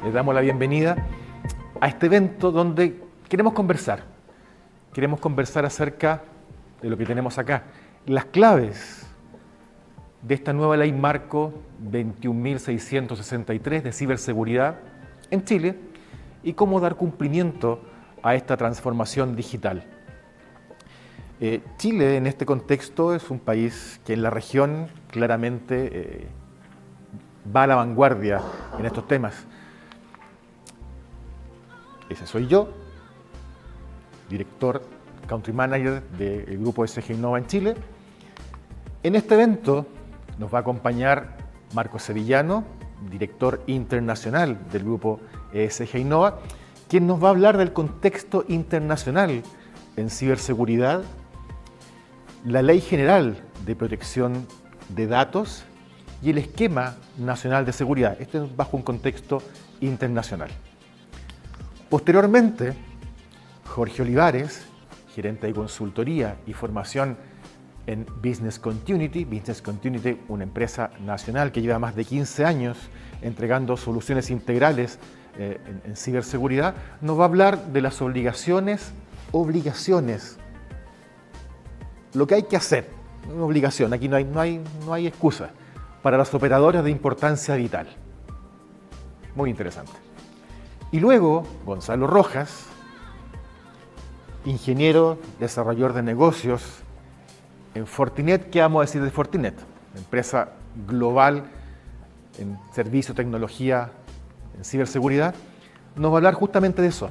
Les damos la bienvenida a este evento donde queremos conversar. Queremos conversar acerca de lo que tenemos acá, las claves de esta nueva ley marco 21.663 de ciberseguridad en Chile y cómo dar cumplimiento a esta transformación digital. Chile en este contexto es un país que en la región claramente va a la vanguardia en estos temas. Ese soy yo, director, country manager del grupo ESG Innova en Chile. En este evento nos va a acompañar Marco Sevillano, director internacional del grupo ESG Innova, quien nos va a hablar del contexto internacional en ciberseguridad, la Ley General de Protección de Datos y el Esquema Nacional de Seguridad. Esto es bajo un contexto internacional. Posteriormente, Jorge Olivares, gerente de consultoría y formación en Business Continuity, una empresa nacional que lleva más de 15 años entregando soluciones integrales en ciberseguridad, nos va a hablar de las obligaciones, lo que hay que hacer, una obligación, aquí no hay excusa, para las operadoras de importancia vital. Muy interesante. Y luego, Gonzalo Rojas, ingeniero, desarrollador de negocios en Fortinet. ¿Qué vamos a decir de Fortinet? Empresa global en servicio, tecnología, en ciberseguridad. Nos va a hablar justamente de eso,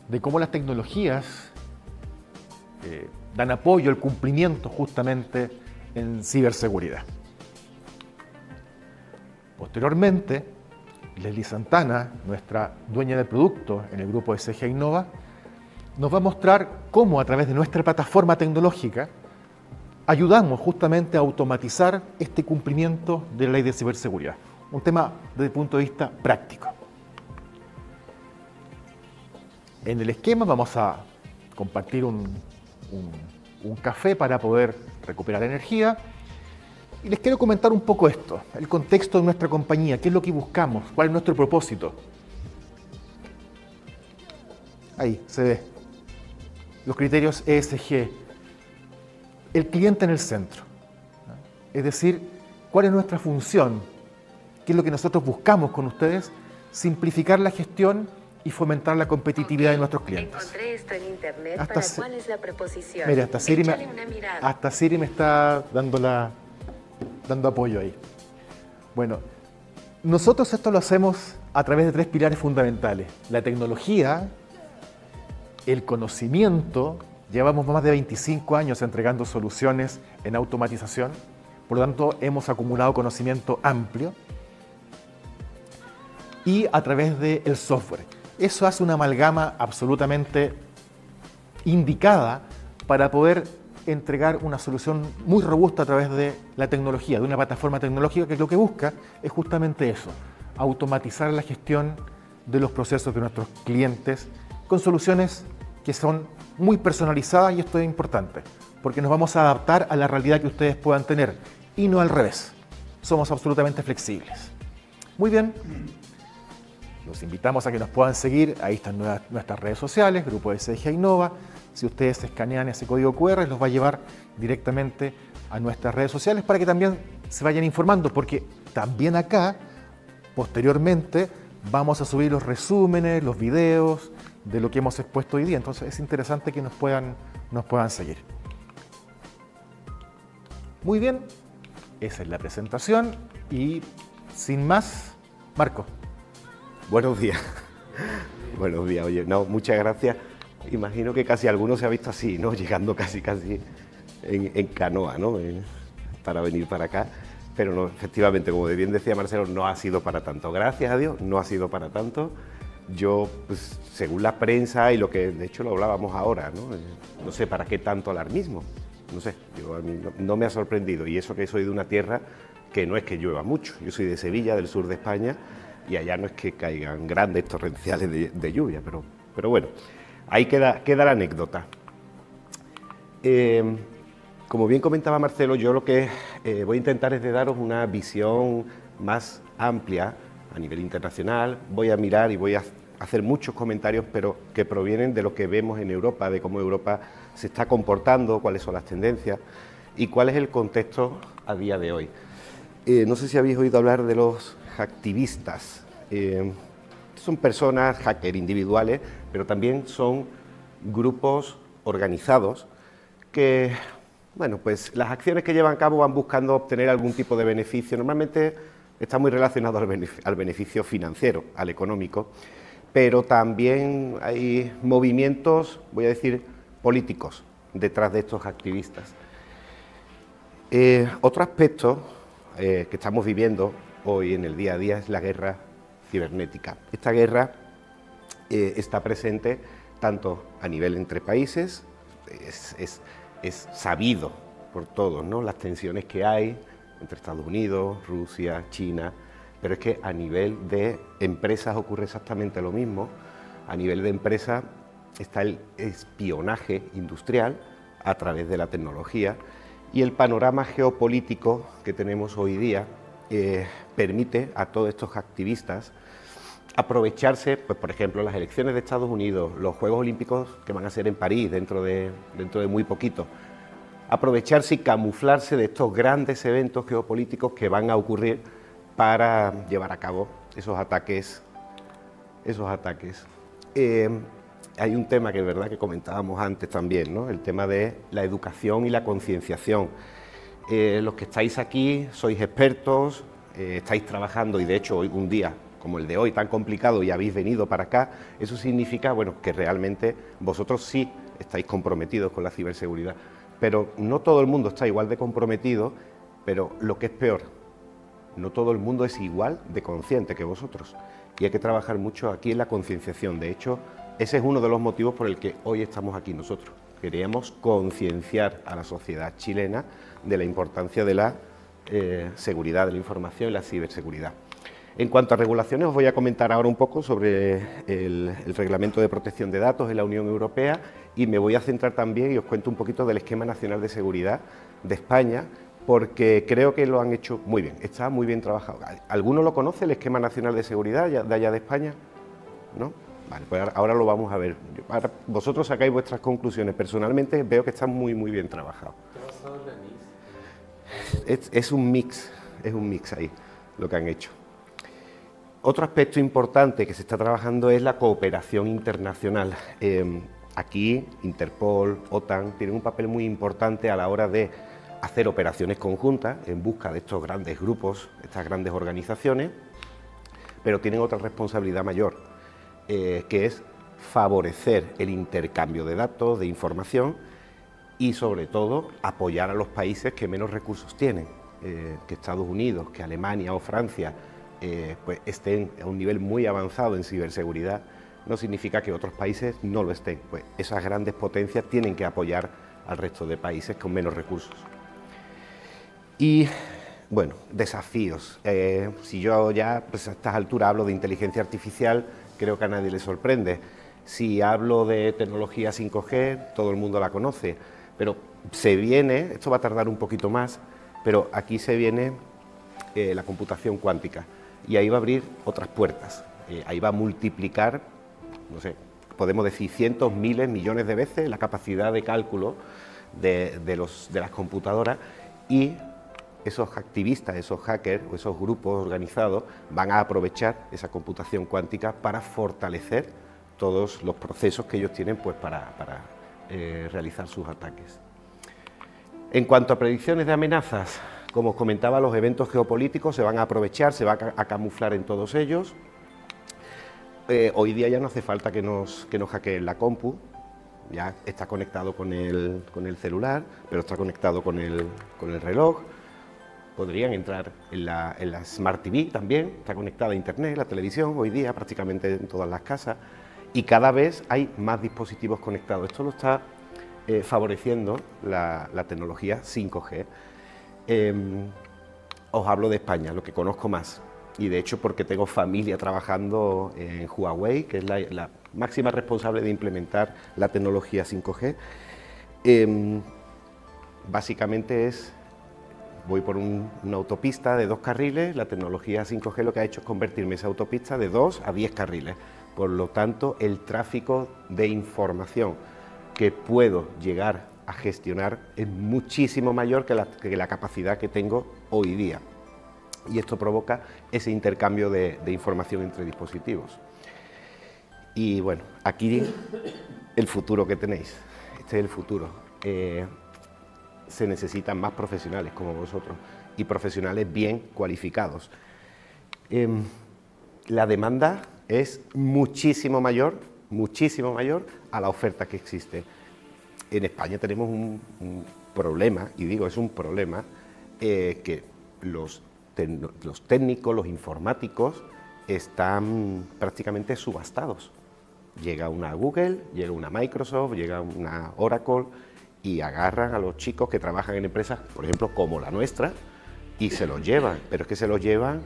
de cómo las tecnologías dan apoyo al cumplimiento justamente en ciberseguridad. Posteriormente, Leslie Santana, nuestra dueña del producto en el grupo ESG Innova, nos va a mostrar cómo a través de nuestra plataforma tecnológica ayudamos justamente a automatizar este cumplimiento de la ley de ciberseguridad. Un tema desde el punto de vista práctico. En el esquema vamos a compartir un café para poder recuperar energía. Y les quiero comentar un poco esto, el contexto de nuestra compañía, qué es lo que buscamos, cuál es nuestro propósito. Ahí se ve. Los criterios ESG. El cliente en el centro. Es decir, cuál es nuestra función, qué es lo que nosotros buscamos con ustedes, simplificar la gestión y fomentar la competitividad de nuestros clientes. Encontré esto en internet. ¿Para cuál es la preposición? Mira, hasta Siri me está dando apoyo ahí. Bueno, nosotros esto lo hacemos a través de 3 pilares fundamentales. La tecnología, el conocimiento. Llevamos más de 25 años entregando soluciones en automatización, por lo tanto hemos acumulado conocimiento amplio. Y a través del software. Eso hace una amalgama absolutamente indicada para poder entregar una solución muy robusta a través de la tecnología, de una plataforma tecnológica que lo que busca es justamente eso, automatizar la gestión de los procesos de nuestros clientes con soluciones que son muy personalizadas, y esto es importante, porque nos vamos a adaptar a la realidad que ustedes puedan tener y no al revés. Somos absolutamente flexibles. Muy bien. Los invitamos a que nos puedan seguir. Ahí están nuestras redes sociales, Grupo ESG Innova. Si ustedes escanean ese código QR, los va a llevar directamente a nuestras redes sociales para que también se vayan informando, porque también acá, posteriormente, vamos a subir los resúmenes, los videos de lo que hemos expuesto hoy día. Entonces es interesante que nos puedan seguir. Muy bien, esa es la presentación y sin más, Marco. Buenos días. Buenos días. Oye, no, muchas gracias. Imagino que casi alguno se ha visto así, ¿no? Llegando casi en canoa, ¿no? Para venir para acá. Pero no, efectivamente, como bien decía Marcelo, no ha sido para tanto. Gracias a Dios, no ha sido para tanto. Yo, pues, según la prensa y lo que, de hecho, lo hablábamos ahora, ¿no? No sé para qué tanto alarmismo. No sé, a mí no me ha sorprendido. Y eso que soy de una tierra que no es que llueva mucho. Yo soy de Sevilla, del sur de España, y allá no es que caigan grandes torrenciales de lluvia, pero bueno, ahí queda la anécdota. Como bien comentaba Marcelo, yo lo que voy a intentar es de daros una visión más amplia a nivel internacional. Voy a mirar y voy a hacer muchos comentarios, pero que provienen de lo que vemos en Europa, de cómo Europa se está comportando, cuáles son las tendencias y cuál es el contexto a día de hoy. No sé si habéis oído hablar de los hacktivistas. Son personas, hackers individuales, pero también son grupos organizados que, bueno, pues las acciones que llevan a cabo van buscando obtener algún tipo de beneficio. Normalmente está muy relacionado al beneficio financiero, al económico, pero también hay movimientos, voy a decir, políticos detrás de estos activistas. Otro aspecto que estamos viviendo hoy en el día a día es la guerra cibernética. Esta guerra está presente tanto a nivel entre países, es sabido por todos, ¿no?, las tensiones que hay entre Estados Unidos, Rusia, China, pero es que a nivel de empresas ocurre exactamente lo mismo. A nivel de empresas está el espionaje industrial a través de la tecnología y el panorama geopolítico que tenemos hoy día permite a todos estos activistas aprovecharse, pues por ejemplo, las elecciones de Estados Unidos, los Juegos Olímpicos que van a ser en París dentro de muy poquito, aprovecharse y camuflarse de estos grandes eventos geopolíticos que van a ocurrir para llevar a cabo esos ataques. Hay un tema que es verdad que comentábamos antes también, ¿no?, el tema de la educación y la concienciación. Los que estáis aquí sois expertos, estáis trabajando y de hecho hoy, un día como el de hoy tan complicado, y habéis venido para acá, eso significa, bueno, que realmente vosotros sí estáis comprometidos con la ciberseguridad, pero no todo el mundo está igual de comprometido, pero lo que es peor, no todo el mundo es igual de consciente que vosotros y hay que trabajar mucho aquí en la concienciación. De hecho, ese es uno de los motivos por el que hoy estamos aquí nosotros. Queríamos concienciar a la sociedad chilena de la importancia de la seguridad de la información y la ciberseguridad. En cuanto a regulaciones, os voy a comentar ahora un poco sobre el Reglamento de Protección de Datos en la Unión Europea y me voy a centrar también y os cuento un poquito del Esquema Nacional de Seguridad de España, porque creo que lo han hecho muy bien, está muy bien trabajado. ¿Alguno lo conoce, el Esquema Nacional de Seguridad de allá de España? ¿No? Vale, pues ahora lo vamos a ver. Ahora vosotros sacáis vuestras conclusiones. Personalmente veo que está muy bien trabajado. Es un mix ahí lo que han hecho. Otro aspecto importante que se está trabajando es la cooperación internacional. Aquí Interpol, OTAN tienen un papel muy importante a la hora de hacer operaciones conjuntas en busca de estos grandes grupos, estas grandes organizaciones, pero tienen otra responsabilidad mayor, que es favorecer el intercambio de datos, de información y sobre todo apoyar a los países que menos recursos tienen, que Estados Unidos, que Alemania o Francia pues estén a un nivel muy avanzado en ciberseguridad, no significa que otros países no lo estén. Pues esas grandes potencias tienen que apoyar al resto de países con menos recursos. Y bueno, desafíos. Si yo ya pues a estas alturas hablo de inteligencia artificial, creo que a nadie le sorprende. Si hablo de tecnología 5G, todo el mundo la conoce, pero se viene, esto va a tardar un poquito más, pero aquí se viene la computación cuántica y ahí va a abrir otras puertas, ahí va a multiplicar, no sé, podemos decir cientos, miles, millones de veces la capacidad de cálculo de las computadoras, y esos activistas, esos hackers o esos grupos organizados van a aprovechar esa computación cuántica para fortalecer todos los procesos que ellos tienen pues, para realizar sus ataques. En cuanto a predicciones de amenazas, como os comentaba, los eventos geopolíticos se van a aprovechar, se van a camuflar en todos ellos. Hoy día ya no hace falta que nos hackeen la compu, ya está conectado con el celular, pero está conectado con el reloj. Podrían entrar en la Smart TV también, está conectada a Internet, la televisión, hoy día prácticamente en todas las casas, y cada vez hay más dispositivos conectados. Esto lo está favoreciendo la tecnología 5G. Os hablo de España, lo que conozco más, y de hecho porque tengo familia trabajando en Huawei, que es la máxima responsable de implementar la tecnología 5G. Básicamente es voy por una autopista de 2 carriles, la tecnología 5G lo que ha hecho es convertirme esa autopista de 2 a 10 carriles. Por lo tanto, el tráfico de información que puedo llegar a gestionar es muchísimo mayor que la capacidad que tengo hoy día. Y esto provoca ese intercambio de información entre dispositivos. Y bueno, aquí el futuro que tenéis, este es el futuro. Se necesitan más profesionales como vosotros y profesionales bien cualificados. La demanda es muchísimo mayor a la oferta que existe. En España tenemos un problema, y digo es un problema, que los técnicos, los informáticos están prácticamente subastados. Llega una Google, llega una Microsoft, llega una Oracle y agarran a los chicos que trabajan en empresas, por ejemplo, como la nuestra, y se los llevan. Pero es que se los llevan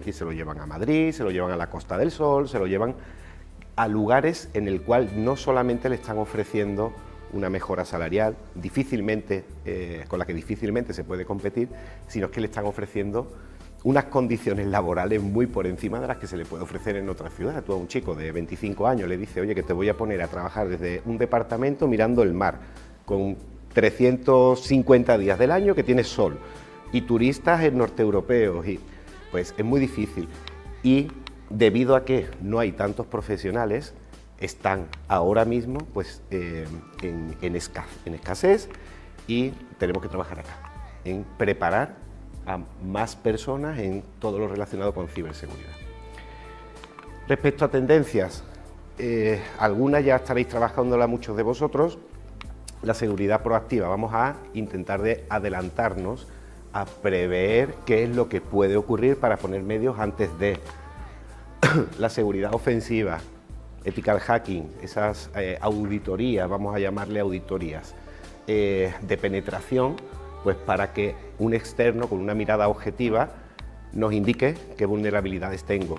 a Madrid, se los llevan a la Costa del Sol, se los llevan a lugares en el cual no solamente le están ofreciendo una mejora salarial, con la que difícilmente se puede competir, sino que le están ofreciendo unas condiciones laborales muy por encima de las que se le puede ofrecer en otra ciudad. Tú a un chico de 25 años le dices, oye, que te voy a poner a trabajar desde un departamento mirando el mar, con 350 días del año que tienes sol, y turistas norteeuropeos, y pues es muy difícil. Y debido a que no hay tantos profesionales, están ahora mismo pues, en escasez, y tenemos que trabajar acá, en preparar a más personas en todo lo relacionado con ciberseguridad. Respecto a tendencias, algunas ya estaréis trabajándola muchos de vosotros. La seguridad proactiva, vamos a intentar de adelantarnos a prever qué es lo que puede ocurrir para poner medios antes de. La seguridad ofensiva, ethical hacking, esas auditorías, vamos a llamarle auditorías, de penetración, pues para que un externo con una mirada objetiva nos indique qué vulnerabilidades tengo.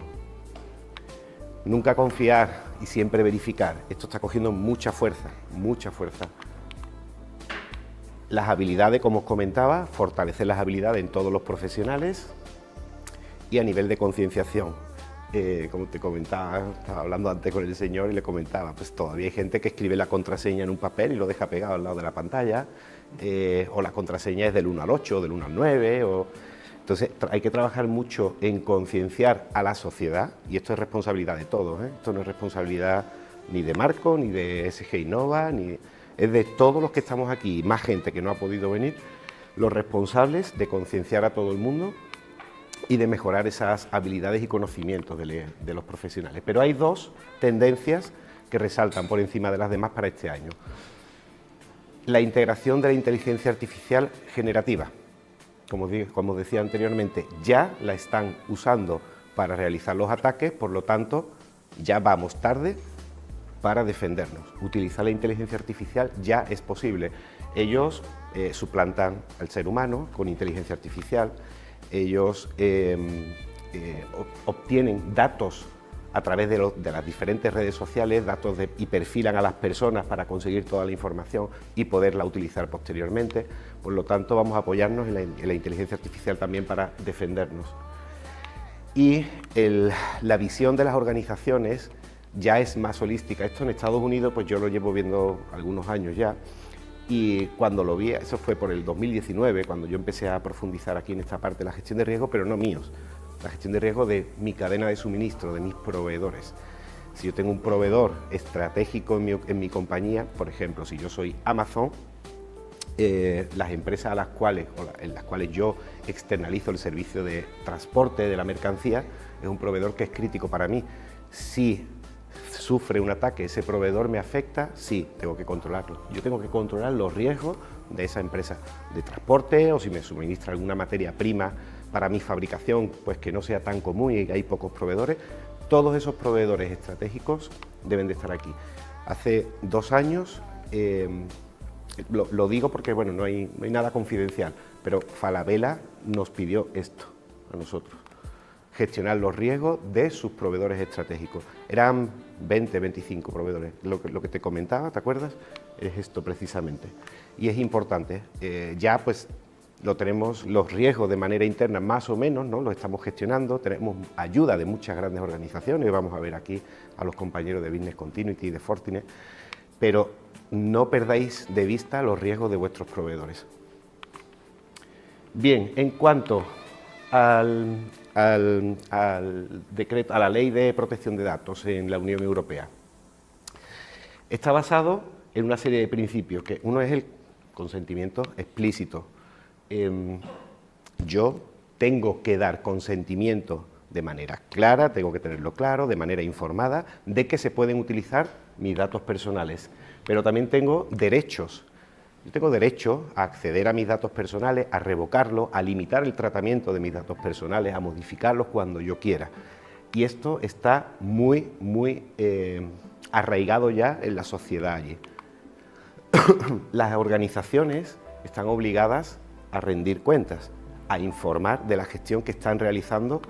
Nunca confiar y siempre verificar, esto está cogiendo mucha fuerza, mucha fuerza. Las habilidades, como os comentaba, fortalecer las habilidades en todos los profesionales y a nivel de concienciación. Como te comentaba, estaba hablando antes con el señor y le comentaba, pues todavía hay gente que escribe la contraseña en un papel y lo deja pegado al lado de la pantalla, o la contraseña es del 1 al 8, del 1 al 9, Entonces hay que trabajar mucho en concienciar a la sociedad, y esto es responsabilidad de todos, esto no es responsabilidad ni de Marco, ni de SG Innova, es de todos los que estamos aquí, y más gente que no ha podido venir, los responsables de concienciar a todo el mundo y de mejorar esas habilidades y conocimientos de los profesionales. Pero hay dos tendencias que resaltan por encima de las demás para este año. La integración de la inteligencia artificial generativa. Como decía anteriormente, ya la están usando para realizar los ataques, por lo tanto, ya vamos tarde para defendernos. Utilizar la inteligencia artificial ya es posible. Ellos suplantan al ser humano con inteligencia artificial. Ellos obtienen datos a través de las diferentes redes sociales, y perfilan a las personas para conseguir toda la información y poderla utilizar posteriormente. Por lo tanto, vamos a apoyarnos en la inteligencia artificial también para defendernos. Y la visión de las organizaciones ya es más holística. Esto en Estados Unidos, pues yo lo llevo viendo algunos años ya, y cuando lo vi, eso fue por el 2019, cuando yo empecé a profundizar aquí en esta parte de la gestión de riesgo, pero no míos, la gestión de riesgo de mi cadena de suministro, de mis proveedores. Si yo tengo un proveedor estratégico en mi compañía, por ejemplo, si yo soy Amazon, las empresas en las cuales yo externalizo el servicio de transporte de la mercancía, es un proveedor que es crítico para mí. Si sufre un ataque, ese proveedor me afecta, sí, tengo que controlarlo. Yo tengo que controlar los riesgos de esa empresa de transporte, o si me suministra alguna materia prima para mi fabricación, pues que no sea tan común y que hay pocos proveedores. Todos esos proveedores estratégicos deben de estar aquí. Hace 2 años, lo digo porque bueno, no hay nada confidencial, pero Falabella nos pidió esto a nosotros: gestionar los riesgos de sus proveedores estratégicos. Eran 20, 25 proveedores. Lo que te comentaba, ¿te acuerdas? Es esto precisamente. Y es importante. Ya pues lo tenemos los riesgos de manera interna más o menos, ¿no? Lo estamos gestionando, tenemos ayuda de muchas grandes organizaciones, vamos a ver aquí a los compañeros de Business Continuity y de Fortinet, pero no perdáis de vista los riesgos de vuestros proveedores. Bien, en cuanto al decreto, a la Ley de Protección de Datos en la Unión Europea, está basado en una serie de principios, que uno es el consentimiento explícito. Yo tengo que dar consentimiento de manera clara, tengo que tenerlo claro, de manera informada, de que se pueden utilizar mis datos personales, pero también tengo derechos. Yo tengo derecho a acceder a mis datos personales, a revocarlos, a limitar el tratamiento de mis datos personales, a modificarlos cuando yo quiera. Y esto está muy arraigado ya en la sociedad allí. Las organizaciones están obligadas a rendir cuentas, a informar de la gestión que están realizando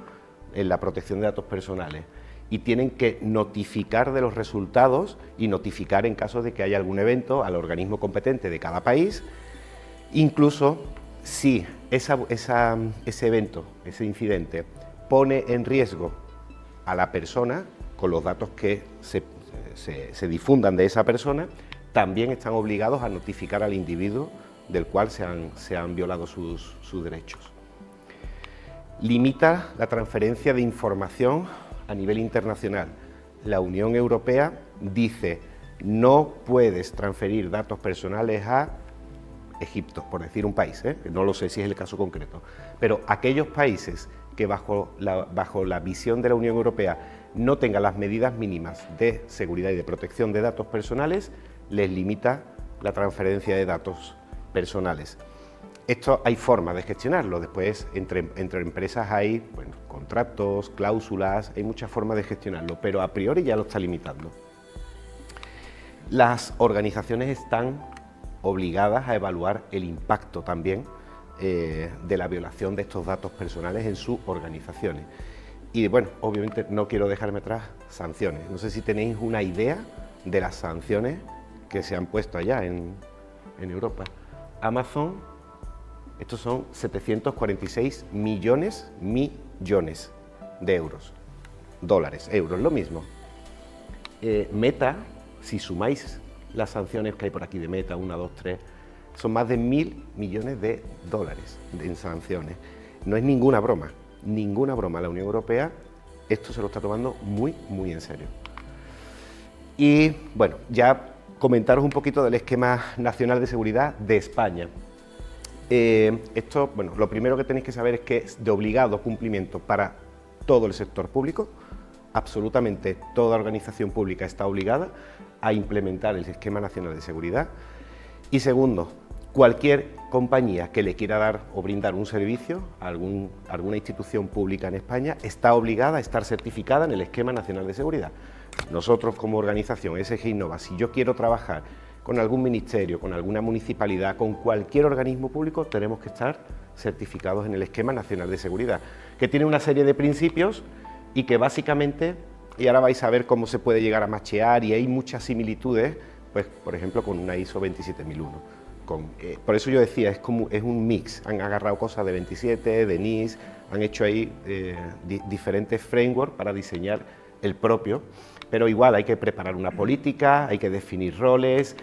en la protección de datos personales y tienen que notificar de los resultados y notificar en caso de que haya algún evento al organismo competente de cada país, incluso si ese evento, ese incidente, pone en riesgo a la persona con los datos que se difundan de esa persona, también están obligados a notificar al individuo del cual se han violado sus derechos. Limita la transferencia de información a nivel internacional. La Unión Europea dice: no puedes transferir datos personales a Egipto, por decir un país, no lo sé si es el caso concreto, pero aquellos países que bajo la visión de la Unión Europea no tengan las medidas mínimas de seguridad y de protección de datos personales, les limita la transferencia de datos personales. Esto hay formas de gestionarlo, después entre empresas hay contratos, cláusulas, hay muchas formas de gestionarlo, pero a priori ya lo está limitando. Las organizaciones están obligadas a evaluar el impacto también de la violación de estos datos personales en sus organizaciones. Y bueno, obviamente no quiero dejarme atrás sanciones. No sé si tenéis una idea de las sanciones que se han puesto allá en Europa. Amazon, estos son 746 millones de euros. Dólares, euros, lo mismo. Meta, si sumáis las sanciones que hay por aquí de Meta, 1, 2, 3, son más de 1.000 millones de dólares en sanciones. No es ninguna broma. La Unión Europea esto se lo está tomando muy en serio. Y bueno, ya comentaros un poquito del esquema nacional de seguridad de España. Lo primero que tenéis que saber es que es de obligado cumplimiento para todo el sector público. Absolutamente toda organización pública está obligada a implementar el esquema nacional de seguridad. Y segundo, cualquier compañía que le quiera dar o brindar un servicio a alguna institución pública en España está obligada a estar certificada en el esquema nacional de seguridad. Nosotros como organización SG Innova, si yo quiero trabajar con algún ministerio, con alguna municipalidad, con cualquier organismo público, tenemos que estar certificados en el esquema nacional de seguridad, que tiene una serie de principios y que básicamente, y ahora vais a ver cómo se puede llegar a machear, y hay muchas similitudes, pues por ejemplo con una ISO 27001. Por eso yo decía, es un mix, han agarrado cosas de 27, de NIS, han hecho ahí diferentes frameworks para diseñar el propio, pero igual hay que preparar una política, hay que definir roles,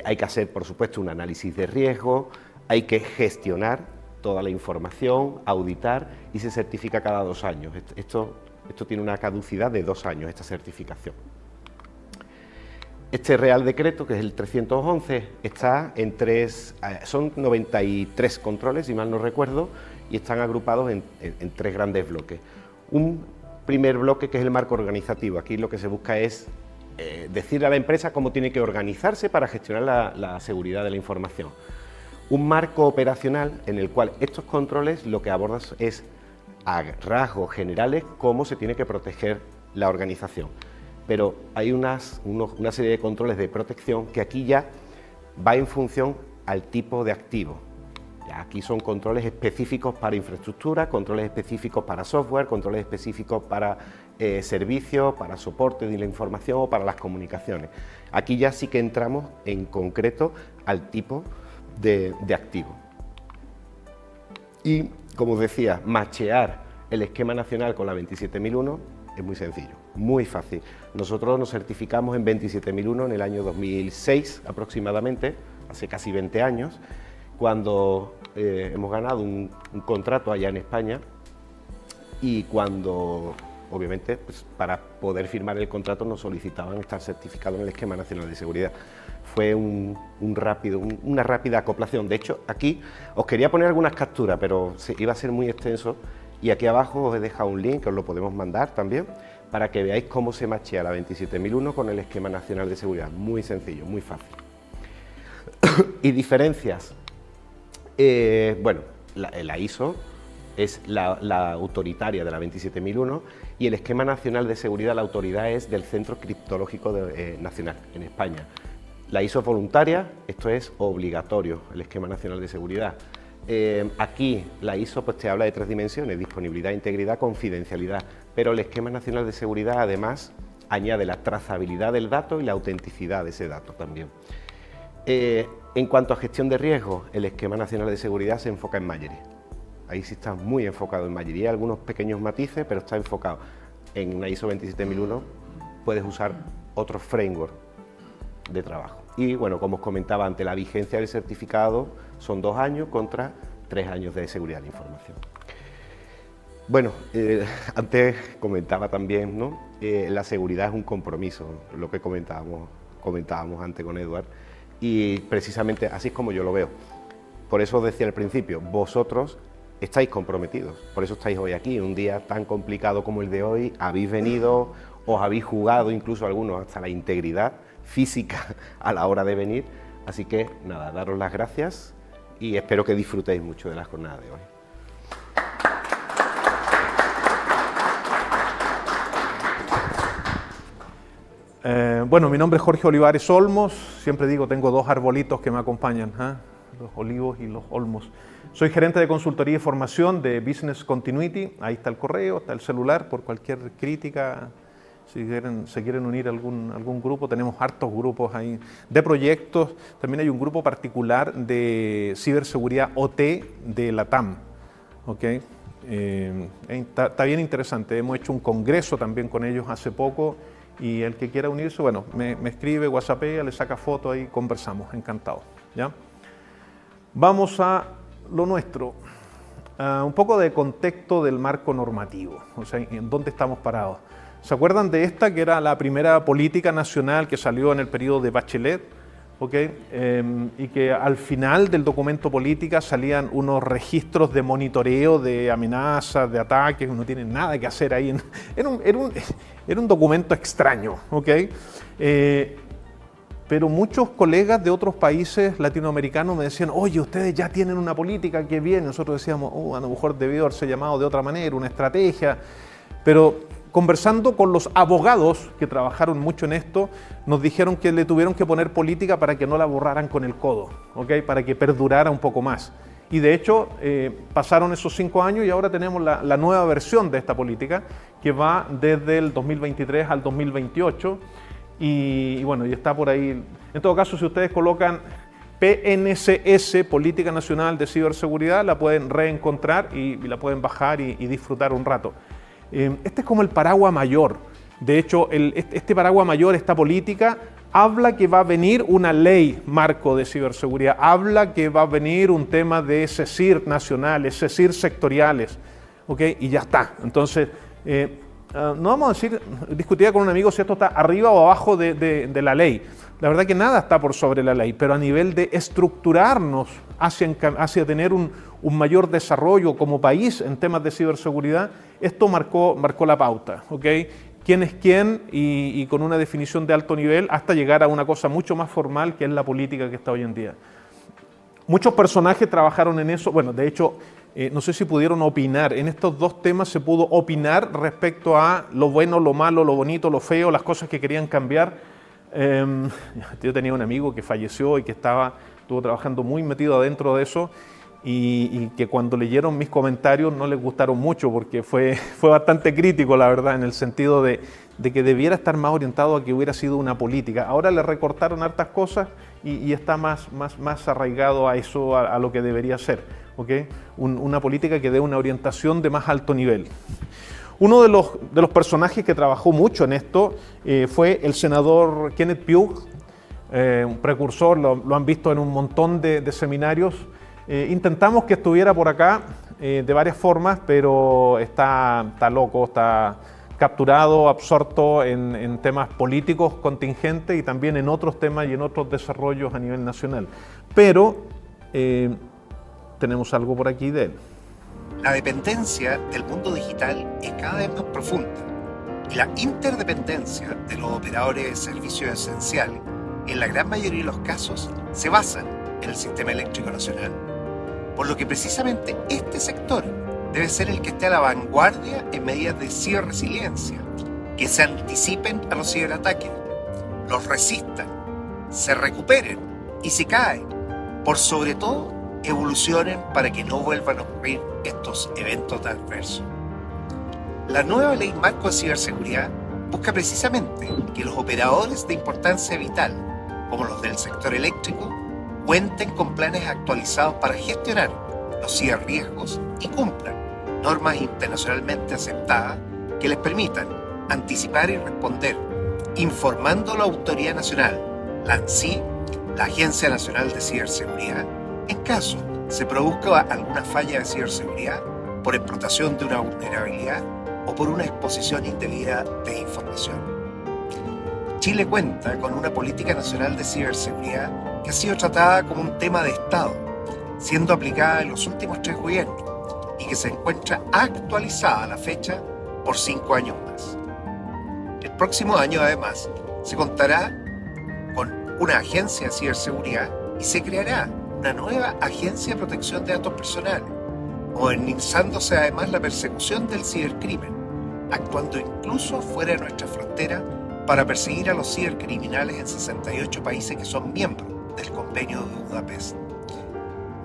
hay que hacer por supuesto un análisis de riesgo, hay que gestionar toda la información, auditar y se certifica cada 2 años. Esto tiene una caducidad de 2 años, esta certificación. Este Real Decreto, que es el 311, está en son 93 controles, si mal no recuerdo, y están agrupados en 3 grandes bloques. Un primer bloque que es el marco organizativo. Aquí lo que se busca es decirle a la empresa cómo tiene que organizarse para gestionar la seguridad de la información. Un marco operacional en el cual estos controles lo que abordan es a rasgos generales cómo se tiene que proteger la organización. Pero hay una serie de controles de protección que aquí ya va en función al tipo de activo. Ya aquí son controles específicos para infraestructura, controles específicos para software, controles específicos para servicios, para soporte de la información o para las comunicaciones. Aquí ya sí que entramos en concreto al tipo de activo. Y, como os decía, machear el esquema nacional con la 27001 es muy sencillo, muy fácil. Nosotros nos certificamos en 27001 en el año 2006 aproximadamente, hace casi 20 años, cuando hemos ganado un contrato allá en España y cuando, obviamente, pues, para poder firmar el contrato nos solicitaban estar certificados en el Esquema Nacional de Seguridad. Fue una rápida acoplación. De hecho, aquí os quería poner algunas capturas, pero iba a ser muy extenso, y aquí abajo os he dejado un link, que os lo podemos mandar también, para que veáis cómo se machea la 27001 con el Esquema Nacional de Seguridad. Muy sencillo, muy fácil. Y diferencias. Bueno, la ISO es la autoritaria de la 27001 y el Esquema Nacional de Seguridad, la autoridad es del Centro Criptológico Nacional en España. La ISO es voluntaria, esto es obligatorio, el Esquema Nacional de Seguridad. Aquí la ISO pues, te habla de 3 dimensiones: disponibilidad, integridad, confidencialidad, pero el Esquema Nacional de Seguridad además añade la trazabilidad del dato y la autenticidad de ese dato también. En cuanto a gestión de riesgos, el Esquema Nacional de Seguridad se enfoca en Mayerí. Ahí sí está muy enfocado en Mayerí, hay algunos pequeños matices, pero está enfocado. En una ISO 27001 puedes usar otro framework de trabajo. Y bueno, como os comentaba antes, la vigencia del certificado son 2 años contra 3 años de seguridad de la información. Bueno, antes comentaba también, ¿no? La seguridad es un compromiso, lo que comentábamos antes con Eduard, y precisamente así es como yo lo veo. Por eso os decía al principio, vosotros estáis comprometidos, por eso estáis hoy aquí, un día tan complicado como el de hoy, habéis venido, os habéis jugado incluso algunos hasta la integridad física a la hora de venir, así que nada, daros las gracias y espero que disfrutéis mucho de la jornada de hoy. Bueno, mi nombre es Jorge Olivares Olmos, siempre digo, tengo 2 arbolitos que me acompañan, los olivos y los olmos. Soy gerente de consultoría y formación de Business Continuity, ahí está el correo, está el celular, por cualquier crítica, si se quieren unir a algún grupo, tenemos hartos grupos ahí de proyectos, también hay un grupo particular de ciberseguridad OT de la TAM, ¿okay? Está bien interesante, hemos hecho un congreso también con ellos hace poco, y el que quiera unirse, bueno, me escribe, whatsappea, le saca foto ahí, conversamos, encantado, ¿ya? Vamos a lo nuestro, un poco de contexto del marco normativo, o sea, en dónde estamos parados. ¿Se acuerdan de esta, que era la primera política nacional que salió en el periodo de Bachelet? ¿Okay? Y que al final del documento política salían unos registros de monitoreo de amenazas, de ataques, no tienen nada que hacer ahí. Era un documento extraño, ¿okay? Pero muchos colegas de otros países latinoamericanos me decían, oye, ustedes ya tienen una política, qué bien. Nosotros decíamos, a lo mejor debió haberse llamado de otra manera, una estrategia, pero conversando con los abogados que trabajaron mucho en esto, nos dijeron que le tuvieron que poner política para que no la borraran con el codo, ¿okay? Para que perdurara un poco más. Y de hecho, pasaron esos 5 años y ahora tenemos la nueva versión de esta política que va desde el 2023 al 2028 y bueno, y está por ahí. En todo caso, si ustedes colocan PNCS, Política Nacional de Ciberseguridad, la pueden reencontrar y la pueden bajar y disfrutar un rato. Este es como el paraguas mayor. De hecho, este paraguas mayor, esta política, habla que va a venir una ley marco de ciberseguridad, habla que va a venir un tema de CECIR nacionales, CECIR sectoriales, ¿okay? Y ya está. Entonces, no vamos a decir, discutía con un amigo si esto está arriba o abajo de la ley. La verdad que nada está por sobre la ley, pero a nivel de estructurarnos hacia tener un mayor desarrollo como país en temas de ciberseguridad, esto marcó la pauta, ¿ok? Quién es quién y con una definición de alto nivel hasta llegar a una cosa mucho más formal que es la política que está hoy en día. Muchos personajes trabajaron en eso, bueno, de hecho, no sé si pudieron opinar, en estos 2 temas se pudo opinar respecto a lo bueno, lo malo, lo bonito, lo feo, las cosas que querían cambiar. Yo tenía un amigo que falleció y que estuvo trabajando muy metido adentro de eso y que cuando leyeron mis comentarios no les gustaron mucho porque fue bastante crítico, la verdad, en el sentido de que debiera estar más orientado a que hubiera sido una política. Ahora le recortaron hartas cosas y está más arraigado a eso, a lo que debería ser. ¿okay? Una política que dé una orientación de más alto nivel. Uno de los personajes que trabajó mucho en esto fue el senador Kenneth Pugh, un precursor, lo han visto en un montón de seminarios. Intentamos que estuviera por acá de varias formas, pero está loco, está capturado, absorto en temas políticos contingentes y también en otros temas y en otros desarrollos a nivel nacional. Pero tenemos algo por aquí de él. La dependencia del mundo digital es cada vez más profunda y la interdependencia de los operadores de servicios esenciales, en la gran mayoría de los casos, se basan en el sistema eléctrico nacional. Por lo que precisamente este sector debe ser el que esté a la vanguardia en medidas de ciberresiliencia, que se anticipen a los ciberataques, los resistan, se recuperen y si caen, por sobre todo, evolucionen para que no vuelvan a ocurrir estos eventos adversos. La nueva Ley Marco de Ciberseguridad busca precisamente que los operadores de importancia vital, como los del sector eléctrico, cuenten con planes actualizados para gestionar los ciberriesgos y cumplan normas internacionalmente aceptadas que les permitan anticipar y responder, informando a la Autoridad Nacional, la ANSI, la Agencia Nacional de Ciberseguridad, en caso se produzca alguna falla de ciberseguridad por explotación de una vulnerabilidad o por una exposición indebida de información. Chile cuenta con una política nacional de ciberseguridad que ha sido tratada como un tema de Estado, siendo aplicada en los últimos 3 gobiernos y que se encuentra actualizada a la fecha por 5 años más. El próximo año, además, se contará con una agencia de ciberseguridad y se creará una nueva agencia de protección de datos personales, modernizándose además la persecución del cibercrimen, actuando incluso fuera de nuestra frontera para perseguir a los cibercriminales en 68 países que son miembros del Convenio de Budapest.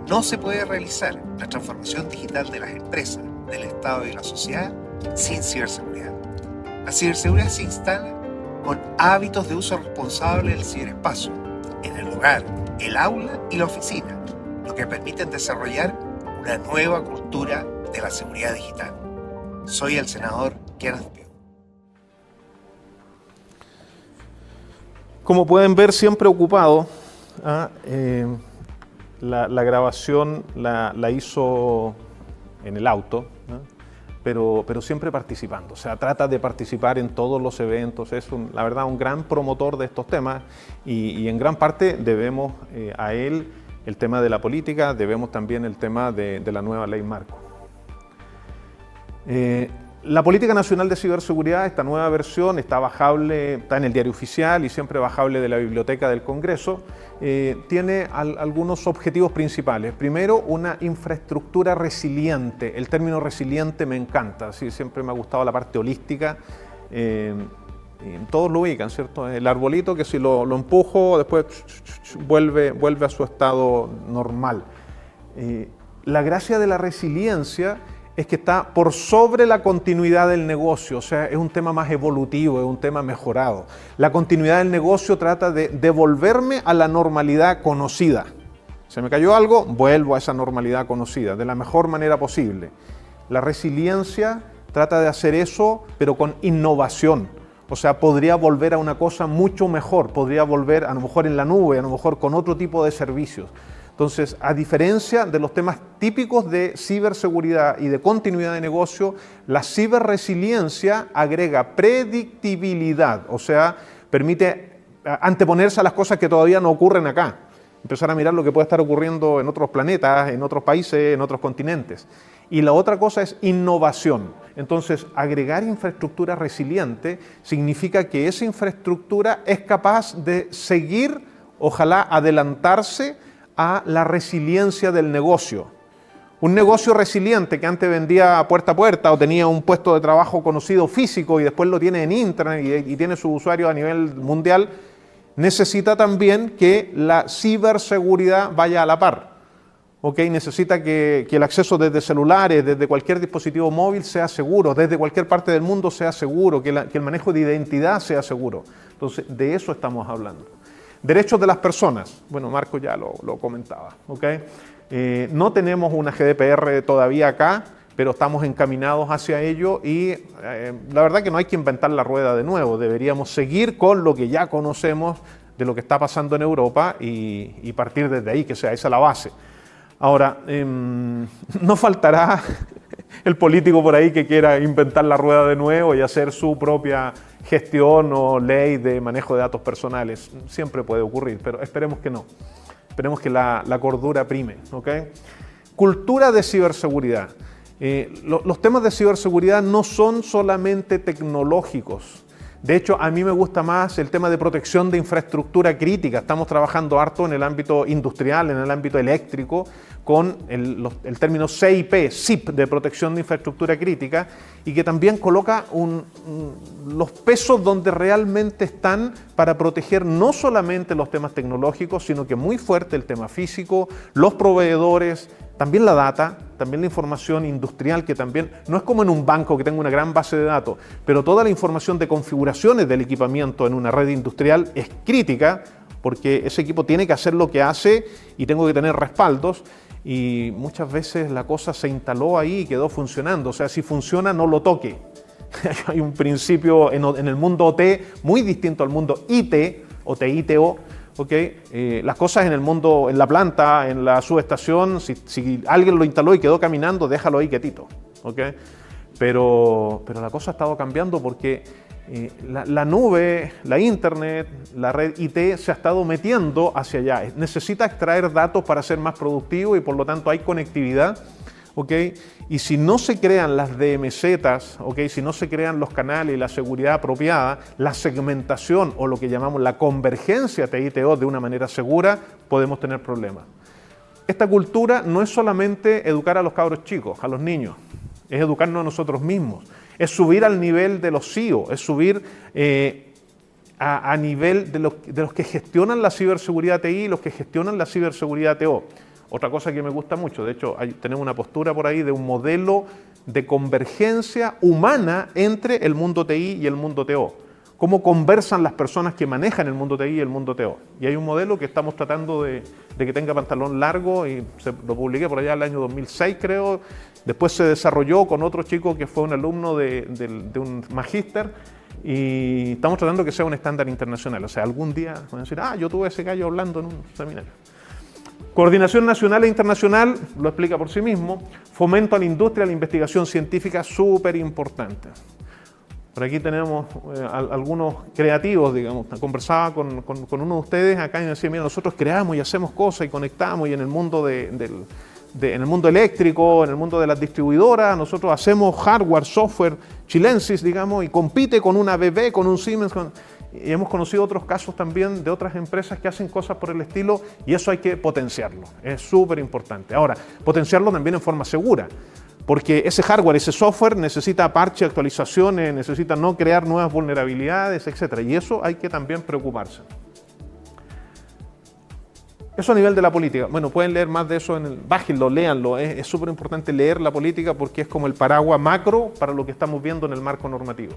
No se puede realizar la transformación digital de las empresas, del Estado y de la sociedad sin ciberseguridad. La ciberseguridad se instala con hábitos de uso responsable del ciberespacio, en el hogar, el aula y la oficina, lo que permiten desarrollar una nueva cultura de la seguridad digital. Soy el senador Kenneth Pugh. Como pueden ver, siempre ocupado. La grabación la hizo en el auto, ¿no? pero siempre participando. O sea, trata de participar en todos los eventos. Es, la verdad, un gran promotor de estos temas y en gran parte debemos a él el tema de la política, debemos también el tema de la nueva ley marco. La Política Nacional de Ciberseguridad, esta nueva versión, está bajable, está en el diario oficial y siempre bajable de la Biblioteca del Congreso. Tiene algunos objetivos principales. Primero, una infraestructura resiliente. El término resiliente me encanta, sí, siempre me ha gustado la parte holística. Todos lo ubican, ¿cierto? El arbolito que si lo empujo, después vuelve a su estado normal. La gracia de la resiliencia es que está por sobre la continuidad del negocio, o sea, es un tema más evolutivo, es un tema mejorado. La continuidad del negocio trata de devolverme a la normalidad conocida. Se me cayó algo, vuelvo a esa normalidad conocida, de la mejor manera posible. La resiliencia trata de hacer eso, pero con innovación. O sea, podría volver a una cosa mucho mejor, podría volver a lo mejor en la nube, a lo mejor con otro tipo de servicios. Entonces, a diferencia de los temas típicos de ciberseguridad y de continuidad de negocio, la ciberresiliencia agrega predictibilidad, o sea, permite anteponerse a las cosas que todavía no ocurren acá, empezar a mirar lo que puede estar ocurriendo en otros planetas, en otros países, en otros continentes. Y la otra cosa es innovación. Entonces, agregar infraestructura resiliente significa que esa infraestructura es capaz de seguir, ojalá adelantarse, a la resiliencia del negocio. Un negocio resiliente que antes vendía puerta a puerta o tenía un puesto de trabajo conocido físico y después lo tiene en internet y tiene sus usuarios a nivel mundial, necesita también que la ciberseguridad vaya a la par. ¿Okay? Necesita que el acceso desde celulares, desde cualquier dispositivo móvil sea seguro, desde cualquier parte del mundo sea seguro, que el manejo de identidad sea seguro. Entonces, de eso estamos hablando. Derechos de las personas, bueno, Marco ya lo comentaba, ¿okay? No tenemos una GDPR todavía acá, pero estamos encaminados hacia ello y la verdad que no hay que inventar la rueda de nuevo, deberíamos seguir con lo que ya conocemos de lo que está pasando en Europa y partir desde ahí, que sea esa la base. Ahora, no faltará el político por ahí que quiera inventar la rueda de nuevo y hacer su propia gestión o ley de manejo de datos personales. Siempre puede ocurrir, pero esperemos que no. Esperemos que la cordura prime, ¿ok? Cultura de ciberseguridad. Los temas de ciberseguridad no son solamente tecnológicos. De hecho, a mí me gusta más el tema de protección de infraestructura crítica. Estamos trabajando harto en el ámbito industrial, en el ámbito eléctrico, con el término CIP, SIP, de protección de infraestructura crítica, y que también coloca los pesos donde realmente están para proteger no solamente los temas tecnológicos, sino que muy fuerte el tema físico, los proveedores, también la data, también la información industrial, que también no es como en un banco que tenga una gran base de datos, pero toda la información de configuraciones del equipamiento en una red industrial es crítica, porque ese equipo tiene que hacer lo que hace y tengo que tener respaldos, y muchas veces la cosa se instaló ahí y quedó funcionando. O sea, si funciona, no lo toque. Hay un principio en el mundo OT muy distinto al mundo IT, OT-ITO. Okay. Las cosas en el mundo, en la planta, en la subestación, si alguien lo instaló y quedó caminando, déjalo ahí quietito. Okay. Pero la cosa ha estado cambiando porque la nube, la internet, la red IT se ha estado metiendo hacia allá. Necesita extraer datos para ser más productivo y por lo tanto hay conectividad. ¿Okay? Y si no se crean las DMZs, ¿okay? Si no se crean los canales y la seguridad apropiada, la segmentación o lo que llamamos la convergencia TI-TO de una manera segura, podemos tener problemas. Esta cultura no es solamente educar a los cabros chicos, a los niños, es educarnos a nosotros mismos, es subir al nivel de los CEO, es subir a nivel de los que gestionan la ciberseguridad TI y los que gestionan la ciberseguridad TO. Otra cosa que me gusta mucho, de hecho tenemos una postura por ahí de un modelo de convergencia humana entre el mundo TI y el mundo TO. Cómo conversan las personas que manejan el mundo TI y el mundo TO. Y hay un modelo que estamos tratando de que tenga pantalón largo y lo publiqué por allá el año 2006 creo. Después se desarrolló con otro chico que fue un alumno de un magíster y estamos tratando que sea un estándar internacional. O sea, algún día van a decir, yo tuve ese gallo hablando en un seminario. Coordinación nacional e internacional, lo explica por sí mismo. Fomento a la industria, a la investigación científica, súper importante. Por aquí tenemos algunos creativos, digamos. Conversaba con uno de ustedes acá y me decía, mira, nosotros creamos y hacemos cosas y conectamos y en el mundo en el mundo eléctrico, en el mundo de las distribuidoras, nosotros hacemos hardware, software, chilensis, digamos, y compite con una ABB, con un Siemens, y hemos conocido otros casos también de otras empresas que hacen cosas por el estilo y eso hay que potenciarlo, es súper importante. Ahora, potenciarlo también en forma segura, porque ese hardware, ese software necesita parche, actualizaciones, necesita no crear nuevas vulnerabilidades, etc. Y eso hay que también preocuparse. Eso a nivel de la política. Bueno, pueden leer más de eso, bájenlo, léanlo. Es súper importante leer la política porque es como el paraguas macro para lo que estamos viendo en el marco normativo.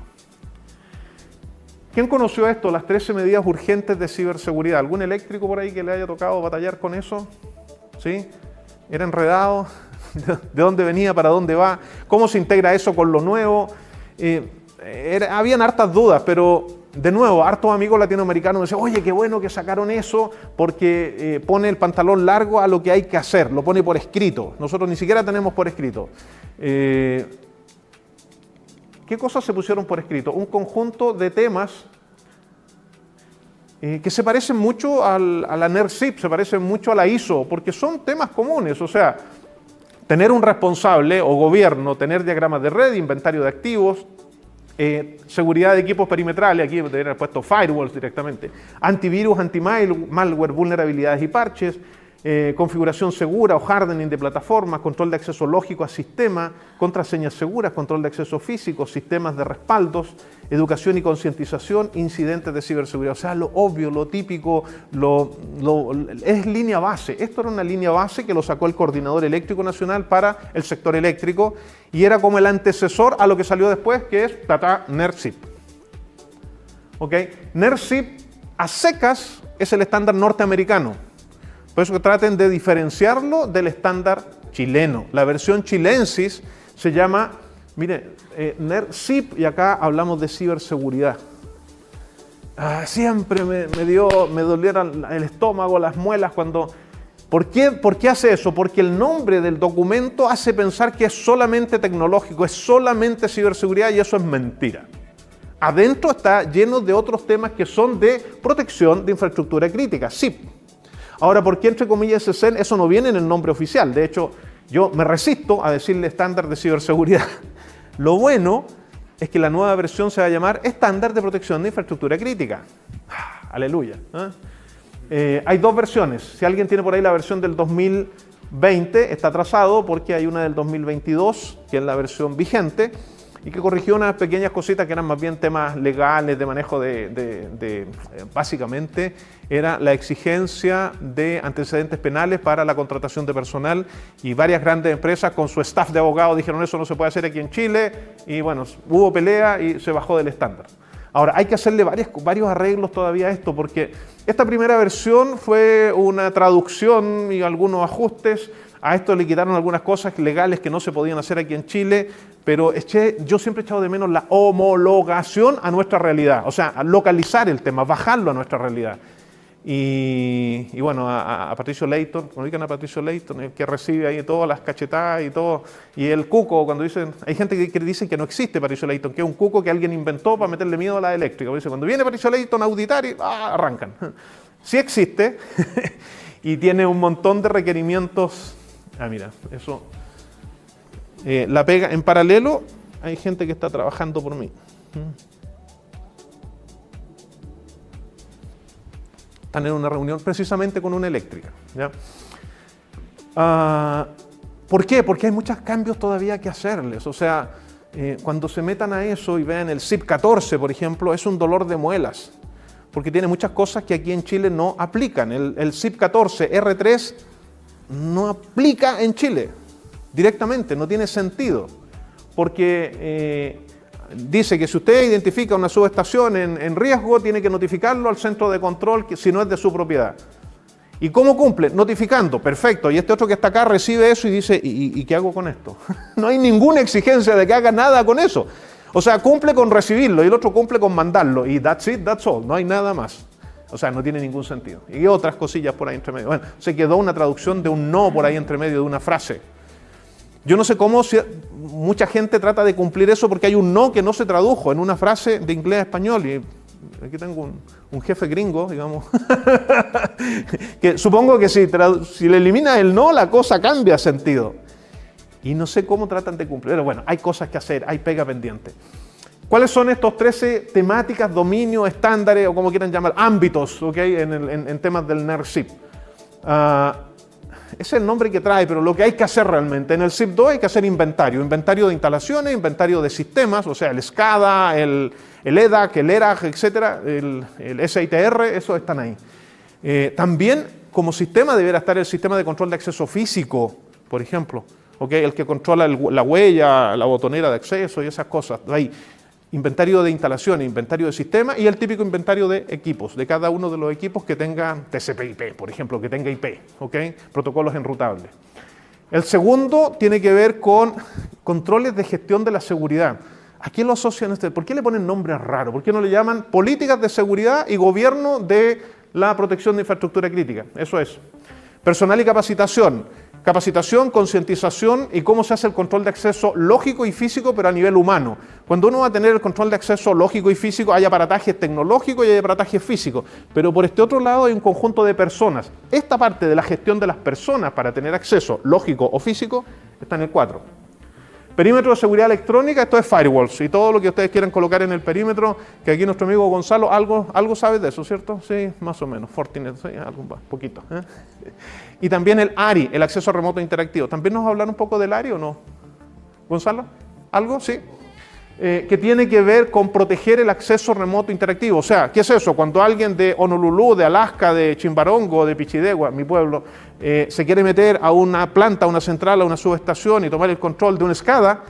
¿Quién conoció esto? Las 13 medidas urgentes de ciberseguridad. ¿Algún eléctrico por ahí que le haya tocado batallar con eso? ¿Sí? ¿Era enredado? ¿De dónde venía? ¿Para dónde va? ¿Cómo se integra eso con lo nuevo? Habían hartas dudas, pero de nuevo, hartos amigos latinoamericanos me decían, oye, qué bueno que sacaron eso porque pone el pantalón largo a lo que hay que hacer, lo pone por escrito. Nosotros ni siquiera tenemos por escrito. ¿Qué cosas se pusieron por escrito? Un conjunto de temas que se parecen mucho a la NERSIP, se parecen mucho a la ISO, porque son temas comunes. O sea, tener un responsable o gobierno, tener diagramas de red, inventario de activos, seguridad de equipos perimetrales, aquí debería haber puesto firewalls directamente, antivirus, anti-malware, vulnerabilidades y parches, configuración segura o hardening de plataformas, control de acceso lógico a sistemas, contraseñas seguras, control de acceso físico, sistemas de respaldos, educación y concientización, incidentes de ciberseguridad. O sea, lo obvio, lo típico, es línea base. Esto era una línea base que lo sacó el Coordinador Eléctrico Nacional para el sector eléctrico y era como el antecesor a lo que salió después, que es NERSIP. ¿Okay? NERSIP a secas es el estándar norteamericano. Por eso que traten de diferenciarlo del estándar chileno. La versión chilensis se llama, mire, NERSIP, y acá hablamos de ciberseguridad. Siempre me dolieron el estómago, las muelas cuando... ¿Por qué hace eso? Porque el nombre del documento hace pensar que es solamente tecnológico, es solamente ciberseguridad, y eso es mentira. Adentro está lleno de otros temas que son de protección de infraestructura crítica, SIP. Ahora, ¿por qué entre comillas SCEN? Eso no viene en el nombre oficial. De hecho, yo me resisto a decirle estándar de ciberseguridad. Lo bueno es que la nueva versión se va a llamar estándar de protección de infraestructura crítica. Aleluya. Hay dos versiones. Si alguien tiene por ahí la versión del 2020, está atrasado porque hay una del 2022, que es la versión vigente, y que corrigió unas pequeñas cositas que eran más bien temas legales, de manejo básicamente era la exigencia de antecedentes penales para la contratación de personal, y varias grandes empresas con su staff de abogados dijeron eso no se puede hacer aquí en Chile, y bueno, hubo pelea y se bajó del estándar. Ahora, hay que hacerle varios arreglos todavía a esto, porque esta primera versión fue una traducción y algunos ajustes. A esto le quitaron algunas cosas legales que no se podían hacer aquí en Chile, pero yo siempre he echado de menos la homologación a nuestra realidad, o sea, a localizar el tema, bajarlo a nuestra realidad. Y bueno, a Patricio Leighton, ubican a Patricio Leighton, el que recibe ahí todas las cachetadas y todo, y el cuco, cuando dicen, hay gente que dice que no existe Patricio Leighton, que es un cuco que alguien inventó para meterle miedo a la eléctrica. Dice, cuando viene Patricio Leighton a auditar, arrancan. Sí existe, y tiene un montón de requerimientos. Mira, eso, la pega en paralelo, hay gente que está trabajando por mí. Están en una reunión precisamente con una eléctrica, ¿ya? ¿Por qué? Porque hay muchos cambios todavía que hacerles. O sea, cuando se metan a eso y vean el CIP 14, por ejemplo, es un dolor de muelas, porque tiene muchas cosas que aquí en Chile no aplican. El CIP 14 R3 no aplica en Chile directamente, no tiene sentido, porque dice que si usted identifica una subestación en riesgo, tiene que notificarlo al centro de control si no es de su propiedad. ¿Y cómo cumple? Notificando, perfecto. Y este otro que está acá recibe eso y dice, ¿y qué hago con esto? No hay ninguna exigencia de que haga nada con eso. O sea, cumple con recibirlo y el otro cumple con mandarlo. Y that's it, that's all. No hay nada más. O sea, no tiene ningún sentido. Y otras cosillas por ahí entre medio. Bueno, se quedó una traducción de un no por ahí entre medio de una frase. Yo no sé cómo mucha gente trata de cumplir eso porque hay un no que no se tradujo en una frase de inglés a español. Y aquí tengo un jefe gringo, digamos, que supongo que si le eliminas el no, la cosa cambia sentido. Y no sé cómo tratan de cumplir. Pero bueno, hay cosas que hacer, hay pega pendiente. ¿Cuáles son estos 13 temáticas, dominios, estándares o como quieran llamar, ámbitos, ¿okay? en temas del NERSIP? Ese es el nombre que trae, pero lo que hay que hacer realmente. En el CIP 2 hay que hacer inventario de instalaciones, inventario de sistemas, o sea, el SCADA, el EDAC, el ERAG, etcétera, el SITR, esos están ahí. También como sistema deberá estar el sistema de control de acceso físico, por ejemplo, ¿okay? El que controla la huella, la botonera de acceso y esas cosas. Ahí. Inventario de instalaciones, inventario de sistemas y el típico inventario de equipos, de cada uno de los equipos que tengan TCP/IP, por ejemplo, que tenga IP, ¿okay? Protocolos enrutables. El segundo tiene que ver con controles de gestión de la seguridad. ¿A qué lo asocian ustedes? ¿Por qué le ponen nombres raros? ¿Por qué no le llaman políticas de seguridad y gobierno de la protección de infraestructura crítica? Eso es. Personal y capacitación. Capacitación, concientización y cómo se hace el control de acceso lógico y físico, pero a nivel humano. Cuando uno va a tener el control de acceso lógico y físico, hay aparataje tecnológico y hay aparataje físico. Pero por este otro lado hay un conjunto de personas. Esta parte de la gestión de las personas para tener acceso lógico o físico está en el 4. Perímetro de seguridad electrónica, esto es firewalls y todo lo que ustedes quieran colocar en el perímetro, que aquí nuestro amigo Gonzalo algo sabe de eso, ¿cierto? Sí, más o menos, Fortinet, sí, algo poquito. Y también el ARI, el acceso remoto interactivo. ¿También nos va a hablar un poco del ARI o no? ¿Gonzalo? ¿Algo? Sí. Que tiene que ver con proteger el acceso remoto interactivo. O sea, ¿qué es eso? Cuando alguien de Honolulu, de Alaska, de Chimbarongo, de Pichidegua, mi pueblo, se quiere meter a una planta, a una central, a una subestación y tomar el control de un SCADA,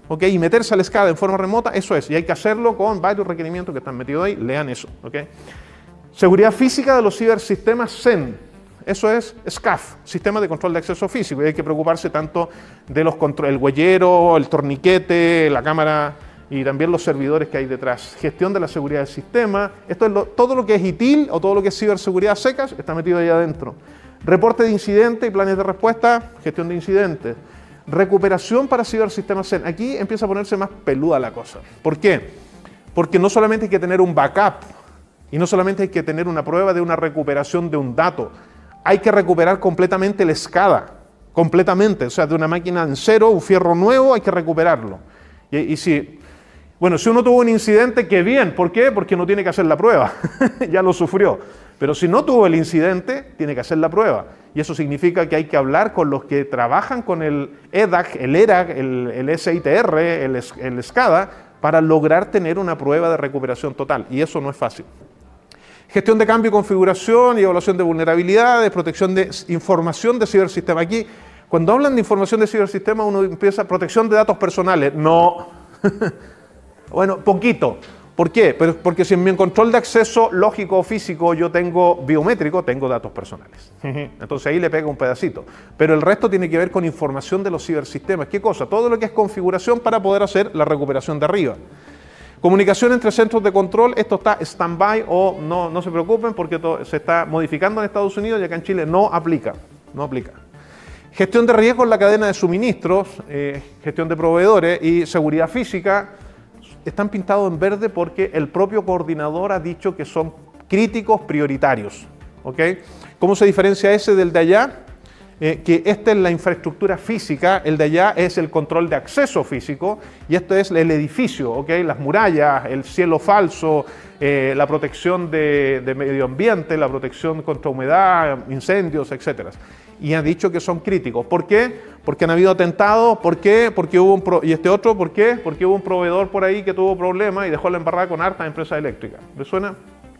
¿okay? Y meterse al SCADA en forma remota, eso es. Y hay que hacerlo con varios requerimientos que están metidos ahí. Lean eso. ¿Okay? Seguridad física de los cibersistemas CEN. Eso es SCAF, Sistema de Control de Acceso Físico. Y hay que preocuparse tanto de los el huellero, el torniquete, la cámara y también los servidores que hay detrás. Gestión de la seguridad del sistema. Esto es todo lo que es ITIL o todo lo que es ciberseguridad secas está metido ahí adentro. Reporte de incidentes y planes de respuesta, gestión de incidentes. Recuperación para cibersistemas CEN. Aquí empieza a ponerse más peluda la cosa. ¿Por qué? Porque no solamente hay que tener un backup y no solamente hay que tener una prueba de una recuperación de un dato. Hay que recuperar completamente el SCADA. Completamente. O sea, de una máquina en cero, un fierro nuevo, hay que recuperarlo. Y si uno tuvo un incidente, qué bien. ¿Por qué? Porque no tiene que hacer la prueba. Ya lo sufrió. Pero si no tuvo el incidente, tiene que hacer la prueba. Y eso significa que hay que hablar con los que trabajan con el EDAC, el ERAC, el SITR, el SCADA, para lograr tener una prueba de recuperación total. Y eso no es fácil. Gestión de cambio y configuración y evaluación de vulnerabilidades, protección de información de cibersistema. Aquí, cuando hablan de información de cibersistema, uno empieza protección de datos personales. No. Bueno, poquito. ¿Por qué? Porque si en mi control de acceso lógico o físico yo tengo biométrico, tengo datos personales. Entonces ahí le pega un pedacito. Pero el resto tiene que ver con información de los cibersistemas. ¿Qué cosa? Todo lo que es configuración para poder hacer la recuperación de arriba. Comunicación entre centros de control, esto está stand-by o no se preocupen porque se está modificando en Estados Unidos y acá en Chile no aplica. No aplica. Gestión de riesgos en la cadena de suministros, gestión de proveedores y seguridad física. Están pintados en verde porque el propio coordinador ha dicho que son críticos prioritarios. ¿Ok? ¿Cómo se diferencia ese del de allá? Que esta es la infraestructura física, el de allá es el control de acceso físico y esto es el edificio, ¿ok? Las murallas, el cielo falso, la protección de medio ambiente, la protección contra humedad, incendios, etc. Y han dicho que son críticos. ¿Por qué? Porque han habido atentados. ¿Por qué? Porque hubo y este otro, ¿por qué? Porque hubo un proveedor por ahí que tuvo problemas y dejó la embarrada con hartas empresas eléctricas. ¿Le suena?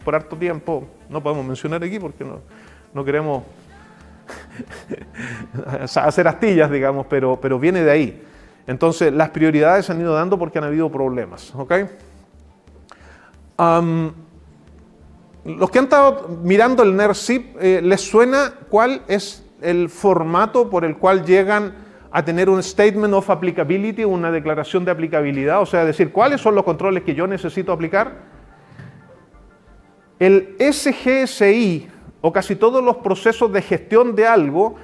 Por harto tiempo, no podemos mencionar aquí porque no queremos hacer astillas, digamos, pero viene de ahí. Entonces, las prioridades se han ido dando porque han habido problemas. ¿Ok? Los que han estado mirando el NERSIP, ¿les suena cuál es el formato por el cual llegan a tener un Statement of Applicability, una declaración de aplicabilidad? O sea, decir, ¿cuáles son los controles que yo necesito aplicar? El SGSI, o casi todos los procesos de gestión de algo,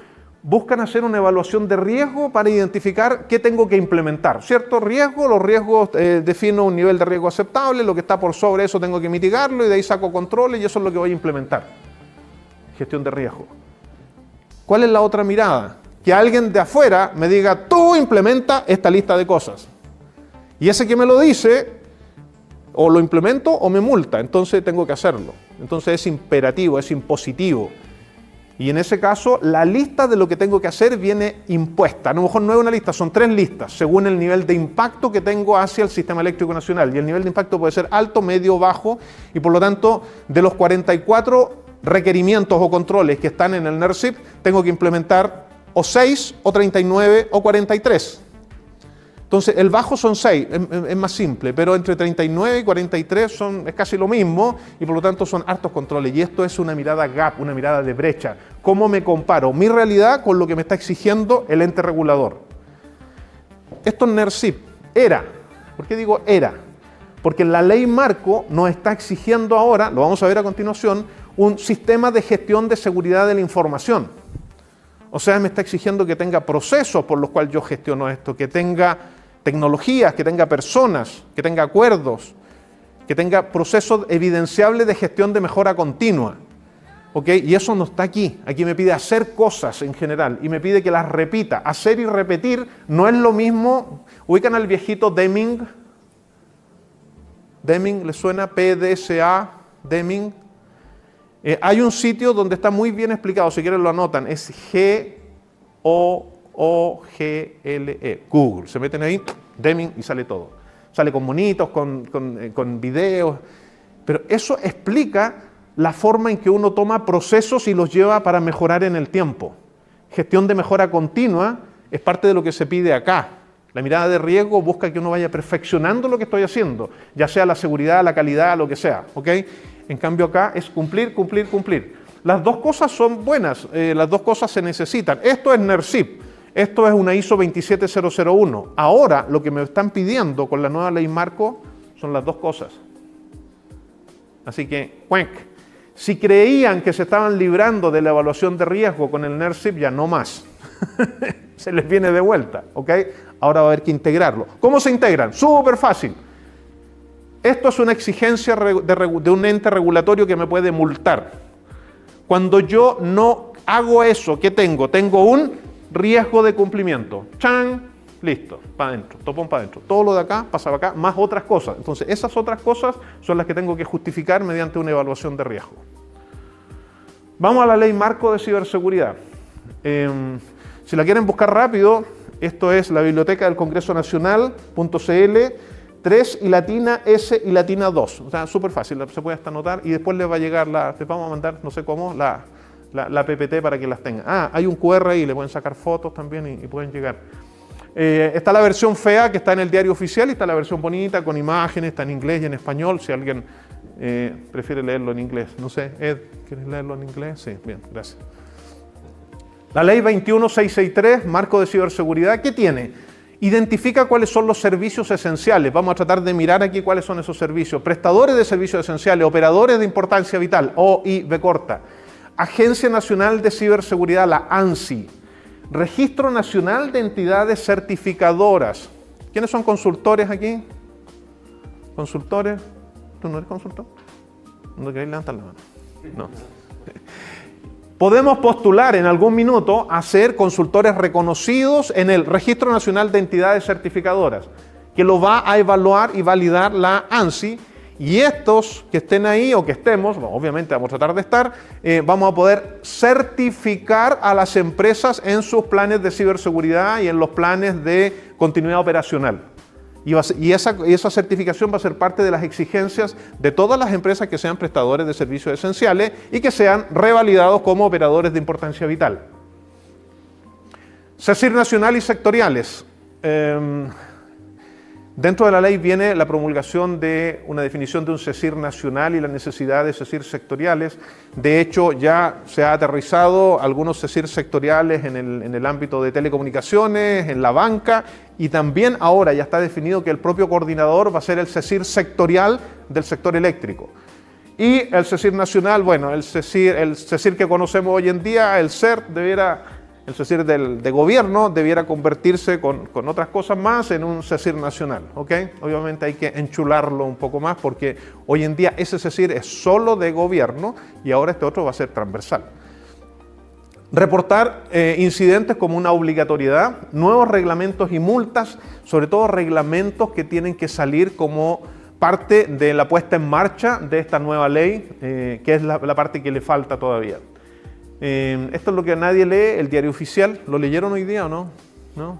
buscan hacer una evaluación de riesgo para identificar qué tengo que implementar. ¿Cierto? Los riesgos defino un nivel de riesgo aceptable, lo que está por sobre eso tengo que mitigarlo y de ahí saco controles y eso es lo que voy a implementar. Gestión de riesgo. ¿Cuál es la otra mirada? Que alguien de afuera me diga, tú implementa esta lista de cosas. Y ese que me lo dice, o lo implemento o me multa, entonces tengo que hacerlo. Entonces es imperativo, es impositivo. Y en ese caso, la lista de lo que tengo que hacer viene impuesta. A lo mejor no es una lista, son 3 listas, según el nivel de impacto que tengo hacia el sistema eléctrico nacional. Y el nivel de impacto puede ser alto, medio, bajo. Y por lo tanto, de los 44 requerimientos o controles que están en el NERSIP, tengo que implementar o 6, o 39, o 43. Entonces, el bajo son 6, es más simple, pero entre 39 y 43 es casi lo mismo y por lo tanto son hartos controles. Y esto es una mirada gap, una mirada de brecha. ¿Cómo me comparo mi realidad con lo que me está exigiendo el ente regulador? Esto en NERSIP era. ¿Por qué digo era? Porque la ley marco nos está exigiendo ahora, lo vamos a ver a continuación, un sistema de gestión de seguridad de la información. O sea, me está exigiendo que tenga procesos por los cuales yo gestiono esto, que tenga tecnologías, que tenga personas, que tenga acuerdos, que tenga procesos evidenciables de gestión de mejora continua. ¿Ok? Y eso no está aquí. Aquí me pide hacer cosas en general y me pide que las repita. Hacer y repetir no es lo mismo. ¿Ubican al viejito Deming? ¿Deming les suena? PDSA, Deming. Hay un sitio donde está muy bien explicado, si quieren lo anotan, es Google. Google, se meten ahí, Deming y sale todo. Sale con monitos, con videos, pero eso explica la forma en que uno toma procesos y los lleva para mejorar en el tiempo. Gestión de mejora continua es parte de lo que se pide acá. La mirada de riesgo busca que uno vaya perfeccionando lo que estoy haciendo, ya sea la seguridad, la calidad, lo que sea, ¿ok? En cambio acá es cumplir, cumplir, cumplir. las dos cosas son buenas, las dos cosas se necesitan. Esto es NERSIP, esto es una ISO 27001. Ahora lo que me están pidiendo con la nueva ley marco son las dos cosas. Así que, ¡cuenc! Si creían que se estaban librando de la evaluación de riesgo con el NERSIP, ya no más. Se les viene de vuelta, ¿ok? Ahora va a haber que integrarlo. ¿Cómo se integran? Súper fácil. Esto es una exigencia de un ente regulatorio que me puede multar. Cuando yo no hago eso, ¿qué tengo? Tengo un riesgo de cumplimiento. ¡Chan! Listo, para adentro, topón para adentro. Todo lo de acá pasa para acá, más otras cosas. Entonces, esas otras cosas son las que tengo que justificar mediante una evaluación de riesgo. Vamos a la ley marco de ciberseguridad. Si la quieren buscar rápido, esto es la biblioteca del Congreso Nacional.cl, 3 y latina S y latina 2. O sea, súper fácil, se puede hasta anotar y después les va a llegar, les vamos a mandar, no sé cómo, la PPT para que las tengan. Hay un QR ahí, le pueden sacar fotos también y pueden llegar. Está la versión fea que está en el diario oficial y está la versión bonita con imágenes, está en inglés y en español, si alguien prefiere leerlo en inglés. No sé, Ed, ¿quieres leerlo en inglés? Sí, bien, gracias. La ley 21663, marco de ciberseguridad, ¿qué tiene? Identifica cuáles son los servicios esenciales. Vamos a tratar de mirar aquí cuáles son esos servicios. Prestadores de servicios esenciales, operadores de importancia vital, OIV corta. Agencia Nacional de Ciberseguridad, la ANSI. Registro Nacional de Entidades Certificadoras. ¿Quiénes son consultores aquí? ¿Consultores? ¿Tú no eres consultor? ¿No queréis levantar la mano? No. Podemos postular en algún minuto a ser consultores reconocidos en el Registro Nacional de Entidades Certificadoras, que lo va a evaluar y validar la ANSI, y estos que estén ahí o que estemos, bueno, obviamente vamos a tratar de estar, vamos a poder certificar a las empresas en sus planes de ciberseguridad y en los planes de continuidad operacional. Y esa certificación va a ser parte de las exigencias de todas las empresas que sean prestadores de servicios esenciales y que sean revalidados como operadores de importancia vital. CECIR nacional y sectoriales. Dentro de la ley viene la promulgación de una definición de un CECIR nacional y la necesidad de CECIR sectoriales. De hecho, ya se ha aterrizado algunos CECIR sectoriales en el ámbito de telecomunicaciones, en la banca, y también ahora ya está definido que el propio coordinador va a ser el CECIR sectorial del sector eléctrico. Y el CECIR nacional, bueno, el CECIR que conocemos hoy en día, el CERT, el CECIR de gobierno debiera convertirse con otras cosas más en un CECIR nacional, ¿ok? Obviamente hay que enchularlo un poco más porque hoy en día ese CECIR es solo de gobierno y ahora este otro va a ser transversal. Reportar incidentes como una obligatoriedad, nuevos reglamentos y multas, sobre todo reglamentos que tienen que salir como parte de la puesta en marcha de esta nueva ley, que es la parte que le falta todavía. Esto es lo que nadie lee, el diario oficial. ¿Lo leyeron hoy día o no? ¿No?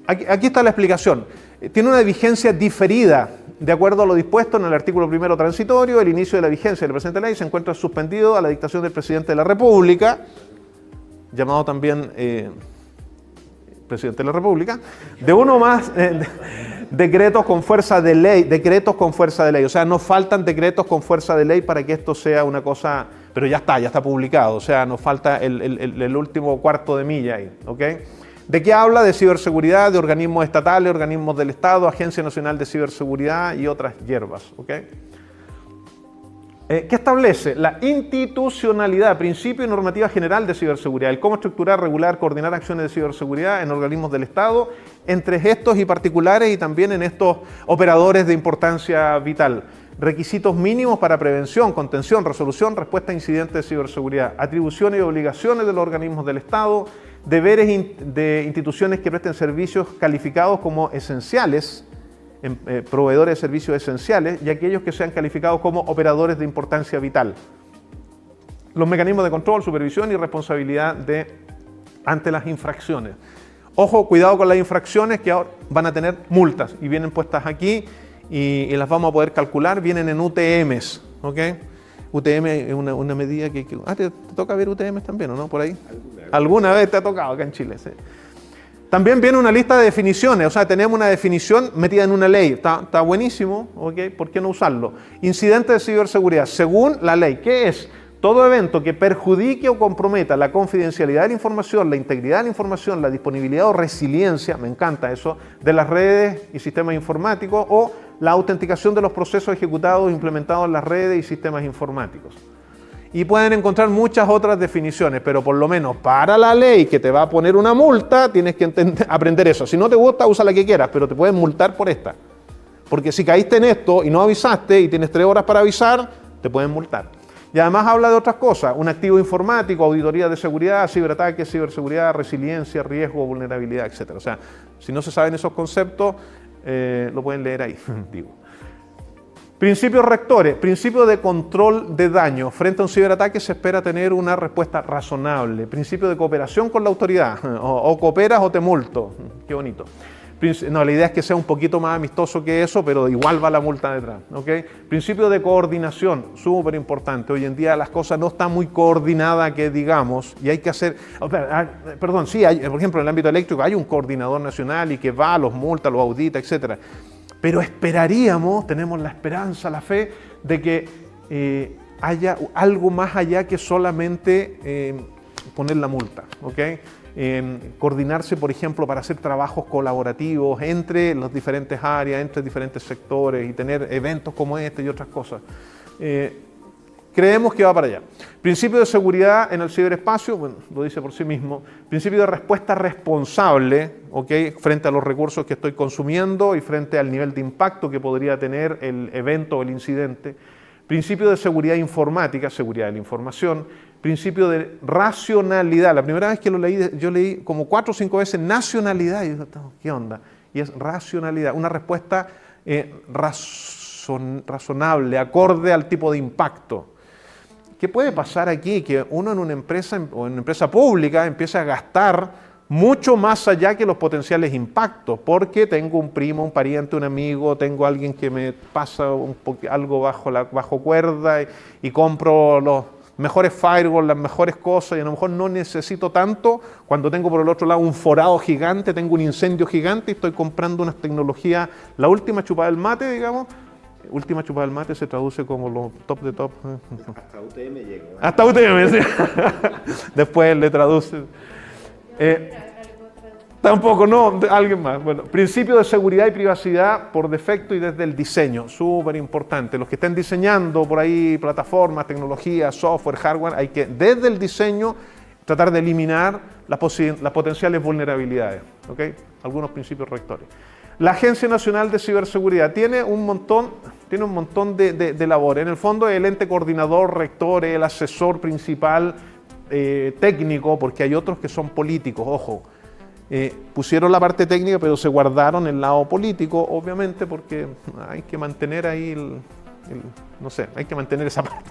Aquí está la explicación. Tiene una vigencia diferida de acuerdo a lo dispuesto en el artículo 1 transitorio. El inicio de la vigencia de la presente ley se encuentra suspendido a la dictación del presidente de la República, llamado también presidente de la República, de uno más decretos con fuerza de ley, o sea, nos faltan decretos con fuerza de ley para que esto sea una cosa, pero ya está publicado, o sea, nos falta el último cuarto de milla ahí, ¿ok? ¿De qué habla? De ciberseguridad, de organismos estatales, organismos del Estado, Agencia Nacional de Ciberseguridad y otras hierbas, ¿ok? ¿Qué establece? La institucionalidad, principio y normativa general de ciberseguridad, el cómo estructurar, regular, coordinar acciones de ciberseguridad en organismos del Estado, entre estos y particulares y también en estos operadores de importancia vital. Requisitos mínimos para prevención, contención, resolución, respuesta a incidentes de ciberseguridad, atribuciones y obligaciones de los organismos del Estado, deberes de instituciones que presten servicios calificados como esenciales, proveedores de servicios esenciales, y aquellos que sean calificados como operadores de importancia vital. Los mecanismos de control, supervisión y responsabilidad ante las infracciones. Ojo, cuidado con las infracciones que ahora van a tener multas y vienen puestas aquí y las vamos a poder calcular, vienen en UTMs, ¿ok? UTM es una medida que... ¿te toca ver UTMs también o no? Por ahí. ¿Alguna vez te ha tocado acá en Chile? Sí. También viene una lista de definiciones, o sea, tenemos una definición metida en una ley. Está buenísimo, ¿ok? ¿Por qué no usarlo? Incidente de ciberseguridad. Según la ley, ¿qué es? Todo evento que perjudique o comprometa la confidencialidad de la información, la integridad de la información, la disponibilidad o resiliencia, me encanta eso, de las redes y sistemas informáticos, o la autenticación de los procesos ejecutados e implementados en las redes y sistemas informáticos. Y pueden encontrar muchas otras definiciones, pero por lo menos para la ley que te va a poner una multa, tienes que aprender eso. Si no te gusta, usa la que quieras, pero te pueden multar por esta. Porque si caíste en esto y no avisaste y tienes 3 horas para avisar, te pueden multar. Y además habla de otras cosas, un activo informático, auditoría de seguridad, ciberataques, ciberseguridad, resiliencia, riesgo, vulnerabilidad, etc. O sea, si no se saben esos conceptos, lo pueden leer ahí, digo. Principios rectores, principio de control de daño. Frente a un ciberataque se espera tener una respuesta razonable. Principio de cooperación con la autoridad, o cooperas o te multo. Qué bonito. No, la idea es que sea un poquito más amistoso que eso, pero igual va la multa detrás. ¿Okay? Principio de coordinación, súper importante. Hoy en día las cosas no están muy coordinadas, que digamos, y hay que hacer... Perdón, sí, hay, por ejemplo, en el ámbito eléctrico hay un coordinador nacional y que va, los multa, los audita, etc. Pero esperaríamos, tenemos la esperanza, la fe, de que haya algo más allá que solamente poner la multa. ¿Okay? Coordinarse, por ejemplo, para hacer trabajos colaborativos entre las diferentes áreas, entre diferentes sectores y tener eventos como este y otras cosas. Creemos que va para allá. Principio de seguridad en el ciberespacio, bueno, lo dice por sí mismo. Principio de respuesta responsable, ¿okay? Frente a los recursos que estoy consumiendo y frente al nivel de impacto que podría tener el evento o el incidente. Principio de seguridad informática, seguridad de la información. Principio de racionalidad. La primera vez que lo leí, yo leí como 4 o 5 veces nacionalidad. Y yo dije, ¿qué onda? Y es racionalidad, una respuesta razonable, acorde al tipo de impacto. ¿Qué puede pasar aquí? Que uno en una empresa o en una empresa pública empieza a gastar mucho más allá que los potenciales impactos, porque tengo un primo, un pariente, un amigo, tengo alguien que me pasa algo bajo cuerda y compro los mejores firewalls, las mejores cosas, y a lo mejor no necesito tanto cuando tengo por el otro lado un forado gigante, tengo un incendio gigante y estoy comprando unas tecnologías, la última chupada del mate, digamos. Última chupada del mate se traduce como los top de top. Hasta UTM llega. Hasta UTM, sí. Después le traduce. Tampoco, no, alguien más. Bueno, principio de seguridad y privacidad por defecto y desde el diseño, súper importante. Los que estén diseñando por ahí plataformas, tecnologías, software, hardware, hay que desde el diseño tratar de eliminar las potenciales vulnerabilidades. ¿Okay? Algunos principios rectores. La Agencia Nacional de Ciberseguridad tiene un montón de labores. En el fondo, el ente coordinador, rector, el asesor principal técnico, porque hay otros que son políticos, ojo. Pusieron la parte técnica, pero se guardaron el lado político, obviamente, porque hay que mantener ahí no sé, hay que mantener esa parte.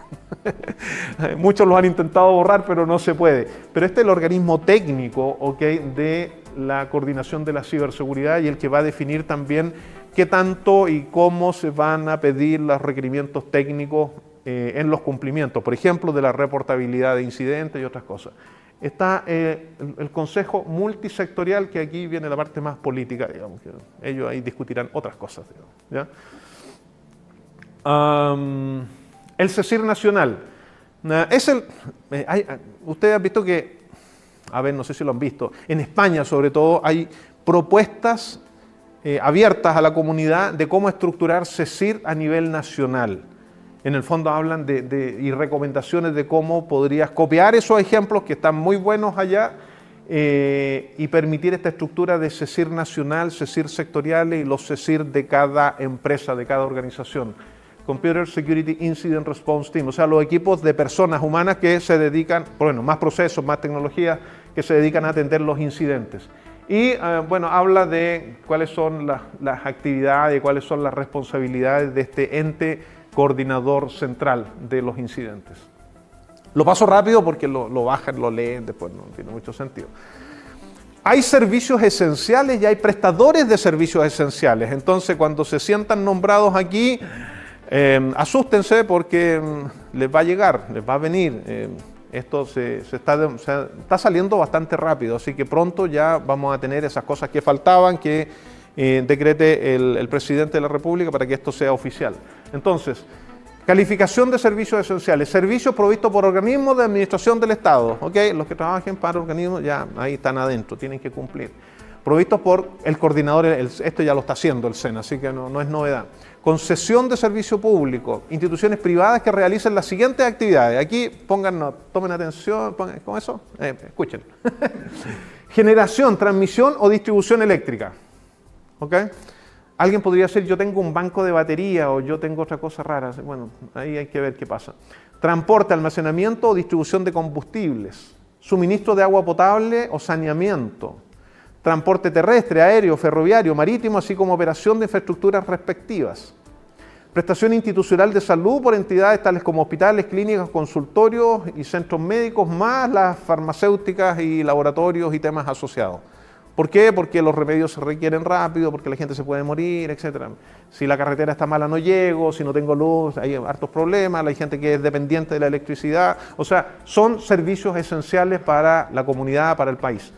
Muchos lo han intentado borrar, pero no se puede. Pero este es el organismo técnico, ¿okay? De la coordinación de la ciberseguridad y el que va a definir también qué tanto y cómo se van a pedir los requerimientos técnicos en los cumplimientos, por ejemplo, de la reportabilidad de incidentes y otras cosas. Está el Consejo Multisectorial, que aquí viene la parte más política, digamos, que ellos ahí discutirán otras cosas, digamos, ¿ya? El CECIR Nacional. Ustedes han visto que, a ver, no sé si lo han visto, en España sobre todo hay propuestas abiertas a la comunidad de cómo estructurar CECIR a nivel nacional. En el fondo hablan y recomendaciones de cómo podrías copiar esos ejemplos que están muy buenos allá y permitir esta estructura de CECIR nacional, CECIR sectoriales y los CECIR de cada empresa, de cada organización. Computer Security Incident Response Team, o sea, los equipos de personas humanas que se dedican, bueno, más procesos, más tecnologías, que se dedican a atender los incidentes. Y, bueno, habla de cuáles son las actividades, cuáles son las responsabilidades de este ente coordinador central de los incidentes. Lo paso rápido porque lo bajan, lo leen, después no tiene mucho sentido. Hay servicios esenciales y hay prestadores de servicios esenciales. Entonces, cuando se sientan nombrados aquí, asústense porque les va a llegar, les va a venir. Esto se está saliendo bastante rápido, así que pronto ya vamos a tener esas cosas que faltaban, que decrete el presidente de la República para que esto sea oficial. Entonces, calificación de servicios esenciales, servicios provistos por organismos de administración del Estado, ¿ok? Los que trabajen para organismos ya ahí están adentro, tienen que cumplir. Provistos por el coordinador, esto ya lo está haciendo el SENA, así que no es novedad. Concesión de servicio público, instituciones privadas que realicen las siguientes actividades. Aquí tomen atención, ¿cómo eso? Escuchen. Generación, transmisión o distribución eléctrica, ¿ok? Alguien podría decir, yo tengo un banco de batería o yo tengo otra cosa rara. Bueno, ahí hay que ver qué pasa. Transporte, almacenamiento o distribución de combustibles. Suministro de agua potable o saneamiento. Transporte terrestre, aéreo, ferroviario, marítimo, así como operación de infraestructuras respectivas. Prestación institucional de salud por entidades tales como hospitales, clínicas, consultorios y centros médicos, más las farmacéuticas y laboratorios y temas asociados. ¿Por qué? Porque los remedios se requieren rápido, porque la gente se puede morir, etc. Si la carretera está mala no llego, si no tengo luz hay hartos problemas, hay gente que es dependiente de la electricidad. O sea, son servicios esenciales para la comunidad, para el país.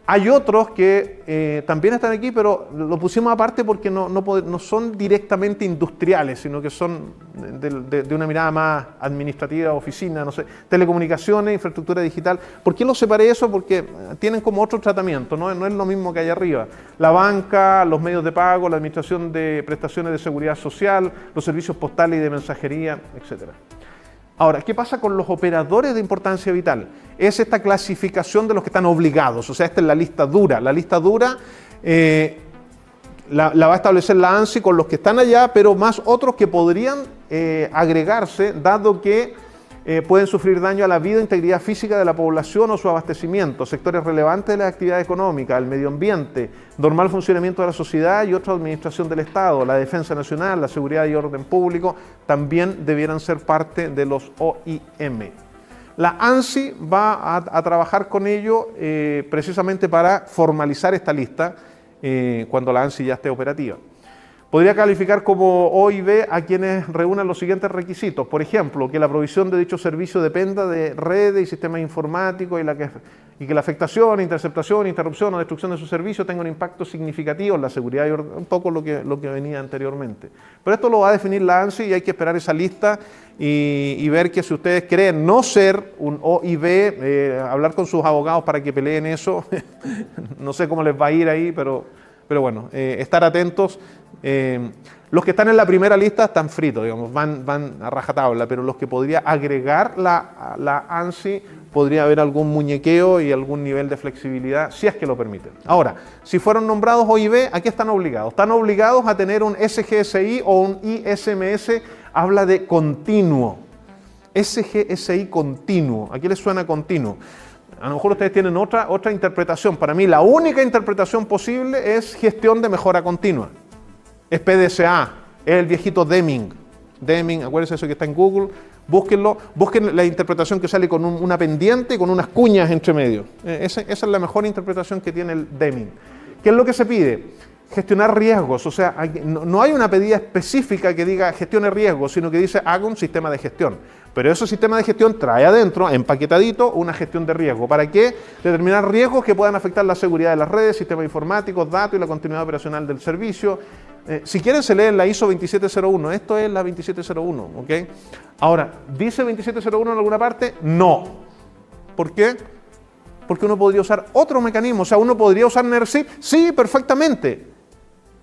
Hay otros que también están aquí, pero lo pusimos aparte porque no son directamente industriales, sino que son de una mirada más administrativa, oficina, no sé, telecomunicaciones, infraestructura digital. ¿Por qué los separé eso? Porque tienen como otro tratamiento, no es lo mismo que hay arriba. La banca, los medios de pago, la administración de prestaciones de seguridad social, los servicios postales y de mensajería, etcétera. Ahora, ¿qué pasa con los operadores de importancia vital? Es esta clasificación de los que están obligados, o sea, esta es la lista dura. La lista dura la va a establecer la ANSI con los que están allá, pero más otros que podrían agregarse, dado que pueden sufrir daño a la vida e integridad física de la población o su abastecimiento, sectores relevantes de la actividad económica, el medio ambiente, normal funcionamiento de la sociedad y otra administración del Estado, la defensa nacional, la seguridad y orden público, también debieran ser parte de los OIM. La ANSI va a trabajar con ello precisamente para formalizar esta lista cuando la ANSI ya esté operativa. Podría calificar como OIV a quienes reúnan los siguientes requisitos. Por ejemplo, que la provisión de dicho servicio dependa de redes y sistemas informáticos y que la afectación, interceptación, interrupción o destrucción de su servicio tenga un impacto significativo en la seguridad y un poco lo que venía anteriormente. Pero esto lo va a definir la ANSI y hay que esperar esa lista y ver que si ustedes creen no ser un OIV, hablar con sus abogados para que peleen eso. No sé cómo les va a ir ahí, pero bueno, estar atentos. Los que están en la primera lista están fritos, digamos, van a rajatabla, pero los que podría agregar la ANSI, podría haber algún muñequeo y algún nivel de flexibilidad, si es que lo permiten. Ahora, si fueron nombrados OIV, ¿a qué están obligados? Están obligados a tener un SGSI o un ISMS, habla de continuo. SGSI continuo, ¿a qué les suena continuo? A lo mejor ustedes tienen otra interpretación. Para mí la única interpretación posible es gestión de mejora continua. Es PDCA, es el viejito Deming. Deming, acuérdense eso que está en Google, búsquenlo, busquen la interpretación que sale con una pendiente y con unas cuñas entre medio. Esa es la mejor interpretación que tiene el Deming. ¿Qué es lo que se pide? Gestionar riesgos, o sea, no hay una pedida específica que diga gestione riesgos, sino que dice haga un sistema de gestión. Pero ese sistema de gestión trae adentro, empaquetadito, una gestión de riesgo. ¿Para qué? Determinar riesgos que puedan afectar la seguridad de las redes, sistemas informáticos, datos y la continuidad operacional del servicio. Si quieren se leen la ISO 27001, esto es la 2701, ¿ok? Ahora, ¿dice 2701 en alguna parte? No. ¿Por qué? Porque uno podría usar otro mecanismo, o sea, uno podría usar NERSIP, sí, perfectamente.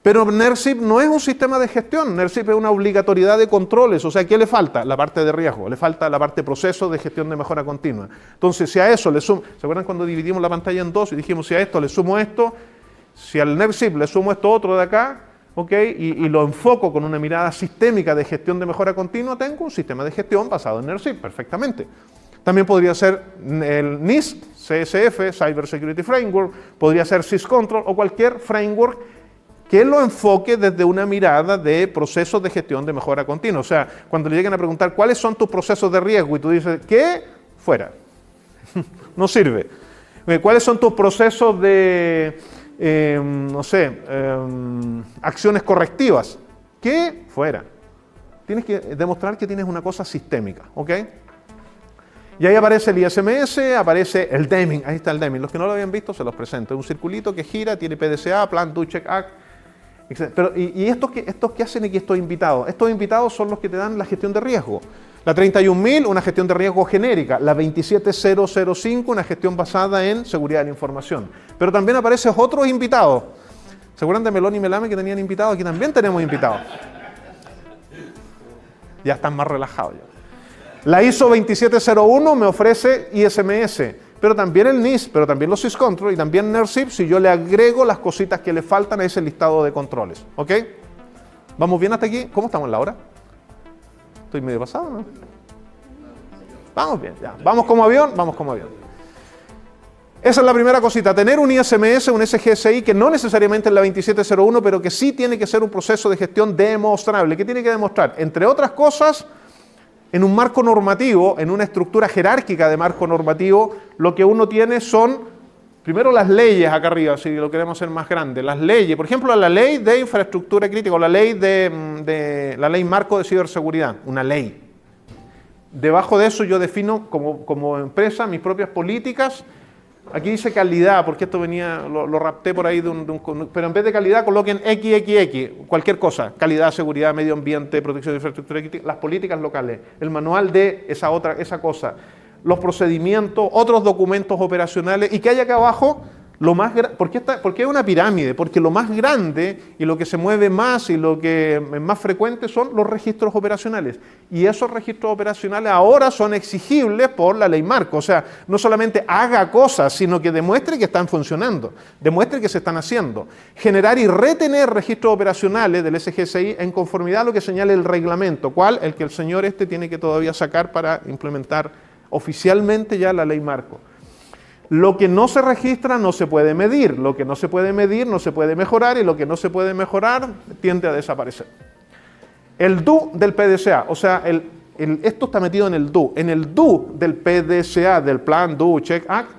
Pero NERSIP no es un sistema de gestión, NERSIP es una obligatoriedad de controles, o sea, ¿qué le falta? La parte de riesgo, le falta la parte de proceso de gestión de mejora continua. Entonces, si a eso le sumo, ¿se acuerdan cuando dividimos la pantalla en dos y dijimos si a esto le sumo esto, si al NERSIP le sumo esto otro de acá, ¿ok? Y lo enfoco con una mirada sistémica de gestión de mejora continua, tengo un sistema de gestión basado en NERSIP, perfectamente. También podría ser el NIST, CSF, Cyber Security Framework, podría ser SysControl o cualquier framework que lo enfoque desde una mirada de procesos de gestión de mejora continua. O sea, cuando le lleguen a preguntar cuáles son tus procesos de riesgo y tú dices, ¿qué? Fuera. No sirve. ¿Cuáles son tus procesos de, acciones correctivas? ¿Qué? Fuera. Tienes que demostrar que tienes una cosa sistémica, ¿ok? Y ahí aparece el ISMS, aparece el Deming, ahí está el Deming. Los que no lo habían visto se los presento. Es un circulito que gira, tiene PDCA, Plan, Do, Check, Act, etc. Pero, ¿y estos qué hacen aquí estos invitados? Estos invitados son los que te dan la gestión de riesgo. La 31.000, una gestión de riesgo genérica. La 27005, una gestión basada en seguridad de la información. Pero también aparecen otros invitados. ¿Se acuerdan de Melón y Melame que tenían invitados? Aquí también tenemos invitados. Ya están más relajados. Ya. La ISO 2701 me ofrece ISMS, pero también el NIST, pero también los SysControl y también NERSIP, si yo le agrego las cositas que le faltan a ese listado de controles. ¿Ok? ¿Vamos bien hasta aquí? ¿Cómo estamos en la hora? ¿Estoy medio pasado, no? Vamos bien, ya. ¿Vamos como avión? Vamos como avión. Esa es la primera cosita, tener un ISMS, un SGSI, que no necesariamente es la 2701, pero que sí tiene que ser un proceso de gestión demostrable. ¿Qué tiene que demostrar? Entre otras cosas, en un marco normativo, en una estructura jerárquica de marco normativo, lo que uno tiene son, primero las leyes acá arriba, si lo queremos hacer más grande, las leyes, por ejemplo, la ley de infraestructura crítica, o la ley la ley marco de ciberseguridad, una ley. Debajo de eso yo defino como empresa mis propias políticas. Aquí dice calidad, porque esto venía, lo rapté por ahí, pero en vez de calidad coloquen XXX, cualquier cosa, calidad, seguridad, medio ambiente, protección de infraestructura, las políticas locales, el manual de esa cosa, los procedimientos, otros documentos operacionales, y que haya acá abajo lo más grande. ¿Por qué es una pirámide? Porque lo más grande y lo que se mueve más y lo que es más frecuente son los registros operacionales. Y esos registros operacionales ahora son exigibles por la ley marco. O sea, no solamente haga cosas, sino que demuestre que están funcionando, demuestre que se están haciendo. Generar y retener registros operacionales del SGSI en conformidad a lo que señala el reglamento. ¿Cuál? El que el señor tiene que todavía sacar para implementar oficialmente ya la ley marco. Lo que no se registra no se puede medir, lo que no se puede medir no se puede mejorar y lo que no se puede mejorar tiende a desaparecer. El DO del PDCA, o sea, esto está metido en el DO. En el DO del PDCA, del Plan, Do, Check, Act,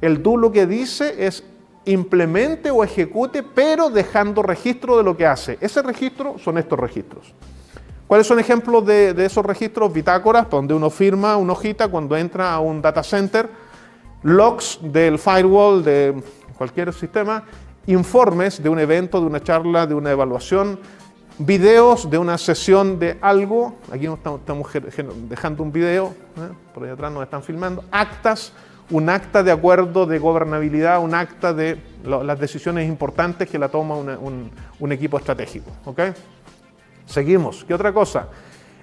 el DO lo que dice es implemente o ejecute, pero dejando registro de lo que hace. Ese registro son estos registros. ¿Cuáles son ejemplos de esos registros? Bitácoras, donde uno firma una hojita cuando entra a un data center, logs del firewall de cualquier sistema, informes de un evento, de una charla, de una evaluación, videos de una sesión de algo, aquí nos estamos dejando un video, por ahí atrás nos están filmando, actas, un acta de acuerdo de gobernabilidad, un acta de las decisiones importantes que la toma un equipo estratégico. ¿Ok? Seguimos. ¿Qué otra cosa?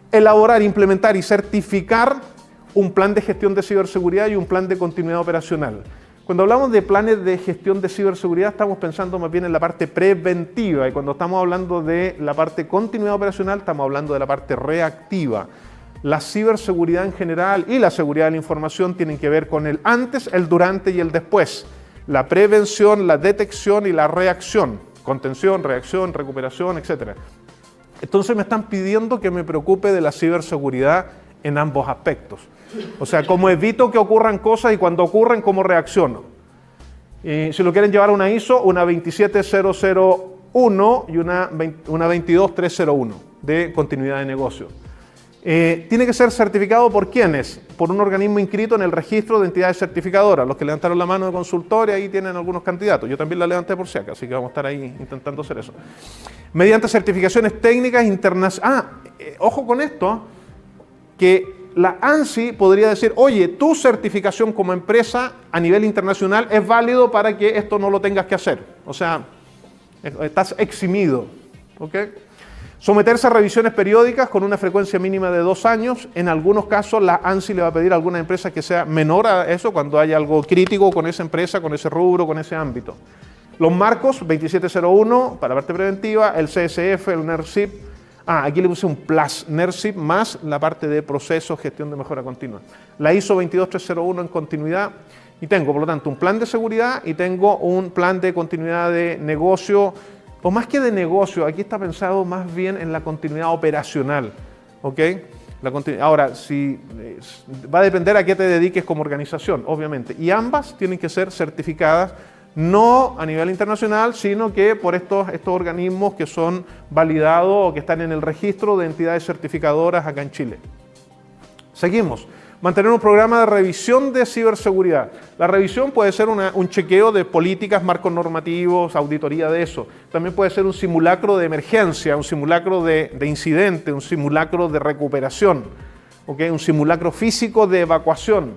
Elaborar, implementar y certificar un plan de gestión de ciberseguridad y un plan de continuidad operacional. Cuando hablamos de planes de gestión de ciberseguridad estamos pensando más bien en la parte preventiva y cuando estamos hablando de la parte continuidad operacional estamos hablando de la parte reactiva. La ciberseguridad en general y la seguridad de la información tienen que ver con el antes, el durante y el después. La prevención, la detección y la reacción. Contención, reacción, recuperación, etc. Entonces me están pidiendo que me preocupe de la ciberseguridad en ambos aspectos. O sea, cómo evito que ocurran cosas y cuando ocurren, cómo reacciono. Y si lo quieren llevar a una ISO, una 27001 y una 22301 de continuidad de negocio. Tiene que ser certificado por ¿quiénes? Por un organismo inscrito en el registro de entidades certificadoras. Los que levantaron la mano de consultoria, ahí tienen algunos candidatos. Yo también la levanté por si acaso, así que vamos a estar ahí intentando hacer eso. Mediante certificaciones técnicas internacionales. Ojo con esto, que la ANSI podría decir, oye, tu certificación como empresa a nivel internacional es válido para que esto no lo tengas que hacer. O sea, estás eximido. ¿Ok? Someterse a revisiones periódicas con una frecuencia mínima de 2 años. En algunos casos la ANSI le va a pedir a alguna empresa que sea menor a eso cuando haya algo crítico con esa empresa, con ese rubro, con ese ámbito. Los marcos 2701 para la parte preventiva, el CSF, el NERSIP. Aquí le puse un plus, NERSIP más la parte de procesos, gestión de mejora continua. La ISO 22301 en continuidad y tengo, por lo tanto, un plan de seguridad y tengo un plan de continuidad de negocio, o más que de negocio, aquí está pensado más bien en la continuidad operacional. ¿Ok? Ahora, si va a depender a qué te dediques como organización, obviamente, y ambas tienen que ser certificadas no a nivel internacional, sino que por estos organismos que son validados o que están en el registro de entidades certificadoras acá en Chile. Seguimos. Mantener un programa de revisión de ciberseguridad. La revisión puede ser un chequeo de políticas, marcos normativos, auditoría de eso. También puede ser un simulacro de emergencia, un simulacro de incidente, un simulacro de recuperación, ¿okay? Un simulacro físico de evacuación.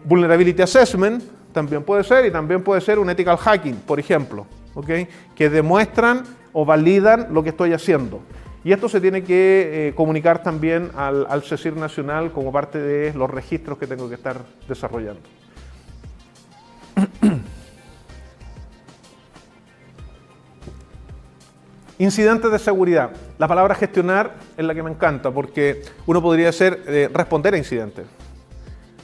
Vulnerability Assessment también puede ser, y también puede ser un ethical hacking, por ejemplo, ¿okay? Que demuestran o validan lo que estoy haciendo. Y esto se tiene que comunicar también al CECIR Nacional como parte de los registros que tengo que estar desarrollando. Incidentes de seguridad. La palabra gestionar es la que me encanta, porque uno podría responder a incidentes.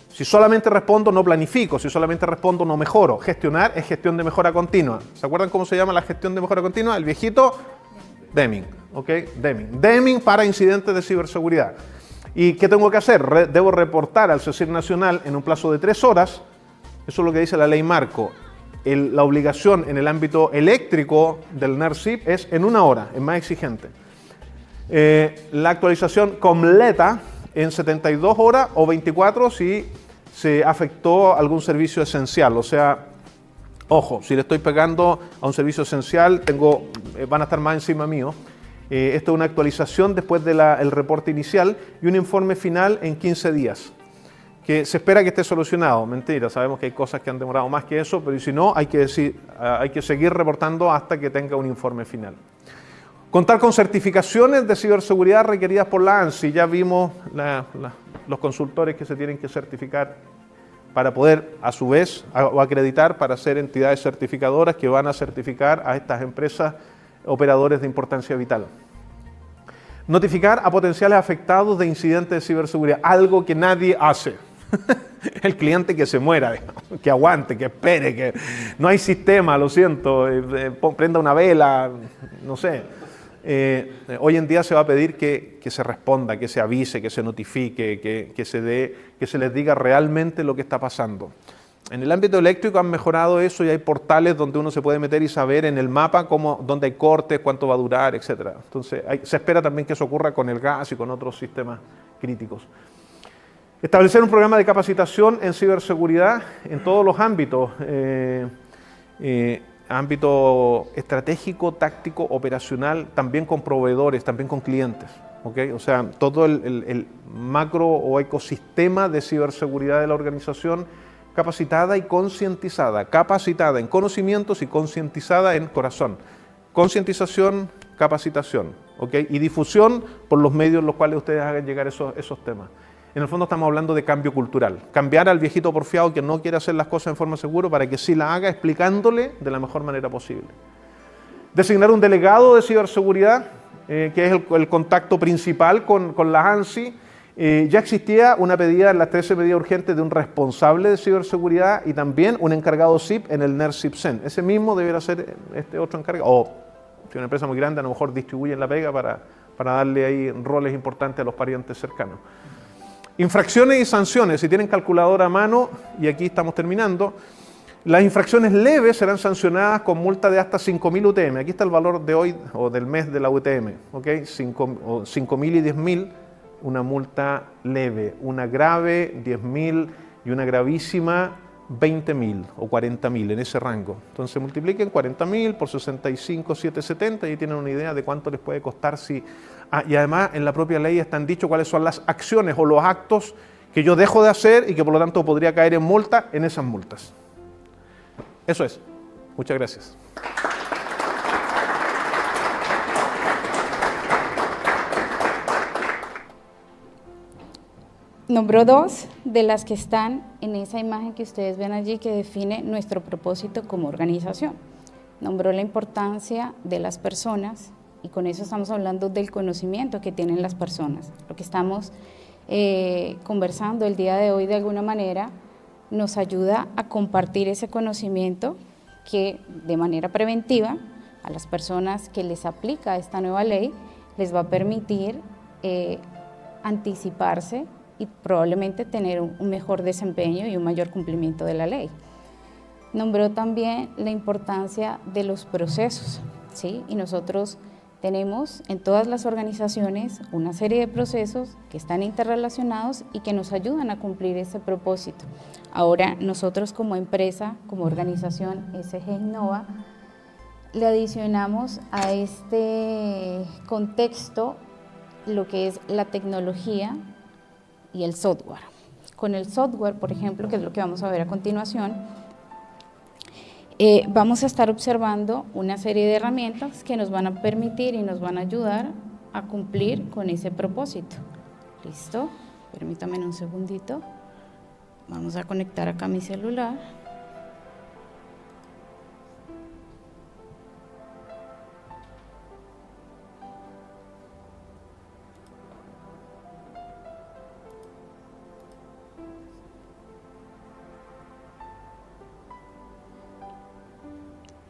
Si solamente respondo, no planifico. Si solamente respondo, no mejoro. Gestionar es gestión de mejora continua. ¿Se acuerdan cómo se llama la gestión de mejora continua? El viejito Deming. ¿Ok? Deming para incidentes de ciberseguridad. ¿Y qué tengo que hacer? Debo reportar al CECIR Nacional en un plazo de 3 horas. Eso es lo que dice la ley marco. La obligación en el ámbito eléctrico del NERSIP es en 1 hora, es más exigente. La actualización completa en 72 horas o 24 si se afectó algún servicio esencial. O sea, ojo, si le estoy pegando a un servicio esencial, van a estar más encima mío. Esto es una actualización después del reporte inicial y un informe final en 15 días. Que se espera que esté solucionado. Mentira, sabemos que hay cosas que han demorado más que eso, pero si no, hay que seguir reportando hasta que tenga un informe final. Contar con certificaciones de ciberseguridad requeridas por la ANSI. Ya vimos los consultores que se tienen que certificar para poder, a su vez, o acreditar para ser entidades certificadoras que van a certificar a estas empresas operadores de importancia vital. Notificar a potenciales afectados de incidentes de ciberseguridad, algo que nadie hace. El cliente que se muera, que aguante, que espere, que no hay sistema, lo siento, prenda una vela, no sé. Hoy en día se va a pedir que se responda, que se avise, que se notifique, que se les diga realmente lo que está pasando. En el ámbito eléctrico han mejorado eso y hay portales donde uno se puede meter y saber en el mapa dónde hay cortes, cuánto va a durar, etc. Entonces se espera también que eso ocurra con el gas y con otros sistemas críticos. Establecer un programa de capacitación en ciberseguridad en todos los ámbitos, ámbito estratégico, táctico, operacional, también con proveedores, también con clientes. ¿Okay? O sea, todo el macro o ecosistema de ciberseguridad de la organización capacitada y concientizada, capacitada en conocimientos y concientizada en corazón. Concientización, capacitación, ¿okay? Y difusión por los medios en los cuales ustedes hagan llegar esos temas. En el fondo estamos hablando de cambio cultural. Cambiar al viejito porfiado que no quiere hacer las cosas en forma segura para que sí la haga explicándole de la mejor manera posible. Designar un delegado de ciberseguridad, que es el contacto principal con la ANSI. Ya existía una pedida en las 13 medidas urgentes de un responsable de ciberseguridad y también un encargado SIP en el NERSIP-CEN. Ese mismo debería ser este otro encargado. O si una empresa muy grande a lo mejor distribuyen la pega para darle ahí roles importantes a los parientes cercanos. Infracciones y sanciones, si tienen calculadora a mano, y aquí estamos terminando, las infracciones leves serán sancionadas con multa de hasta 5.000 UTM. Aquí está el valor de hoy o del mes de la UTM, ¿ok? 5.000 y 10.000, una multa leve, una grave 10.000 y una gravísima 20.000 o 40.000, en ese rango. Entonces multipliquen 40.000 por 65.770 y tienen una idea de cuánto les puede costar si... y además en la propia ley están dicho cuáles son las acciones o los actos que yo dejo de hacer y que por lo tanto podría caer en multa en esas multas. Eso es. Muchas gracias. Nombró 2 de las que están en esa imagen que ustedes ven allí que define nuestro propósito como organización. Nombró la importancia de las personas y con eso estamos hablando del conocimiento que tienen las personas. Lo que estamos conversando el día de hoy de alguna manera nos ayuda a compartir ese conocimiento que de manera preventiva a las personas que les aplica esta nueva ley les va a permitir anticiparse y probablemente tener un mejor desempeño y un mayor cumplimiento de la ley. Nombró también la importancia de los procesos, ¿sí? Y nosotros Tenemos en todas las organizaciones una serie de procesos que están interrelacionados y que nos ayudan a cumplir ese propósito. Ahora nosotros como empresa, como organización SG Innova, le adicionamos a este contexto lo que es la tecnología y el software. Con el software, por ejemplo, que es lo que vamos a ver a continuación, vamos a estar observando una serie de herramientas que nos van a permitir y nos van a ayudar a cumplir con ese propósito. ¿Listo? Permítame un segundito. Vamos a conectar acá mi celular.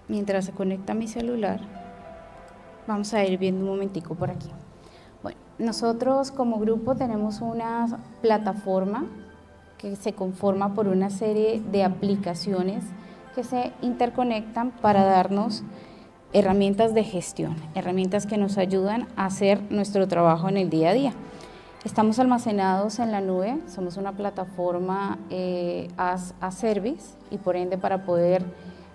Mientras se conecta mi celular, vamos a ir viendo un momentico por aquí. Bueno, nosotros como grupo tenemos una plataforma que se conforma por una serie de aplicaciones que se interconectan para darnos herramientas de gestión, herramientas que nos ayudan a hacer nuestro trabajo en el día a día. Estamos almacenados en la nube, somos una plataforma as a service y por ende para poder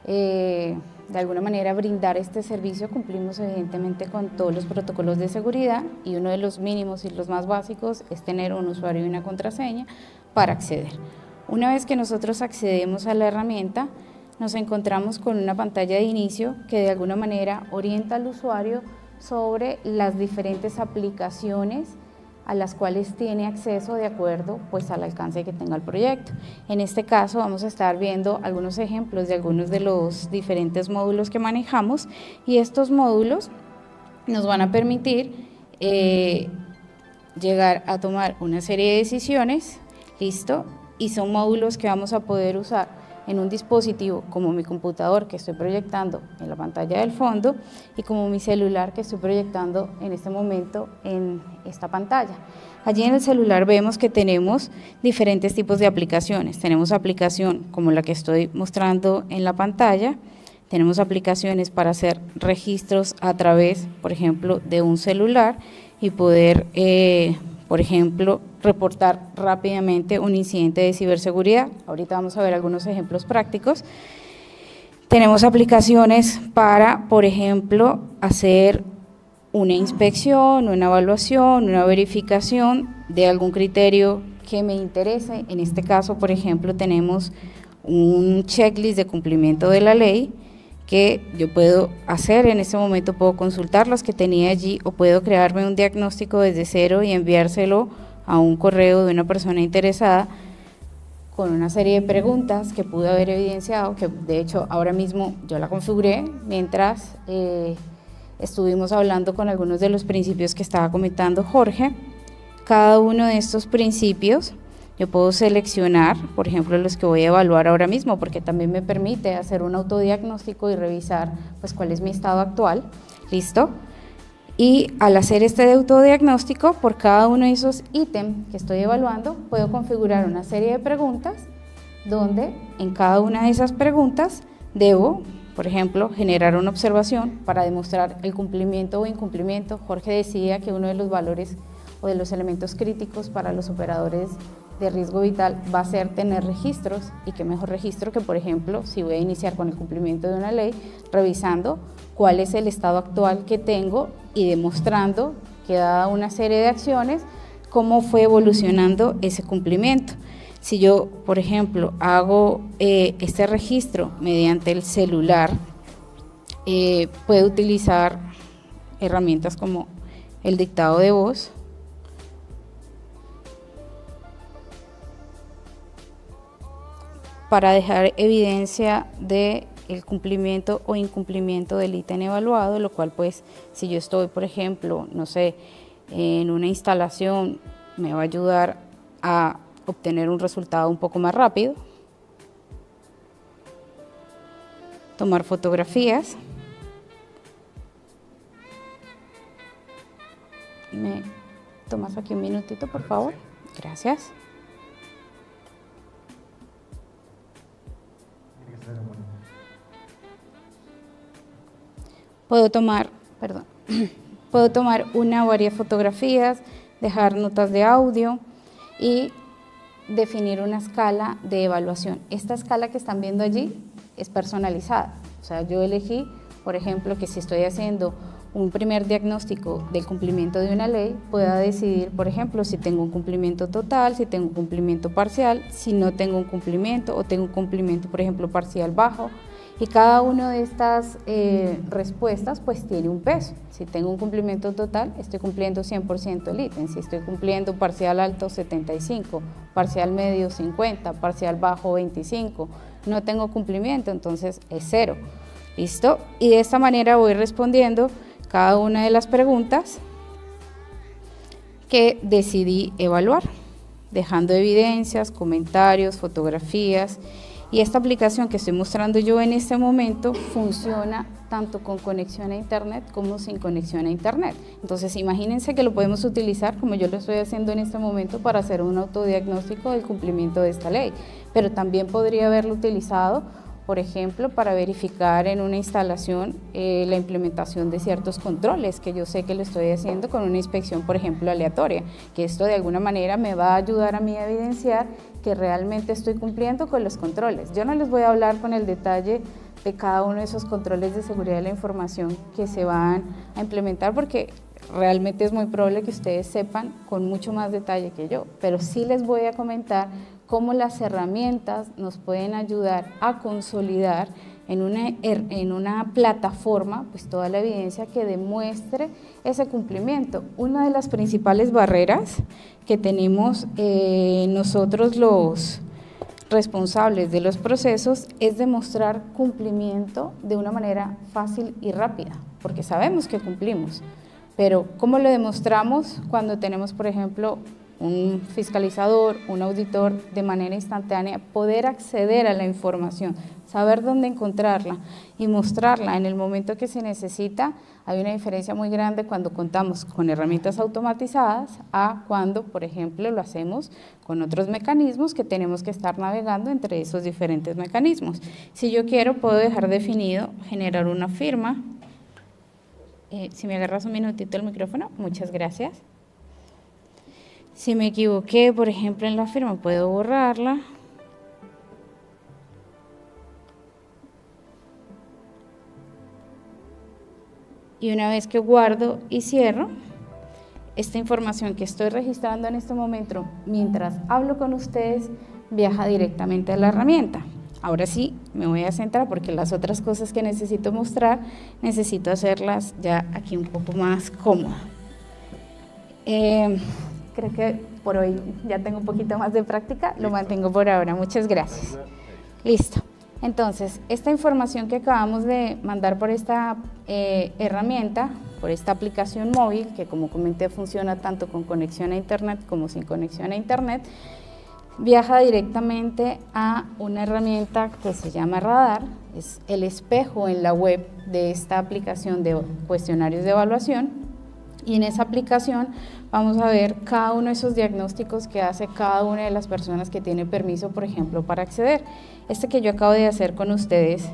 de alguna manera brindar este servicio cumplimos evidentemente con todos los protocolos de seguridad y uno de los mínimos y los más básicos es tener un usuario y una contraseña para acceder. Una vez que nosotros accedemos a la herramienta, nos encontramos con una pantalla de inicio que de alguna manera orienta al usuario sobre las diferentes aplicaciones a las cuales tiene acceso de acuerdo pues al alcance que tenga el proyecto. En este caso vamos a estar viendo algunos ejemplos de algunos de los diferentes módulos que manejamos y estos módulos nos van a permitir llegar a tomar una serie de decisiones, ¿listo? Y son módulos que vamos a poder usar en un dispositivo como mi computador que estoy proyectando en la pantalla del fondo y como mi celular que estoy proyectando en este momento en esta pantalla. Allí en el celular vemos que tenemos diferentes tipos de aplicaciones. Tenemos aplicación como la que estoy mostrando en la pantalla, tenemos aplicaciones para hacer registros a través, por ejemplo, de un celular y poder, por ejemplo, reportar rápidamente un incidente de ciberseguridad. Ahorita vamos a ver algunos ejemplos prácticos. Tenemos aplicaciones para, por ejemplo, hacer una inspección, una evaluación, una verificación de algún criterio que me interese. En este caso, por ejemplo, tenemos un checklist de cumplimiento de la ley que yo puedo hacer en este momento, puedo consultar los que tenía allí o puedo crearme un diagnóstico desde cero y enviárselo a un correo de una persona interesada con una serie de preguntas que pude haber evidenciado, que de hecho ahora mismo yo la configuré mientras estuvimos hablando con algunos de los principios que estaba comentando Jorge. Cada uno de estos principios yo puedo seleccionar, por ejemplo, los que voy a evaluar ahora mismo, porque también me permite hacer un autodiagnóstico y revisar pues cuál es mi estado actual, ¿listo? Y al hacer este autodiagnóstico, por cada uno de esos ítems que estoy evaluando, puedo configurar una serie de preguntas, donde en cada una de esas preguntas debo, por ejemplo, generar una observación para demostrar el cumplimiento o incumplimiento. Jorge decía que uno de los valores o de los elementos críticos para los operadores de riesgo vital va a ser tener registros, y qué mejor registro que, por ejemplo, si voy a iniciar con el cumplimiento de una ley, revisando cuál es el estado actual que tengo y demostrando que dada una serie de acciones, cómo fue evolucionando ese cumplimiento. Si yo, por ejemplo, hago este registro mediante el celular, puedo utilizar herramientas como el dictado de voz, para dejar evidencia de el cumplimiento o incumplimiento del ítem evaluado, lo cual pues si yo estoy, por ejemplo, no sé, en una instalación, me va a ayudar a obtener un resultado un poco más rápido. Tomar fotografías. ¿Me tomas aquí un minutito, por favor? Gracias. Puedo tomar, perdón, Puedo tomar una o varias fotografías, dejar notas de audio y definir una escala de evaluación. Esta escala que están viendo allí es personalizada. O sea, yo elegí, por ejemplo, que si estoy haciendo un primer diagnóstico del cumplimiento de una ley, pueda decidir, por ejemplo, si tengo un cumplimiento total, si tengo un cumplimiento parcial, si no tengo un cumplimiento o tengo un cumplimiento, por ejemplo, parcial bajo. Y cada una de estas respuestas pues tiene un peso. Si tengo un cumplimiento total, estoy cumpliendo 100% el ítem. Si estoy cumpliendo parcial alto, 75, parcial medio, 50, parcial bajo, 25. No tengo cumplimiento, entonces es 0. ¿Listo? Y de esta manera voy respondiendo cada una de las preguntas que decidí evaluar, dejando evidencias, comentarios, fotografías. Y esta aplicación que estoy mostrando yo en este momento funciona tanto con conexión a internet como sin conexión a internet. Entonces imagínense que lo podemos utilizar como yo lo estoy haciendo en este momento para hacer un autodiagnóstico del cumplimiento de esta ley, pero también podría haberlo utilizado, por ejemplo, para verificar en una instalación la implementación de ciertos controles, que yo sé que lo estoy haciendo con una inspección, por ejemplo, aleatoria, que esto de alguna manera me va a ayudar a mí a evidenciar que realmente estoy cumpliendo con los controles. Yo no les voy a hablar con el detalle de cada uno de esos controles de seguridad de la información que se van a implementar, porque realmente es muy probable que ustedes sepan con mucho más detalle que yo, pero sí les voy a comentar cómo las herramientas nos pueden ayudar a consolidar en una plataforma pues toda la evidencia que demuestre ese cumplimiento. Una de las principales barreras que tenemos nosotros los responsables de los procesos es demostrar cumplimiento de una manera fácil y rápida, porque sabemos que cumplimos, pero ¿cómo lo demostramos cuando tenemos, por ejemplo, un fiscalizador, un auditor, de manera instantánea, poder acceder a la información, saber dónde encontrarla y mostrarla en el momento que se necesita? Hay una diferencia muy grande cuando contamos con herramientas automatizadas a cuando, por ejemplo, lo hacemos con otros mecanismos que tenemos que estar navegando entre esos diferentes mecanismos. Si yo quiero, puedo dejar definido generar una firma. Si me agarras un minutito el micrófono, muchas gracias. Si me equivoqué, por ejemplo, en la firma, puedo borrarla. Y una vez que guardo y cierro, esta información que estoy registrando en este momento, mientras hablo con ustedes, viaja directamente a la herramienta. Ahora sí, me voy a centrar porque las otras cosas que necesito mostrar, necesito hacerlas ya aquí un poco más cómoda. Creo que por hoy ya tengo un poquito más de práctica, lo mantengo por ahora. Muchas gracias. Listo. Entonces, esta información que acabamos de mandar por esta herramienta, por esta aplicación móvil, que como comenté funciona tanto con conexión a internet como sin conexión a internet, viaja directamente a una herramienta que se llama Radar. Es el espejo en la web de esta aplicación de cuestionarios de evaluación. Y en esa aplicación vamos a ver cada uno de esos diagnósticos que hace cada una de las personas que tiene permiso, por ejemplo, para acceder. Este que yo acabo de hacer con ustedes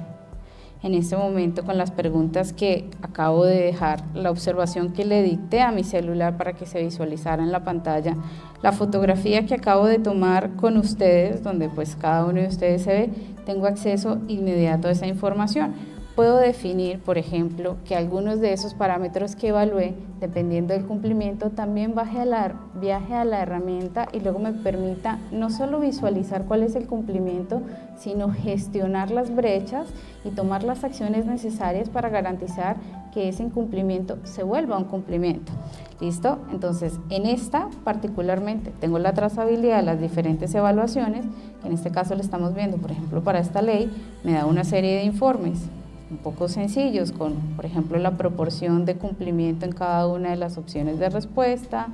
en este momento con las preguntas que acabo de dejar, la observación que le dicté a mi celular para que se visualizara en la pantalla, la fotografía que acabo de tomar con ustedes, donde pues cada uno de ustedes se ve, tengo acceso inmediato a esa información. Puedo definir, por ejemplo, que algunos de esos parámetros que evalué, dependiendo del cumplimiento, también viaje a la herramienta y luego me permita no solo visualizar cuál es el cumplimiento, sino gestionar las brechas y tomar las acciones necesarias para garantizar que ese incumplimiento se vuelva un cumplimiento. ¿Listo? Entonces, en esta particularmente tengo la trazabilidad de las diferentes evaluaciones, que en este caso le estamos viendo, por ejemplo, para esta ley, me da una serie de informes un poco sencillos con, por ejemplo, la proporción de cumplimiento en cada una de las opciones de respuesta,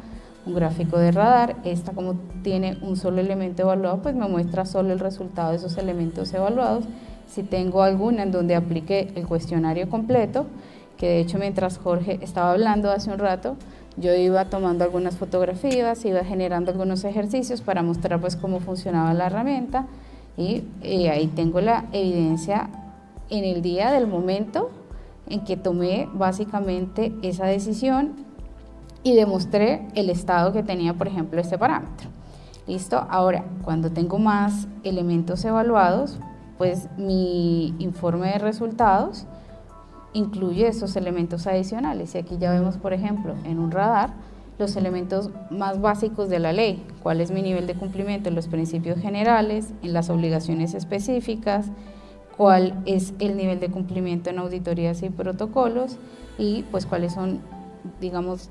un gráfico de radar. Esta, como tiene un solo elemento evaluado, pues me muestra solo el resultado de esos elementos evaluados. Si tengo alguna en donde aplique el cuestionario completo, que de hecho mientras Jorge estaba hablando hace un rato, yo iba tomando algunas fotografías, iba generando algunos ejercicios para mostrar pues cómo funcionaba la herramienta y ahí tengo la evidencia en el día del momento en que tomé básicamente esa decisión y demostré el estado que tenía, por ejemplo, este parámetro. ¿Listo? Ahora, cuando tengo más elementos evaluados, pues mi informe de resultados incluye esos elementos adicionales. Y aquí ya vemos, por ejemplo, en un radar, los elementos más básicos de la ley, cuál es mi nivel de cumplimiento en los principios generales, en las obligaciones específicas, cuál es el nivel de cumplimiento en auditorías y protocolos y pues cuáles son, digamos,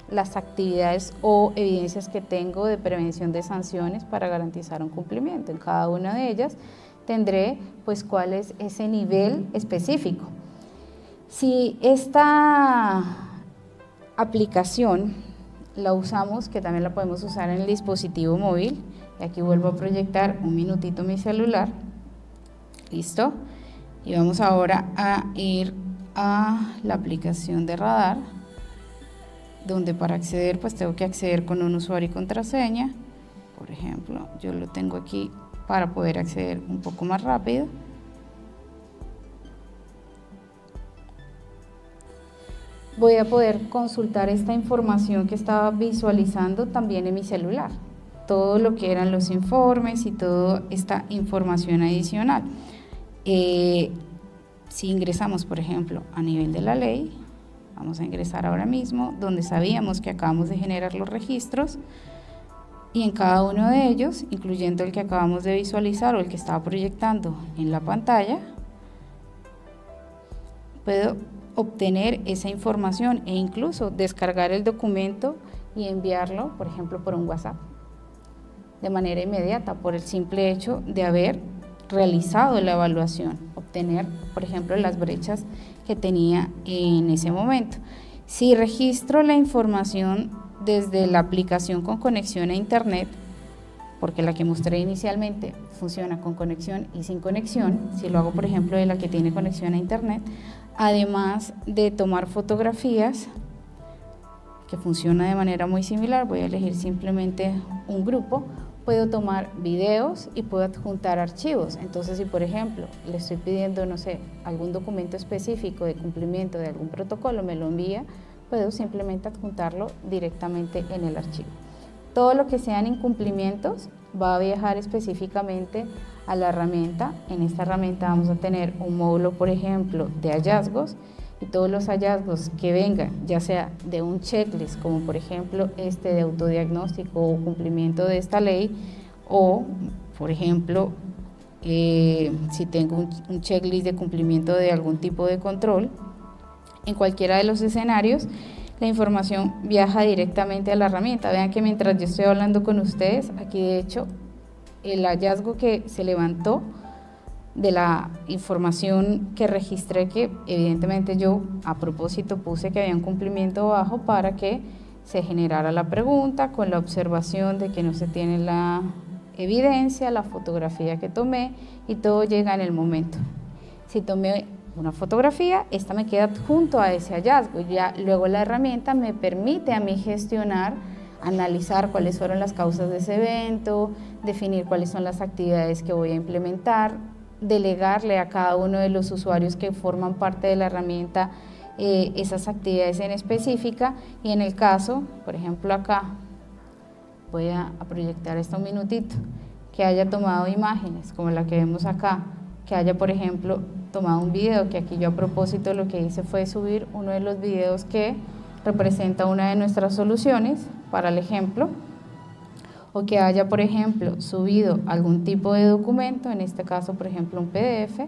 las actividades o evidencias que tengo de prevención de sanciones para garantizar un cumplimiento. En cada una de ellas tendré pues cuál es ese nivel específico. Si esta aplicación la usamos, que también la podemos usar en el dispositivo móvil, y aquí vuelvo a proyectar un minutito mi celular, listo, y vamos ahora a ir a la aplicación de radar, donde para acceder pues tengo que acceder con un usuario y contraseña. Por ejemplo, yo lo tengo aquí para poder acceder un poco más rápido. Voy a poder consultar esta información que estaba visualizando también en mi celular, todo lo que eran los informes y toda esta información adicional. Si ingresamos, por ejemplo, a nivel de la ley, vamos a ingresar ahora mismo, donde sabíamos que acabamos de generar los registros, y en cada uno de ellos, incluyendo el que acabamos de visualizar o el que estaba proyectando en la pantalla, puedo obtener esa información e incluso descargar el documento y enviarlo, por ejemplo, por un WhatsApp, de manera inmediata, por el simple hecho de haber realizado la evaluación, obtener, por ejemplo, las brechas que tenía en ese momento. Si registro la información desde la aplicación con conexión a internet, porque la que mostré inicialmente funciona con conexión y sin conexión, si lo hago, por ejemplo, de la que tiene conexión a internet, además de tomar fotografías, que funciona de manera muy similar, voy a elegir simplemente un grupo, puedo tomar videos y puedo adjuntar archivos. Entonces, si por ejemplo le estoy pidiendo, no sé, algún documento específico de cumplimiento de algún protocolo, me lo envía, puedo simplemente adjuntarlo directamente en el archivo. Todo lo que sean incumplimientos va a viajar específicamente a la herramienta. En esta herramienta vamos a tener un módulo, por ejemplo, de hallazgos, y todos los hallazgos que vengan, ya sea de un checklist, como por ejemplo este de autodiagnóstico o cumplimiento de esta ley, o por ejemplo, si tengo un checklist de cumplimiento de algún tipo de control, en cualquiera de los escenarios, la información viaja directamente a la herramienta. Vean que mientras yo estoy hablando con ustedes, aquí de hecho, el hallazgo que se levantó de la información que registré, que evidentemente yo a propósito puse que había un cumplimiento bajo para que se generara la pregunta con la observación de que no se tiene la evidencia, la fotografía que tomé, y todo llega en el momento. Si tomé una fotografía, esta me queda junto a ese hallazgo, ya luego la herramienta me permite a mí gestionar, analizar cuáles fueron las causas de ese evento, definir cuáles son las actividades que voy a implementar, delegarle a cada uno de los usuarios que forman parte de la herramienta esas actividades en específica. Y en el caso, por ejemplo acá, voy a proyectar esto un minutito, que haya tomado imágenes como la que vemos acá, que haya por ejemplo tomado un video, que aquí yo a propósito lo que hice fue subir uno de los videos que representa una de nuestras soluciones para el ejemplo, o que haya, por ejemplo, subido algún tipo de documento, en este caso, por ejemplo, un PDF,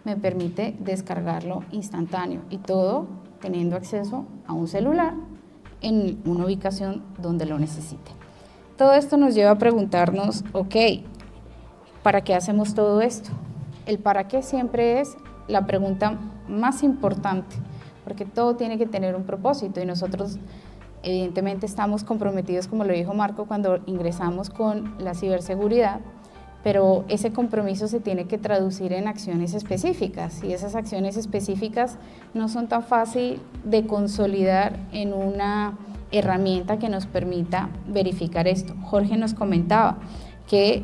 me permite descargarlo instantáneo, y todo teniendo acceso a un celular en una ubicación donde lo necesite. Todo esto nos lleva a preguntarnos, ok, ¿para qué hacemos todo esto? El para qué siempre es la pregunta más importante, porque todo tiene que tener un propósito, y nosotros evidentemente estamos comprometidos, como lo dijo Marco, cuando ingresamos con la ciberseguridad, pero ese compromiso se tiene que traducir en acciones específicas, y esas acciones específicas no son tan fácil de consolidar en una herramienta que nos permita verificar esto. Jorge nos comentaba que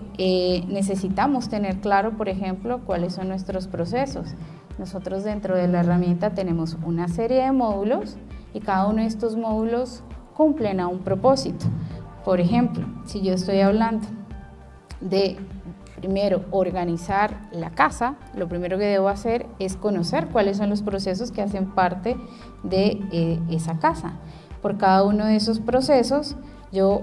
necesitamos tener claro, por ejemplo, cuáles son nuestros procesos. nosotros dentro de la herramienta tenemos una serie de módulos y cada uno de estos módulos cumplen a un propósito. Por ejemplo, si yo estoy hablando de primero organizar la casa, lo primero que debo hacer es conocer cuáles son los procesos que hacen parte de esa casa. Por cada uno de esos procesos yo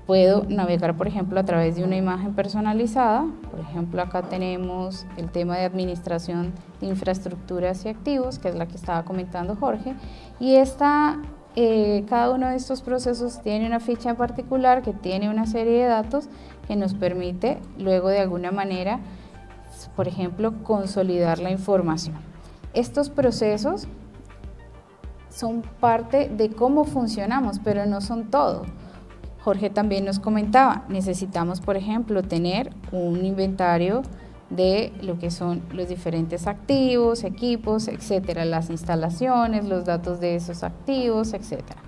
puedo navegar, por ejemplo, a través de una imagen personalizada. Por ejemplo, acá tenemos el tema de administración de infraestructuras y activos, que es la que estaba comentando Jorge, y cada uno de estos procesos tiene una ficha en particular que tiene una serie de datos que nos permite luego de alguna manera, por ejemplo, consolidar la información. Estos procesos son parte de cómo funcionamos, pero no son todo. Jorge también nos comentaba, necesitamos, por ejemplo, tener un inventario de lo que son los diferentes activos, equipos, etcétera, las instalaciones, los datos de esos activos, etcétera.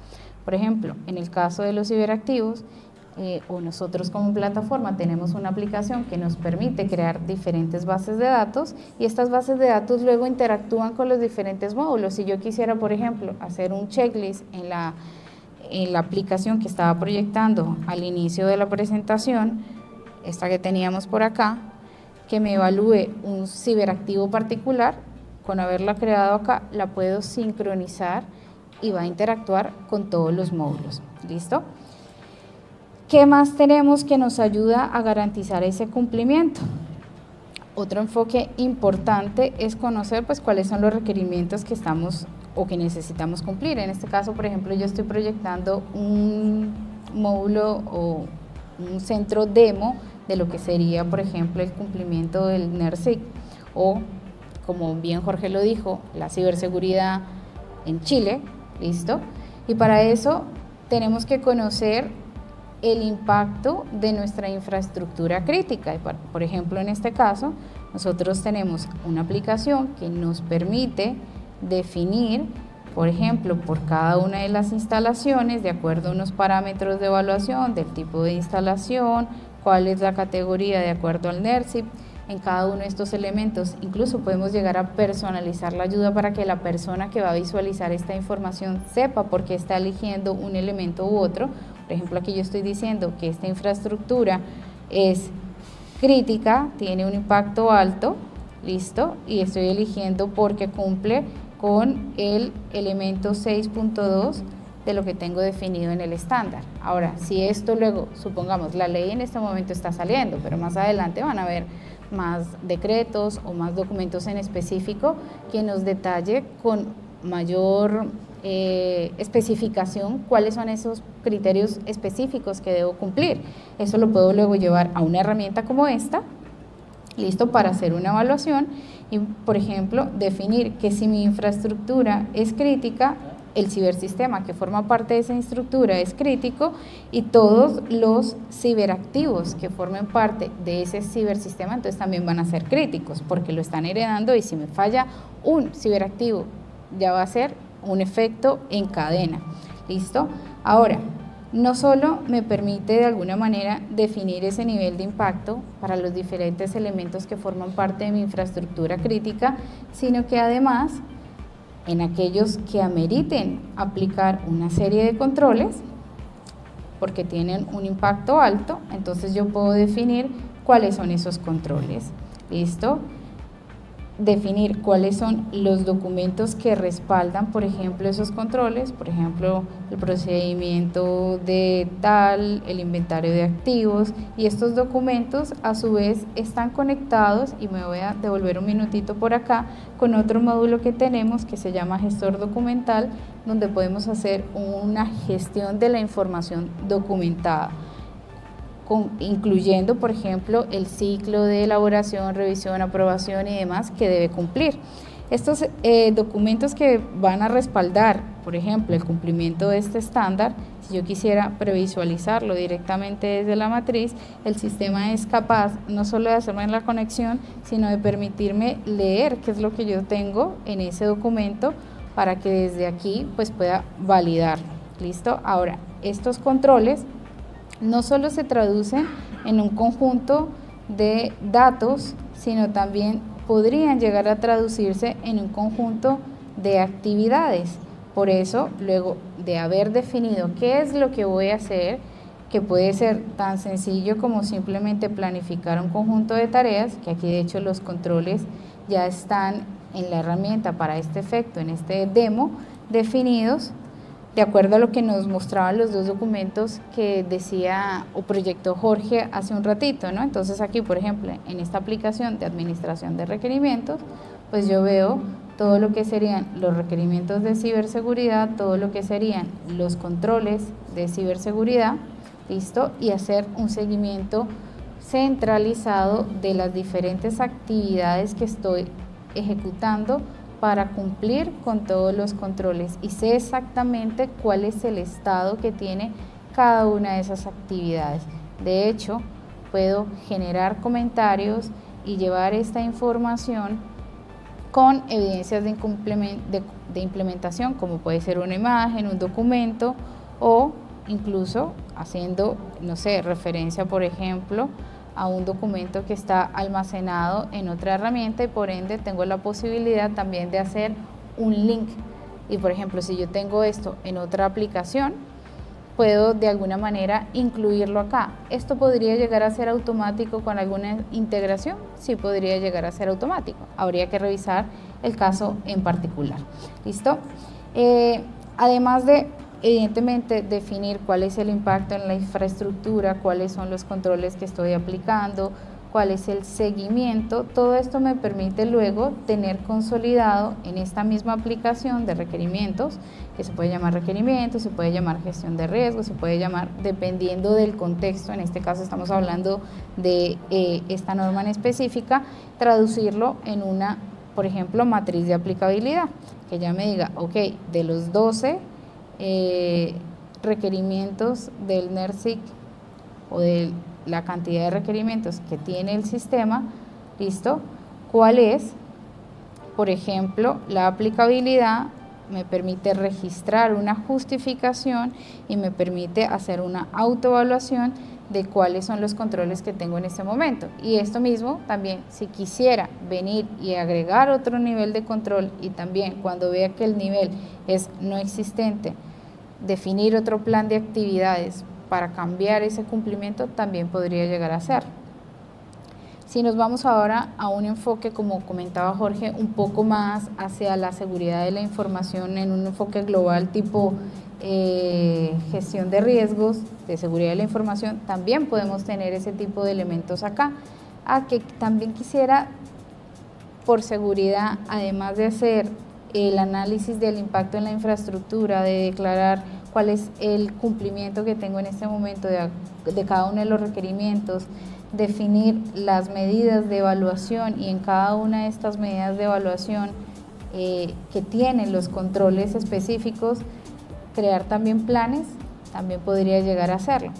Por ejemplo, en el caso de los ciberactivos, o nosotros como plataforma tenemos una aplicación que nos permite crear diferentes bases de datos y estas bases de datos luego interactúan con los diferentes módulos. Si yo quisiera, por ejemplo, hacer un checklist en la aplicación que estaba proyectando al inicio de la presentación, esta que teníamos por acá, que me evalúe un ciberactivo particular, con haberla creado acá, la puedo sincronizar y va a interactuar con todos los módulos. ¿Listo? ¿Qué más tenemos que nos ayuda a garantizar ese cumplimiento? Otro enfoque importante es conocer pues cuáles son los requerimientos que estamos o que necesitamos cumplir. En este caso, por ejemplo, yo estoy proyectando un módulo o un centro demo de lo que sería, por ejemplo, el cumplimiento del NERSIC o, como bien Jorge lo dijo, la ciberseguridad en Chile, ¿listo? Y para eso tenemos que conocer el impacto de nuestra infraestructura crítica. Por ejemplo, en este caso, nosotros tenemos una aplicación que nos permite definir, por ejemplo, por cada una de las instalaciones, de acuerdo a unos parámetros de evaluación del tipo de instalación, cuál es la categoría de acuerdo al NERSIP, en cada uno de estos elementos. Incluso podemos llegar a personalizar la ayuda para que la persona que va a visualizar esta información sepa por qué está eligiendo un elemento u otro. Por ejemplo, aquí yo estoy diciendo que esta infraestructura es crítica, tiene un impacto alto, listo, y estoy eligiendo porque cumple con el elemento 6.2 de lo que tengo definido en el estándar. Ahora, si esto luego, supongamos, la ley en este momento está saliendo, pero más adelante van a haber más decretos o más documentos en específico que nos detalle con mayor especificación cuáles son esos criterios específicos que debo cumplir. Eso lo puedo luego llevar a una herramienta como esta, listo, para hacer una evaluación y, por ejemplo, definir que si mi infraestructura es crítica, el cibersistema que forma parte de esa infraestructura es crítico y todos los ciberactivos que formen parte de ese cibersistema entonces también van a ser críticos porque lo están heredando y si me falla un ciberactivo ya va a ser un efecto en cadena. ¿Listo? Ahora, no solo me permite de alguna manera definir ese nivel de impacto para los diferentes elementos que forman parte de mi infraestructura crítica, sino que además en aquellos que ameriten aplicar una serie de controles, porque tienen un impacto alto, entonces yo puedo definir cuáles son esos controles. ¿Listo? Definir cuáles son los documentos que respaldan, por ejemplo, esos controles, por ejemplo, el procedimiento de tal, el inventario de activos, y estos documentos a su vez están conectados, y me voy a devolver un minutito por acá, con otro módulo que tenemos que se llama gestor documental, donde podemos hacer una gestión de la información documentada, incluyendo, por ejemplo, el ciclo de elaboración, revisión, aprobación y demás que debe cumplir. Estos documentos que van a respaldar, por ejemplo, el cumplimiento de este estándar, si yo quisiera previsualizarlo directamente desde la matriz, el sistema es capaz no solo de hacerme la conexión, sino de permitirme leer qué es lo que yo tengo en ese documento para que desde aquí pues pueda validarlo. ¿Listo? Ahora, estos controles no solo se traducen en un conjunto de datos, sino también podrían llegar a traducirse en un conjunto de actividades. Por eso, luego de haber definido qué es lo que voy a hacer, que puede ser tan sencillo como simplemente planificar un conjunto de tareas, que aquí de hecho los controles ya están en la herramienta para este efecto, en este demo, definidos de acuerdo a lo que nos mostraban los dos documentos que decía o proyectó Jorge hace un ratito, ¿no? Entonces aquí, por ejemplo, en esta aplicación de administración de requerimientos, pues yo veo todo lo que serían los requerimientos de ciberseguridad, todo lo que serían los controles de ciberseguridad, ¿listo? Y hacer un seguimiento centralizado de las diferentes actividades que estoy ejecutando para cumplir con todos los controles y sé exactamente cuál es el estado que tiene cada una de esas actividades. De hecho, puedo generar comentarios y llevar esta información con evidencias de implementación, como puede ser una imagen, un documento o incluso haciendo, no sé, referencia, por ejemplo, a un documento que está almacenado en otra herramienta y por ende tengo la posibilidad también de hacer un link. Y por ejemplo, si yo tengo esto en otra aplicación, puedo de alguna manera incluirlo acá. ¿Esto podría llegar a ser automático con alguna integración? Sí, podría llegar a ser automático. Habría que revisar el caso en particular. ¿Listo? Además de evidentemente definir cuál es el impacto en la infraestructura, cuáles son los controles que estoy aplicando, cuál es el seguimiento, todo esto me permite luego tener consolidado en esta misma aplicación de requerimientos, que se puede llamar requerimientos, se puede llamar gestión de riesgos, se puede llamar dependiendo del contexto, en este caso estamos hablando de esta norma en específica, traducirlo en una, por ejemplo, matriz de aplicabilidad, que ya me diga, ok, de los 12 requerimientos del NERSIC o de la cantidad de requerimientos que tiene el sistema, ¿listo? ¿Cuál es? Por ejemplo, la aplicabilidad me permite registrar una justificación y me permite hacer una autoevaluación de cuáles son los controles que tengo en este momento. Y esto mismo también, si quisiera venir y agregar otro nivel de control y también cuando vea que el nivel es no existente, definir otro plan de actividades para cambiar ese cumplimiento, también podría llegar a ser. Si nos vamos ahora a un enfoque, como comentaba Jorge, un poco más hacia la seguridad de la información en un enfoque global tipo gestión de riesgos, de seguridad de la información, también podemos tener ese tipo de elementos acá. Que también quisiera, por seguridad, además de hacer el análisis del impacto en la infraestructura, de declarar cuál es el cumplimiento que tengo en este momento de cada uno de los requerimientos, definir las medidas de evaluación y en cada una de estas medidas de evaluación que tienen los controles específicos, crear también planes, también podría llegar a hacerlo.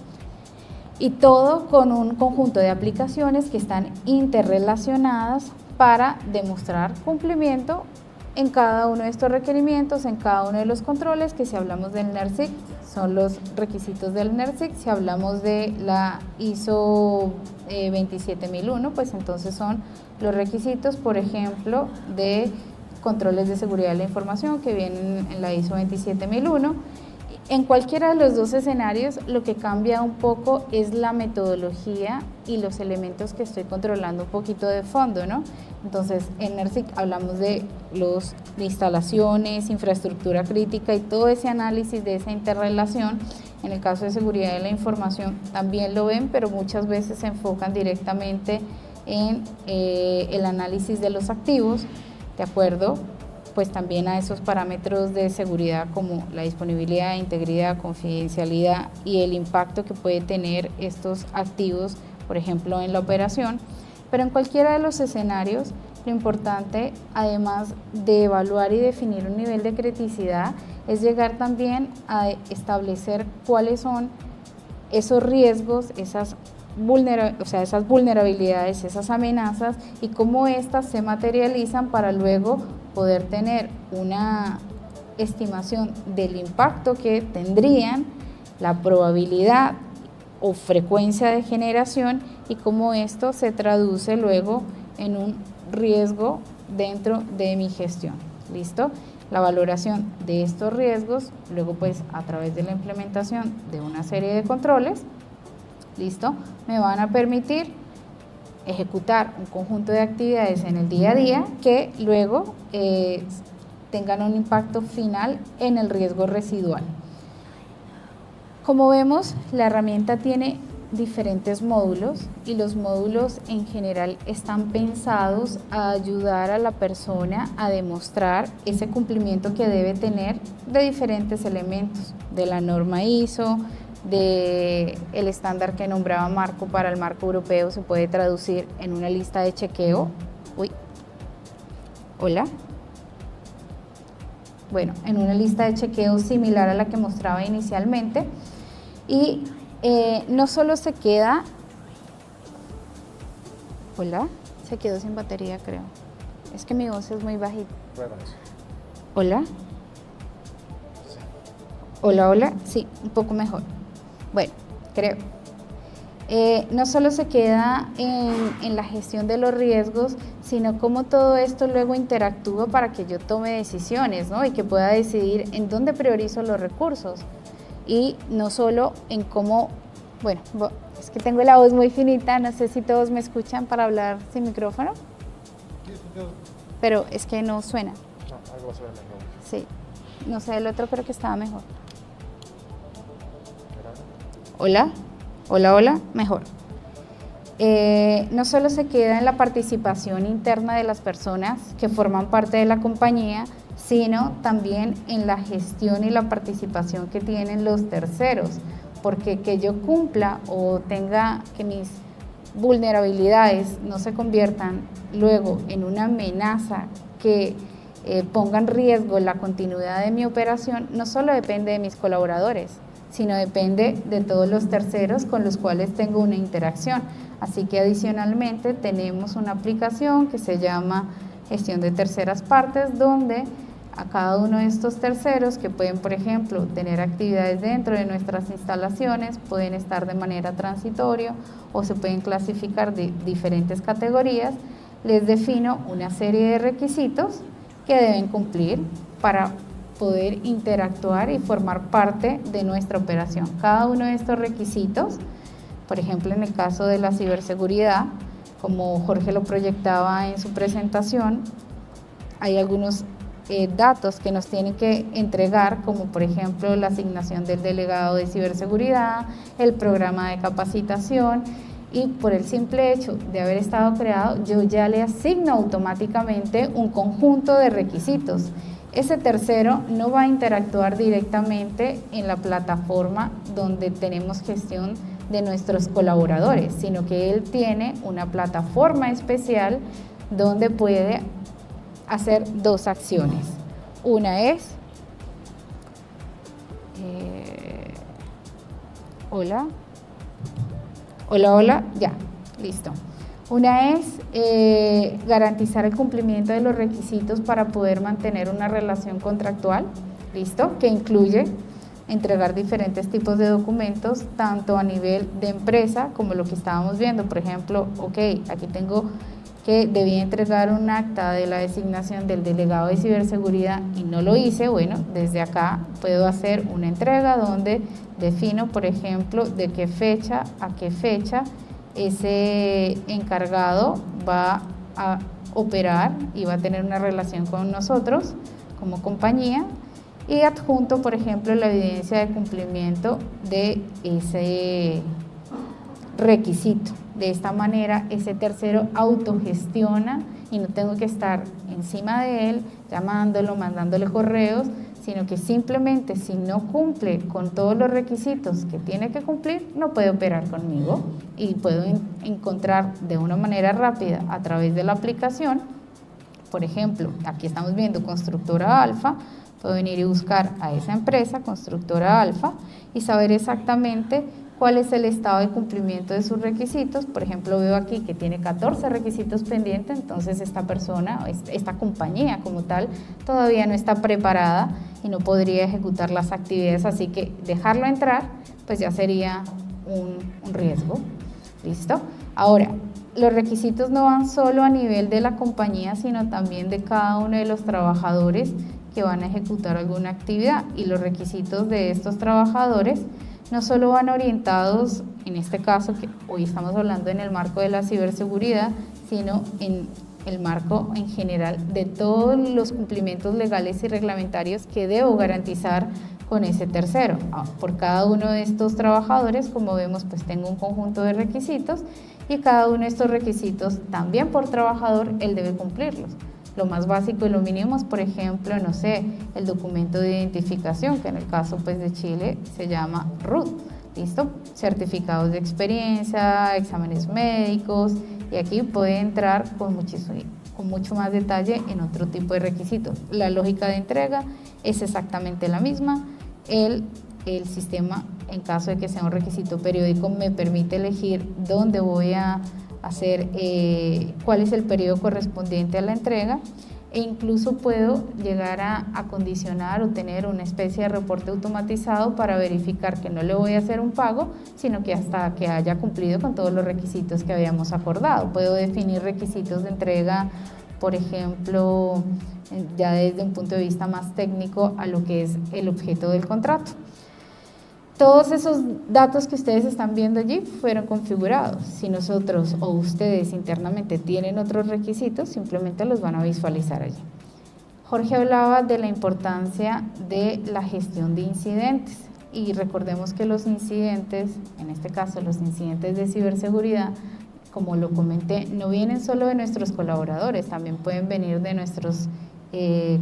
Y todo con un conjunto de aplicaciones que están interrelacionadas para demostrar cumplimiento en cada uno de estos requerimientos, en cada uno de los controles, que si hablamos del NERSIC, son los requisitos del NERSIC, si hablamos de la ISO 27001, pues entonces son los requisitos, por ejemplo, de controles de seguridad de la información que vienen en la ISO 27001. En cualquiera de los dos escenarios, lo que cambia un poco es la metodología y los elementos que estoy controlando un poquito de fondo, ¿no? Entonces, en NERSIC hablamos de instalaciones, infraestructura crítica y todo ese análisis de esa interrelación. En el caso de seguridad de la información también lo ven, pero muchas veces se enfocan directamente en el análisis de los activos, ¿de acuerdo? Pues también a esos parámetros de seguridad como la disponibilidad, integridad, confidencialidad y el impacto que puede tener estos activos, por ejemplo, en la operación. Pero en cualquiera de los escenarios, lo importante, además de evaluar y definir un nivel de criticidad, es llegar también a establecer cuáles son esos riesgos, esas vulnerabilidades, esas amenazas y cómo éstas se materializan para luego poder tener una estimación del impacto que tendrían, la probabilidad o frecuencia de generación y cómo esto se traduce luego en un riesgo dentro de mi gestión. ¿Listo? La valoración de estos riesgos, luego pues a través de la implementación de una serie de controles, ¿listo? Me van a permitir ejecutar un conjunto de actividades en el día a día que luego tengan un impacto final en el riesgo residual. Como vemos, la herramienta tiene diferentes módulos y los módulos en general están pensados a ayudar a la persona a demostrar ese cumplimiento que debe tener de diferentes elementos, de la norma ISO, del estándar que nombraba Marco para el marco europeo, se puede traducir en una lista de chequeo. Bueno, en una lista de chequeo similar a la que mostraba inicialmente. Y no solo se queda, se quedó sin batería, creo. Es que mi voz es muy bajita. Hola, sí, un poco mejor. Bueno, creo. No solo se queda en la gestión de los riesgos, sino cómo todo esto luego interactúa para que yo tome decisiones, ¿no? Y que pueda decidir en dónde priorizo los recursos. Y no solo en cómo, bueno, es que tengo la voz muy finita, no sé si todos me escuchan para hablar sin micrófono, pero es que no suena. No, algo va a sonar mejor. Sí, no sé, el otro creo que estaba mejor. Hola, mejor. No solo se queda en la participación interna de las personas que forman parte de la compañía, sino también en la gestión y la participación que tienen los terceros, porque que yo cumpla o tenga que mis vulnerabilidades no se conviertan luego en una amenaza que ponga en riesgo la continuidad de mi operación, no solo depende de mis colaboradores, sino depende de todos los terceros con los cuales tengo una interacción. Así que adicionalmente tenemos una aplicación que se llama Gestión de Terceras Partes, donde a cada uno de estos terceros que pueden, por ejemplo, tener actividades dentro de nuestras instalaciones, pueden estar de manera transitoria o se pueden clasificar de diferentes categorías, les defino una serie de requisitos que deben cumplir para poder interactuar y formar parte de nuestra operación. Cada uno de estos requisitos, por ejemplo, en el caso de la ciberseguridad, como Jorge lo proyectaba en su presentación, hay algunos datos que nos tienen que entregar, como por ejemplo la asignación del delegado de ciberseguridad, el programa de capacitación, y por el simple hecho de haber estado creado, yo ya le asigno automáticamente un conjunto de requisitos. Ese tercero no va a interactuar directamente en la plataforma donde tenemos gestión de nuestros colaboradores, sino que él tiene una plataforma especial donde puede hacer dos acciones. Una es, hola, ya, listo. Una es garantizar el cumplimiento de los requisitos para poder mantener una relación contractual, listo, que incluye entregar diferentes tipos de documentos, tanto a nivel de empresa como lo que estábamos viendo, por ejemplo, aquí tengo que debía entregar un acta de la designación del delegado de ciberseguridad y no lo hice. Bueno, desde acá puedo hacer una entrega donde defino, por ejemplo, de qué fecha a qué fecha ese encargado va a operar y va a tener una relación con nosotros como compañía, y adjunto, por ejemplo, la evidencia de cumplimiento de ese requisito. De esta manera, ese tercero autogestiona y no tengo que estar encima de él, llamándolo, mandándole correos, sino que simplemente si no cumple con todos los requisitos que tiene que cumplir, no puede operar conmigo, y puedo encontrar de una manera rápida a través de la aplicación. Por ejemplo, aquí estamos viendo Constructora Alfa, puedo venir y buscar a esa empresa, Constructora Alfa, y saber exactamente cuál es el estado de cumplimiento de sus requisitos. Por ejemplo, veo aquí que tiene 14 requisitos pendientes, entonces esta persona, esta compañía como tal, todavía no está preparada y no podría ejecutar las actividades, así que dejarlo entrar, pues ya sería un riesgo. ¿Listo? Ahora, los requisitos no van solo a nivel de la compañía, sino también de cada uno de los trabajadores que van a ejecutar alguna actividad, y los requisitos de estos trabajadores no solo van orientados, en este caso que hoy estamos hablando en el marco de la ciberseguridad, sino en el marco en general de todos los cumplimientos legales y reglamentarios que debo garantizar con ese tercero. Por cada uno de estos trabajadores, como vemos, pues tengo un conjunto de requisitos, y cada uno de estos requisitos también por trabajador él debe cumplirlos. Lo más básico y lo mínimo es, por ejemplo, no sé, el documento de identificación, que en el caso pues de Chile se llama RUT, ¿listo? Certificados de experiencia, exámenes médicos, y aquí puede entrar con mucho más detalle en otro tipo de requisitos. La lógica de entrega es exactamente la misma. El sistema, en caso de que sea un requisito periódico, me permite elegir dónde voy a hacer, cuál es el periodo correspondiente a la entrega, e incluso puedo llegar a acondicionar o tener una especie de reporte automatizado para verificar que no le voy a hacer un pago, sino que hasta que haya cumplido con todos los requisitos que habíamos acordado. Puedo definir requisitos de entrega, por ejemplo, ya desde un punto de vista más técnico a lo que es el objeto del contrato. Todos esos datos que ustedes están viendo allí fueron configurados. Si nosotros o ustedes internamente tienen otros requisitos, simplemente los van a visualizar allí. Jorge hablaba de la importancia de la gestión de incidentes, y recordemos que los incidentes, en este caso los incidentes de ciberseguridad, como lo comenté, no vienen solo de nuestros colaboradores, también pueden venir de nuestros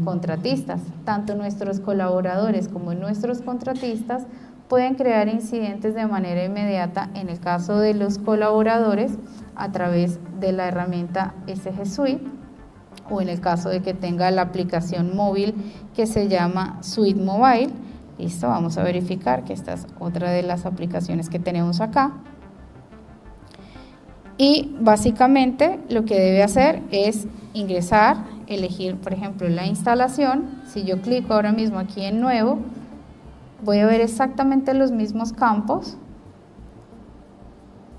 contratistas. Tanto nuestros colaboradores como nuestros contratistas pueden crear incidentes de manera inmediata, en el caso de los colaboradores, a través de la herramienta SG Suite, o en el caso de que tenga la aplicación móvil que se llama Suite Mobile. Listo, vamos a verificar que esta es otra de las aplicaciones que tenemos acá. Y básicamente lo que debe hacer es ingresar, elegir, por ejemplo, la instalación. Si yo clico ahora mismo aquí en Nuevo, voy a ver exactamente los mismos campos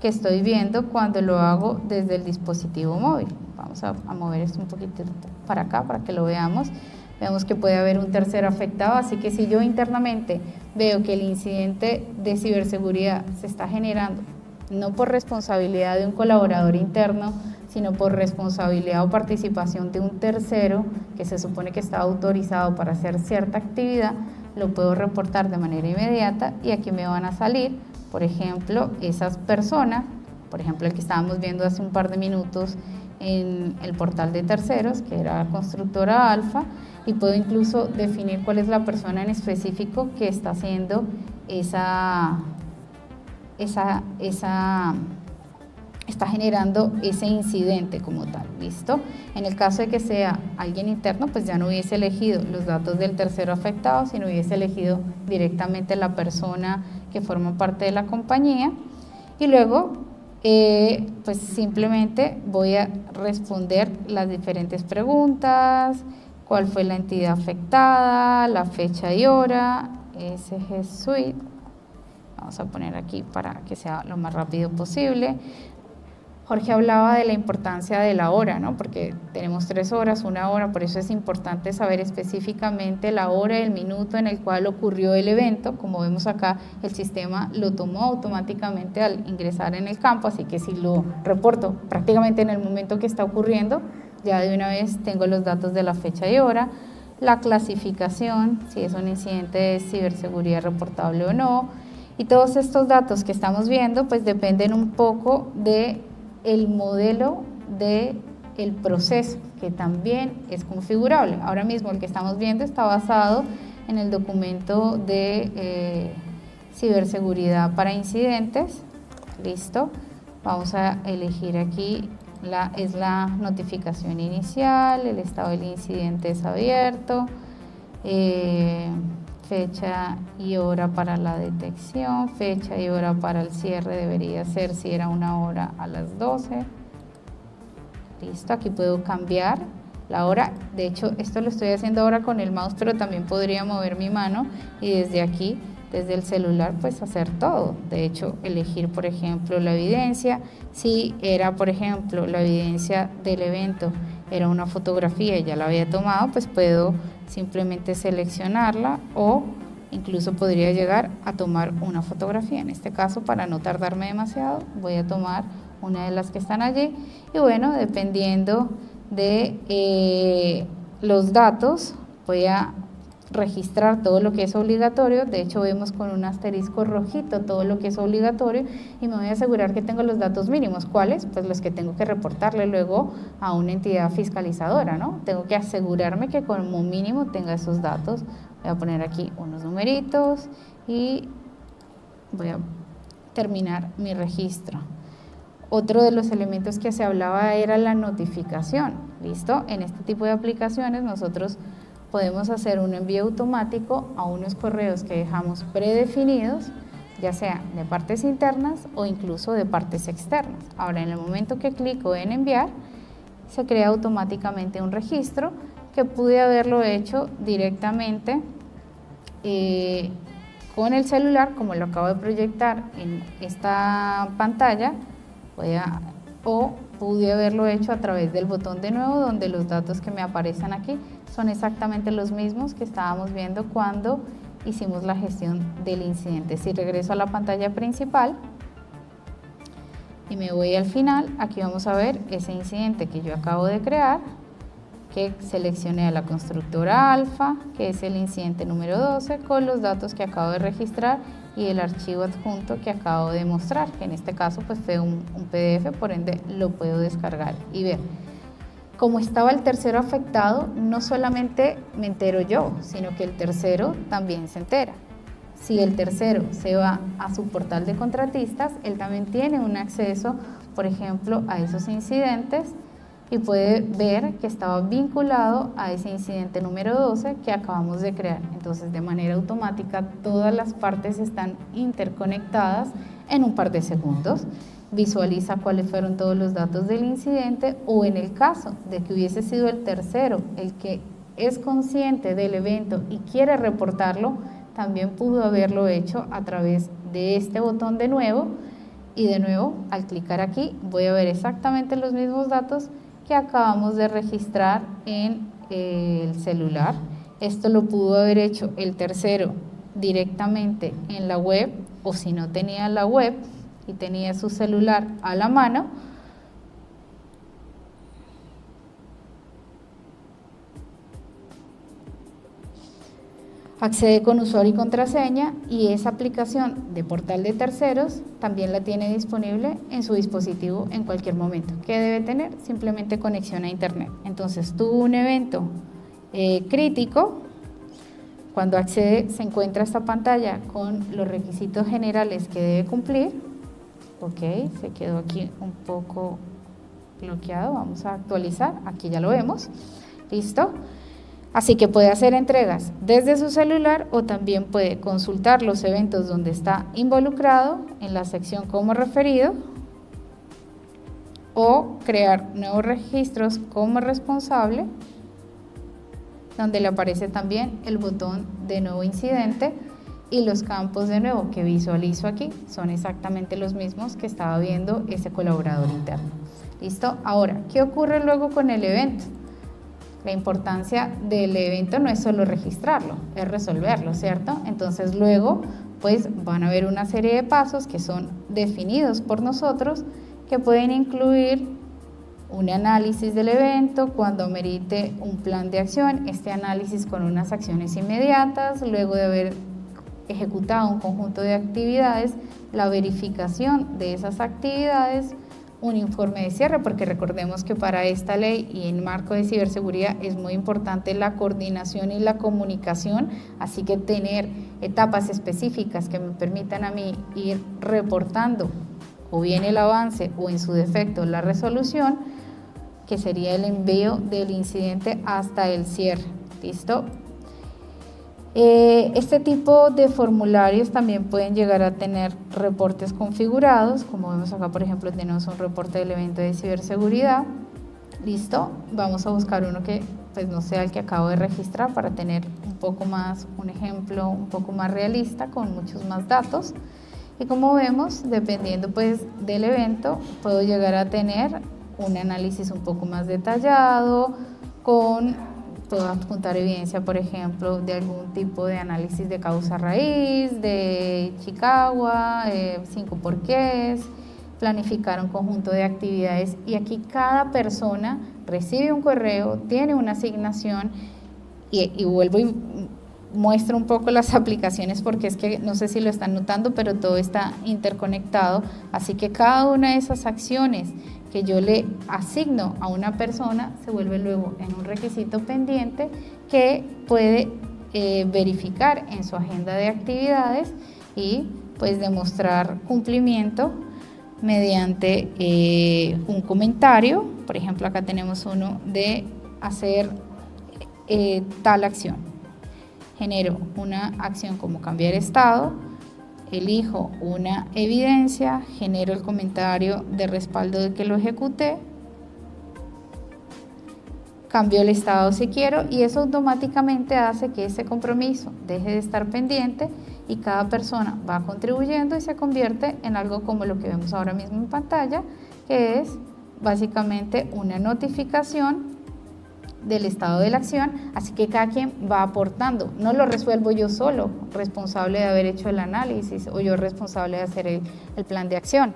que estoy viendo cuando lo hago desde el dispositivo móvil. Vamos a mover esto un poquito para acá para que lo veamos. Vemos que puede haber un tercero afectado, así que si yo internamente veo que el incidente de ciberseguridad se está generando no por responsabilidad de un colaborador interno, sino por responsabilidad o participación de un tercero que se supone que está autorizado para hacer cierta actividad, lo puedo reportar de manera inmediata, y aquí me van a salir, por ejemplo, esas personas, por ejemplo, el que estábamos viendo hace un par de minutos en el portal de terceros, que era Constructora Alfa, y puedo incluso definir cuál es la persona en específico que está haciendo está generando ese incidente como tal, ¿listo? En el caso de que sea alguien interno, pues ya no hubiese elegido los datos del tercero afectado, sino hubiese elegido directamente la persona que forma parte de la compañía, y luego pues simplemente voy a responder las diferentes preguntas: cuál fue la entidad afectada, la fecha y hora, SG Suite. Vamos a poner aquí para que sea lo más rápido posible. Jorge hablaba de la importancia de la hora, ¿no? Porque tenemos 3 horas, 1 hora, por eso es importante saber específicamente la hora y el minuto en el cual ocurrió el evento. Como vemos acá, el sistema lo tomó automáticamente al ingresar en el campo, así que si lo reporto prácticamente en el momento que está ocurriendo, ya de una vez tengo los datos de la fecha y hora, la clasificación, si es un incidente de ciberseguridad reportable o no, y todos estos datos que estamos viendo pues dependen un poco de el modelo del proceso, que también es configurable. Ahora mismo el que estamos viendo está basado en el documento de ciberseguridad para incidentes. Listo, vamos a elegir aquí, es la notificación inicial, el estado del incidente es abierto, fecha y hora para la detección, fecha y hora para el cierre debería ser, si era 1 hora, a las 12. Listo, aquí puedo cambiar la hora. De hecho, esto lo estoy haciendo ahora con el mouse, pero también podría mover mi mano y desde aquí desde el celular pues hacer todo. De hecho, elegir por ejemplo la evidencia, si era por ejemplo la evidencia del evento, era una fotografía y ya la había tomado, pues puedo simplemente seleccionarla o incluso podría llegar a tomar una fotografía. En este caso, para no tardarme demasiado, voy a tomar una de las que están allí y bueno, dependiendo de los datos, voy a registrar todo lo que es obligatorio. De hecho, vemos con un asterisco rojito todo lo que es obligatorio y me voy a asegurar que tengo los datos mínimos. ¿Cuáles? Pues los que tengo que reportarle luego a una entidad fiscalizadora, ¿no? Tengo que asegurarme que como mínimo tenga esos datos. Voy a poner aquí unos numeritos y voy a terminar mi registro. Otro de los elementos que se hablaba era la notificación, ¿listo? En este tipo de aplicaciones nosotros podemos hacer un envío automático a unos correos que dejamos predefinidos, ya sea de partes internas o incluso de partes externas. Ahora, en el momento que clico en enviar, se crea automáticamente un registro que pude haberlo hecho directamente con el celular, como lo acabo de proyectar en esta pantalla, o pude haberlo hecho a través del botón de nuevo, donde los datos que me aparecen aquí son exactamente los mismos que estábamos viendo cuando hicimos la gestión del incidente. Si regreso a la pantalla principal y me voy al final, aquí vamos a ver ese incidente que yo acabo de crear, que seleccioné a la constructora Alfa, que es el incidente número 12, con los datos que acabo de registrar y el archivo adjunto que acabo de mostrar, que en este caso pues fue un PDF, por ende lo puedo descargar y ver. Como estaba el tercero afectado, no solamente me entero yo, sino que el tercero también se entera. Si el tercero se va a su portal de contratistas, él también tiene un acceso, por ejemplo, a esos incidentes y puede ver que estaba vinculado a ese incidente número 12 que acabamos de crear. Entonces, de manera automática, todas las partes están interconectadas en un par de segundos. Visualiza cuáles fueron todos los datos del incidente, o en el caso de que hubiese sido el tercero el que es consciente del evento y quiere reportarlo, también pudo haberlo hecho a través de este botón de nuevo, y de nuevo al clicar aquí voy a ver exactamente los mismos datos que acabamos de registrar en el celular. Esto lo pudo haber hecho el tercero directamente en la web, o si no tenía la web y tenía su celular a la mano, accede con usuario y contraseña, y esa aplicación de portal de terceros también la tiene disponible en su dispositivo en cualquier momento. ¿Qué debe tener? Simplemente conexión a internet. Entonces, tuvo un evento crítico, cuando accede se encuentra esta pantalla con los requisitos generales que debe cumplir. Ok, se quedó aquí un poco bloqueado, vamos a actualizar, aquí ya lo vemos, listo. Así que puede hacer entregas desde su celular, o también puede consultar los eventos donde está involucrado en la sección como referido, o crear nuevos registros como responsable, donde le aparece también el botón de nuevo incidente, y los campos de nuevo que visualizo aquí son exactamente los mismos que estaba viendo ese colaborador interno. ¿Listo? Ahora, ¿qué ocurre luego con el evento? La importancia del evento no es solo registrarlo, es resolverlo, ¿cierto? Entonces luego pues van a haber una serie de pasos que son definidos por nosotros, que pueden incluir un análisis del evento cuando amerite un plan de acción, este análisis con unas acciones inmediatas, luego de haber ejecutado un conjunto de actividades, la verificación de esas actividades, un informe de cierre, porque recordemos que para esta ley y en marco de ciberseguridad es muy importante la coordinación y la comunicación, así que tener etapas específicas que me permitan a mí ir reportando o bien el avance o en su defecto la resolución, que sería el envío del incidente hasta el cierre. ¿Listo? Este tipo de formularios también pueden llegar a tener reportes configurados, como vemos acá, por ejemplo, tenemos un reporte del evento de ciberseguridad. Listo, vamos a buscar uno que pues no sea el que acabo de registrar para tener un poco más, un ejemplo un poco más realista con muchos más datos. Y como vemos, dependiendo pues del evento, puedo llegar a tener un análisis un poco más detallado, puedo adjuntar evidencia, por ejemplo, de algún tipo de análisis de causa raíz, de Chicagua, 5 porqués, planificar un conjunto de actividades, y aquí cada persona recibe un correo, tiene una asignación, y vuelvo y muestro un poco las aplicaciones, porque es que no sé si lo están notando, pero todo está interconectado, así que cada una de esas acciones que yo le asigno a una persona se vuelve luego en un requisito pendiente que puede verificar en su agenda de actividades y pues demostrar cumplimiento mediante un comentario. Por ejemplo, acá tenemos uno de hacer tal acción. Genero una acción como cambiar estado, elijo una evidencia, genero el comentario de respaldo de que lo ejecuté, cambio el estado si quiero, y eso automáticamente hace que ese compromiso deje de estar pendiente y cada persona va contribuyendo y se convierte en algo como lo que vemos ahora mismo en pantalla, que es básicamente una notificación del estado de la acción, así que cada quien va aportando. No lo resuelvo yo solo, responsable de haber hecho el análisis, o yo responsable de hacer el plan de acción.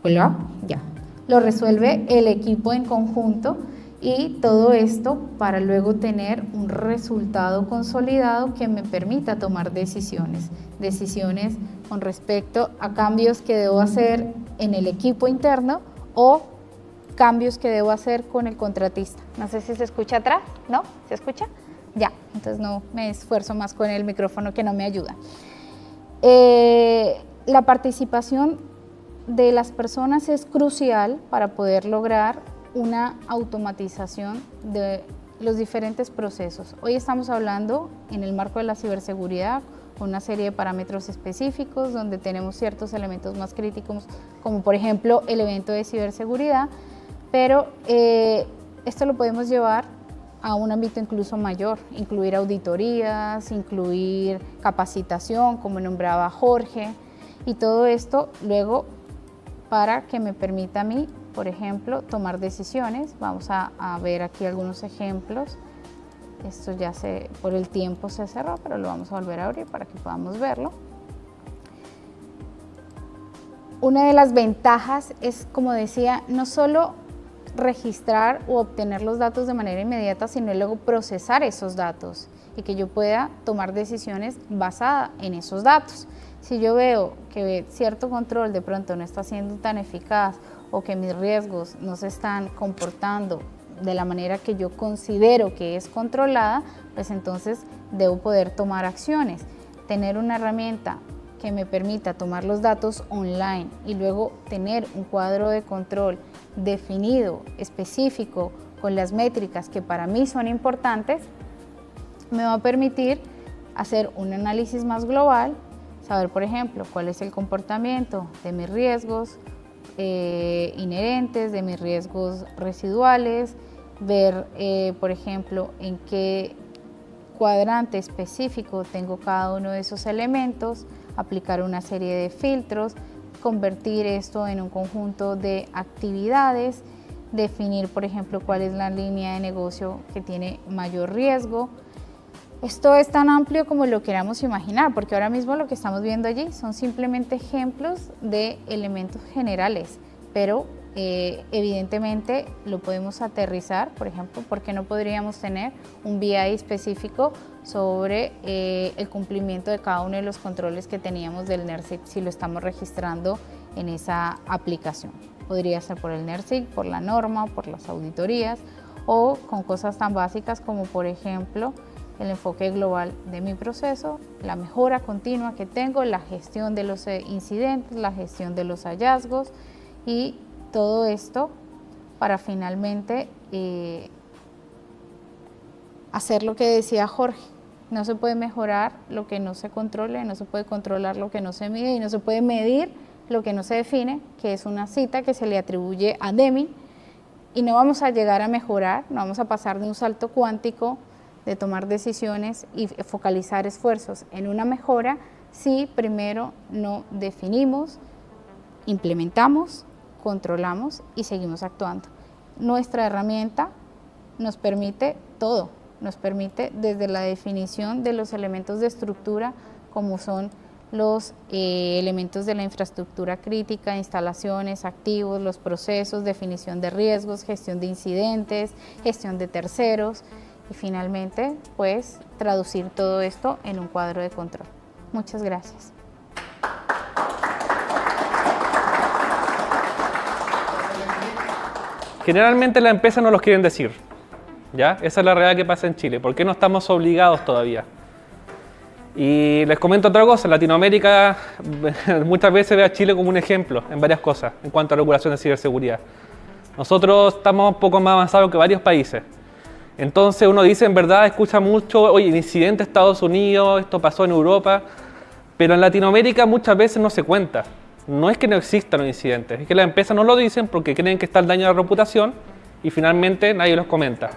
Hola, ya. Lo resuelve el equipo en conjunto, y todo esto para luego tener un resultado consolidado que me permita tomar decisiones con respecto a cambios que debo hacer en el equipo interno o cambios que debo hacer con el contratista. No sé si se escucha atrás, ¿no? ¿Se escucha? Ya, entonces no me esfuerzo más con el micrófono que no me ayuda. La participación de las personas es crucial para poder lograr una automatización de los diferentes procesos. Hoy estamos hablando en el marco de la ciberseguridad con una serie de parámetros específicos donde tenemos ciertos elementos más críticos, como por ejemplo el evento de ciberseguridad, pero esto lo podemos llevar a un ámbito incluso mayor, incluir auditorías, incluir capacitación, como nombraba Jorge, y todo esto luego para que me permita a mí, por ejemplo, tomar decisiones. Vamos a ver aquí algunos ejemplos. Esto ya por el tiempo se cerró, pero lo vamos a volver a abrir para que podamos verlo. Una de las ventajas es, como decía, no solo registrar o obtener los datos de manera inmediata, sino luego procesar esos datos y que yo pueda tomar decisiones basadas en esos datos. Si yo veo que cierto control de pronto no está siendo tan eficaz o que mis riesgos no se están comportando de la manera que yo considero que es controlada, pues entonces debo poder tomar acciones. Tener una herramienta que me permita tomar los datos online y luego tener un cuadro de control definido, específico, con las métricas que para mí son importantes, me va a permitir hacer un análisis más global, saber, por ejemplo, cuál es el comportamiento de mis riesgos inherentes, de mis riesgos residuales, ver, por ejemplo, en qué cuadrante específico tengo cada uno de esos elementos, aplicar una serie de filtros, convertir esto en un conjunto de actividades, definir, por ejemplo, cuál es la línea de negocio que tiene mayor riesgo. Esto es tan amplio como lo queramos imaginar, porque ahora mismo lo que estamos viendo allí son simplemente ejemplos de elementos generales, pero evidentemente lo podemos aterrizar. Por ejemplo, ¿por qué no podríamos tener un BI específico sobre el cumplimiento de cada uno de los controles que teníamos del NERSIC si lo estamos registrando en esa aplicación? Podría ser por el NERSIC, por la norma, por las auditorías, o con cosas tan básicas como, por ejemplo, el enfoque global de mi proceso, la mejora continua que tengo, la gestión de los incidentes, la gestión de los hallazgos, y todo esto para finalmente hacer lo que decía Jorge. No se puede mejorar lo que no se controle, no se puede controlar lo que no se mide y no se puede medir lo que no se define, que es una cita que se le atribuye a Deming, y no vamos a llegar a mejorar, no vamos a pasar de un salto cuántico de tomar decisiones y focalizar esfuerzos en una mejora si primero no definimos, implementamos, controlamos y seguimos actuando. Nuestra herramienta nos permite todo, nos permite desde la definición de los elementos de estructura como son los elementos de la infraestructura crítica, instalaciones, activos, los procesos, definición de riesgos, gestión de incidentes, gestión de terceros y finalmente pues traducir todo esto en un cuadro de control. Muchas gracias. Generalmente las empresas no los quieren decir, ¿ya? Esa es la realidad que pasa en Chile. ¿Por qué no estamos obligados todavía? Y les comento otra cosa, en Latinoamérica muchas veces ve a Chile como un ejemplo en varias cosas en cuanto a regulación de ciberseguridad. Nosotros estamos un poco más avanzados que varios países. Entonces uno dice, en verdad, escucha mucho, oye, el incidente en Estados Unidos, esto pasó en Europa, pero en Latinoamérica muchas veces no se cuenta. No es que no existan los incidentes, es que las empresas no lo dicen porque creen que está el daño a la reputación y finalmente nadie los comenta.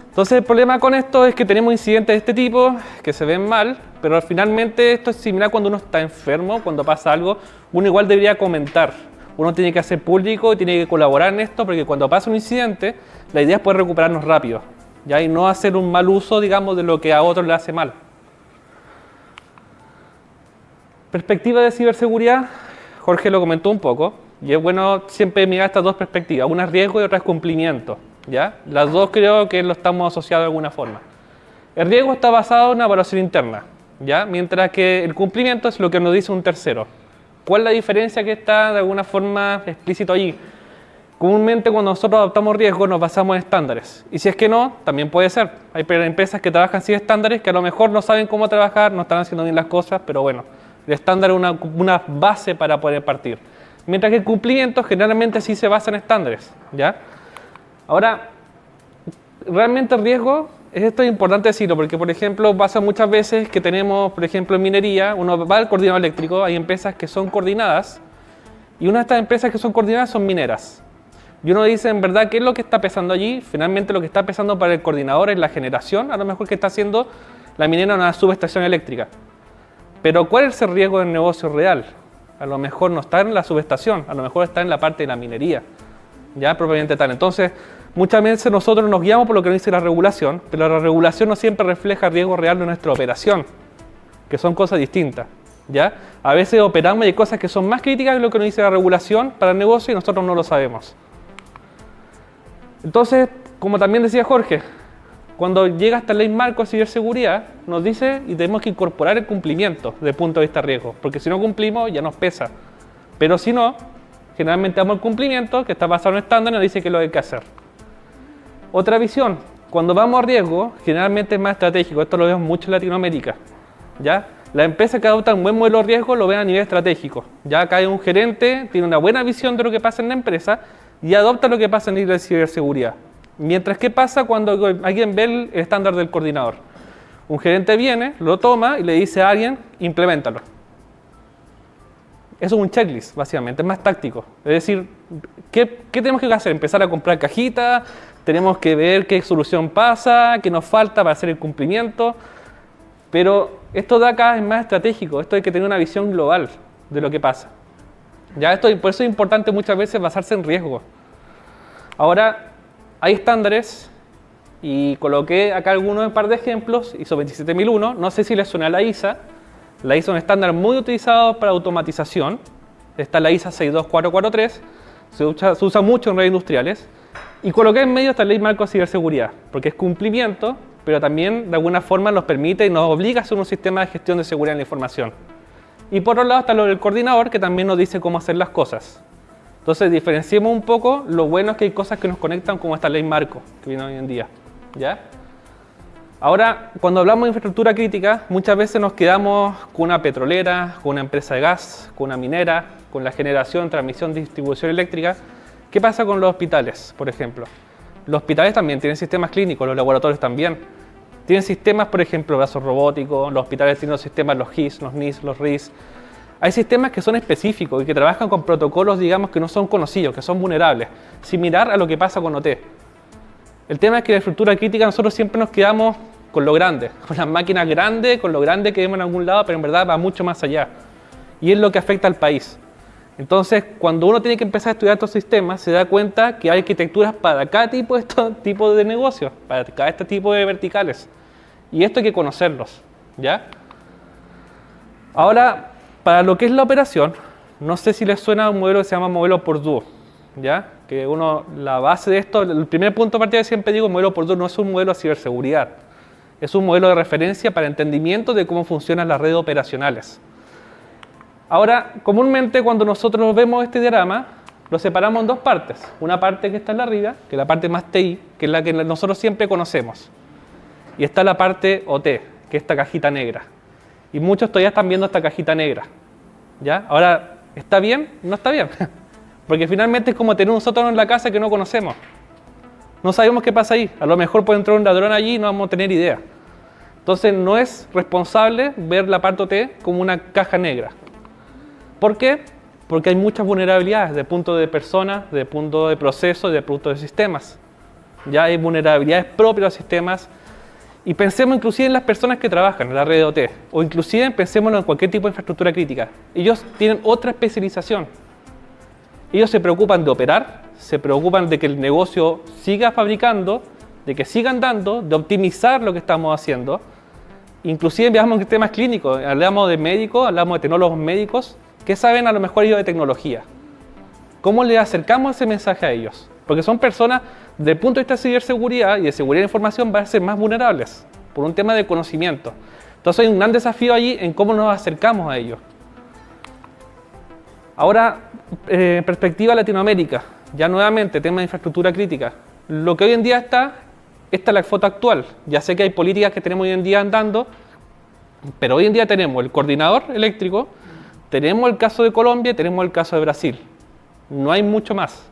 Entonces el problema con esto es que tenemos incidentes de este tipo que se ven mal, pero finalmente esto es similar cuando uno está enfermo, cuando pasa algo, uno igual debería comentar. Uno tiene que hacer público y tiene que colaborar en esto porque cuando pasa un incidente, la idea es poder recuperarnos rápido, ¿ya? Y no hacer un mal uso, digamos, de lo que a otros le hace mal. Perspectiva de ciberseguridad, Jorge lo comentó un poco, y es bueno siempre mirar estas dos perspectivas, una es riesgo y otra es cumplimiento. ¿Ya? Las dos creo que lo estamos asociados de alguna forma. El riesgo está basado en una evaluación interna, ¿ya? Mientras que el cumplimiento es lo que nos dice un tercero. ¿Cuál es la diferencia que está de alguna forma explícito allí? Comúnmente cuando nosotros adoptamos riesgo nos basamos en estándares. Y si es que no, también puede ser. Hay empresas que trabajan sin estándares que a lo mejor no saben cómo trabajar, no están haciendo bien las cosas, pero bueno, el estándar es una base para poder partir. Mientras que el cumplimiento generalmente sí se basa en estándares, ¿ya? Ahora, realmente el riesgo, esto es importante decirlo, porque por ejemplo pasa muchas veces que tenemos, por ejemplo en minería, uno va al coordinador eléctrico, hay empresas que son coordinadas, y una de estas empresas que son coordinadas son mineras. Y uno dice, en verdad, ¿qué es lo que está pesando allí? Finalmente lo que está pesando para el coordinador es la generación, a lo mejor que está haciendo la minera en una subestación eléctrica. Pero ¿cuál es el riesgo del negocio real? A lo mejor no está en la subestación, a lo mejor está en la parte de la minería, ya propiamente tal. Entonces, muchas veces nosotros nos guiamos por lo que nos dice la regulación, pero la regulación no siempre refleja el riesgo real de nuestra operación, que son cosas distintas, ¿ya? A veces operamos y hay cosas que son más críticas que lo que nos dice la regulación para el negocio y nosotros no lo sabemos. Entonces, como también decía Jorge, cuando llega esta ley marco de ciberseguridad, nos dice y tenemos que incorporar el cumplimiento desde el punto de vista de riesgo, porque si no cumplimos ya nos pesa, pero si no, generalmente damos el cumplimiento que está basado en estándar y nos dice que es lo que hay que hacer. Otra visión, cuando vamos a riesgo, generalmente es más estratégico, esto lo vemos mucho en Latinoamérica, ¿ya? Las empresas que adoptan un buen modelo de riesgo lo ven a nivel estratégico, ya acá hay un gerente, tiene una buena visión de lo que pasa en la empresa y adopta lo que pasa en nivel de ciberseguridad. Mientras, ¿qué pasa cuando alguien ve el estándar del coordinador? Un gerente viene, lo toma y le dice a alguien, implementalo. Eso es un checklist, básicamente, es más táctico. Es decir, ¿qué tenemos que hacer? Empezar a comprar cajitas, tenemos que ver qué solución pasa, qué nos falta para hacer el cumplimiento. Pero esto de acá es más estratégico, esto hay que tener una visión global de lo que pasa. Ya por eso es importante muchas veces basarse en riesgo. Ahora, hay estándares, y coloqué acá algunos un par de ejemplos, ISO 27001, no sé si les suena la ISA. La ISA es un estándar muy utilizado para automatización. Está la ISA 62443, se usa mucho en redes industriales. Y coloqué en medio esta ley marco de ciberseguridad, porque es cumplimiento, pero también de alguna forma nos permite y nos obliga a hacer un sistema de gestión de seguridad en la información. Y por otro lado está lo del coordinador, que también nos dice cómo hacer las cosas. Entonces diferenciemos un poco, lo bueno es que hay cosas que nos conectan como esta ley marco que viene hoy en día, ¿ya? Ahora, cuando hablamos de infraestructura crítica, muchas veces nos quedamos con una petrolera, con una empresa de gas, con una minera, con la generación, transmisión, distribución eléctrica. ¿Qué pasa con los hospitales, por ejemplo? Los hospitales también tienen sistemas clínicos, los laboratorios también. Tienen sistemas, por ejemplo, brazos robóticos, los hospitales tienen los sistemas, los GIS, los NIS, los RIS. Hay sistemas que son específicos y que trabajan con protocolos, digamos, que no son conocidos, que son vulnerables, similar a lo que pasa con OT. El tema es que en la infraestructura crítica nosotros siempre nos quedamos con lo grande, con las máquinas grandes, con lo grande que vemos en algún lado, pero en verdad va mucho más allá. Y es lo que afecta al país. Entonces, cuando uno tiene que empezar a estudiar estos sistemas, se da cuenta que hay arquitecturas para cada tipo de negocios, para cada este tipo de verticales. Y esto hay que conocerlos, ¿ya? Ahora, para lo que es la operación, no sé si les suena un modelo que se llama modelo Purdue, ¿ya? Que la base de esto, el primer punto de partida que siempre digo, el modelo Purdue no es un modelo de ciberseguridad, es un modelo de referencia para entendimiento de cómo funcionan las redes operacionales. Ahora, comúnmente cuando nosotros vemos este diagrama, lo separamos en dos partes. Una parte que está en la arriba, que es la parte más TI, que es la que nosotros siempre conocemos. Y está la parte OT, que es esta cajita negra. Y muchos todavía están viendo esta cajita negra, ¿ya? Ahora, ¿está bien? No está bien. Porque finalmente es como tener un sótano en la casa que no conocemos. No sabemos qué pasa ahí. A lo mejor puede entrar un ladrón allí y no vamos a tener idea. Entonces, no es responsable ver la parte OT como una caja negra. ¿Por qué? Porque hay muchas vulnerabilidades de punto de personas, de punto de procesos, de punto de sistemas. Ya hay vulnerabilidades propias de los sistemas. Y pensemos inclusive en las personas que trabajan en la red de OT. O inclusive pensemos en cualquier tipo de infraestructura crítica. Ellos tienen otra especialización. Ellos se preocupan de operar, se preocupan de que el negocio siga fabricando, de que siga andando, de optimizar lo que estamos haciendo. Inclusive veamos en temas clínicos. Hablamos de médicos, hablamos de tecnólogos médicos. ¿Qué saben a lo mejor ellos de tecnología? ¿Cómo les acercamos ese mensaje a ellos? Porque son personas, desde el punto de vista de ciberseguridad y de seguridad de información, van a ser más vulnerables por un tema de conocimiento. Entonces hay un gran desafío allí en cómo nos acercamos a ellos. Ahora, perspectiva Latinoamérica, ya nuevamente tema de infraestructura crítica. Lo que hoy en día esta es la foto actual. Ya sé que hay políticas que tenemos hoy en día andando, pero hoy en día tenemos el coordinador eléctrico, tenemos el caso de Colombia y tenemos el caso de Brasil. No hay mucho más,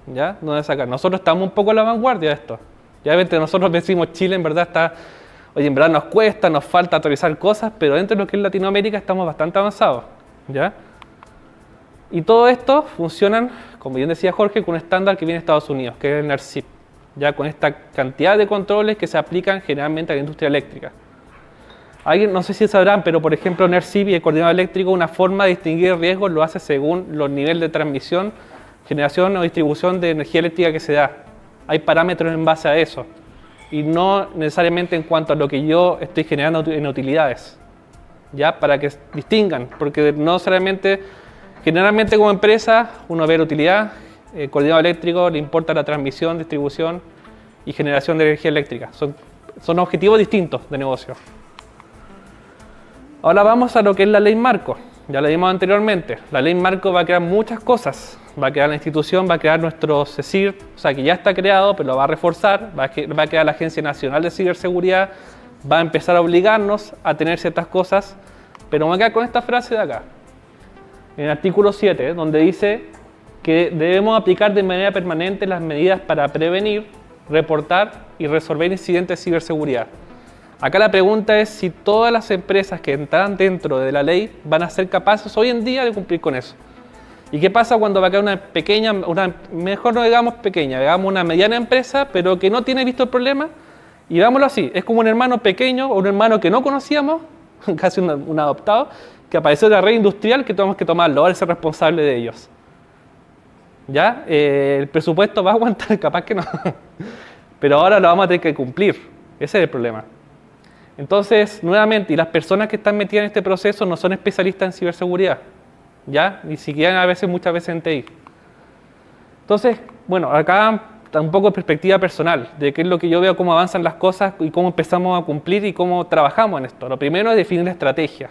¿ya? ¿Dónde sacar? Nosotros estamos un poco a la vanguardia de esto. Ya ven, nosotros decimos Chile en verdad está, oye, en verdad nos cuesta, nos falta actualizar cosas, pero dentro de lo que es Latinoamérica estamos bastante avanzados, ¿ya? Y todo esto funcionan, como bien decía Jorge, con un estándar que viene de Estados Unidos, que es el NERSC, ya con esta cantidad de controles que se aplican generalmente a la industria eléctrica. Alguien, no sé si sabrán, pero por ejemplo NERSC y el coordinador eléctrico, una forma de distinguir riesgos lo hace según los niveles de transmisión, generación o distribución de energía eléctrica que se da. Hay parámetros en base a eso y no necesariamente en cuanto a lo que yo estoy generando en utilidades, ya para que distingan, porque no solamente, generalmente como empresa uno ve la utilidad, el coordinador eléctrico le importa la transmisión, distribución y generación de energía eléctrica. Son objetivos distintos de negocio. Ahora vamos a lo que es la ley marco. Ya lo vimos anteriormente. La ley marco va a crear muchas cosas. Va a crear la institución, va a crear nuestro CECIR, o sea que ya está creado, pero lo va a reforzar. Va a crear la Agencia Nacional de Ciberseguridad. Va a empezar a obligarnos a tener ciertas cosas. Pero me voy a quedar con esta frase de acá. En el artículo 7, donde dice que debemos aplicar de manera permanente las medidas para prevenir, reportar y resolver incidentes de ciberseguridad. Acá la pregunta es si todas las empresas que entran dentro de la ley van a ser capaces hoy en día de cumplir con eso. ¿Y qué pasa cuando va a quedar una pequeña, mejor no digamos pequeña, digamos una mediana empresa, pero que no tiene visto el problema? Y veámoslo así, es como un hermano pequeño o un hermano que no conocíamos, casi un adoptado, que apareció en la red industrial que tenemos que tomarlo, ahora ser responsable de ellos. ¿Ya? El presupuesto va a aguantar, capaz que no. Pero ahora lo vamos a tener que cumplir. Ese es el problema. Entonces, nuevamente, y las personas que están metidas en este proceso no son especialistas en ciberseguridad, ¿ya? Ni siquiera muchas veces en TI. Entonces, bueno, acá está un poco de perspectiva personal, de qué es lo que yo veo, cómo avanzan las cosas y cómo empezamos a cumplir y cómo trabajamos en esto. Lo primero es definir la estrategia,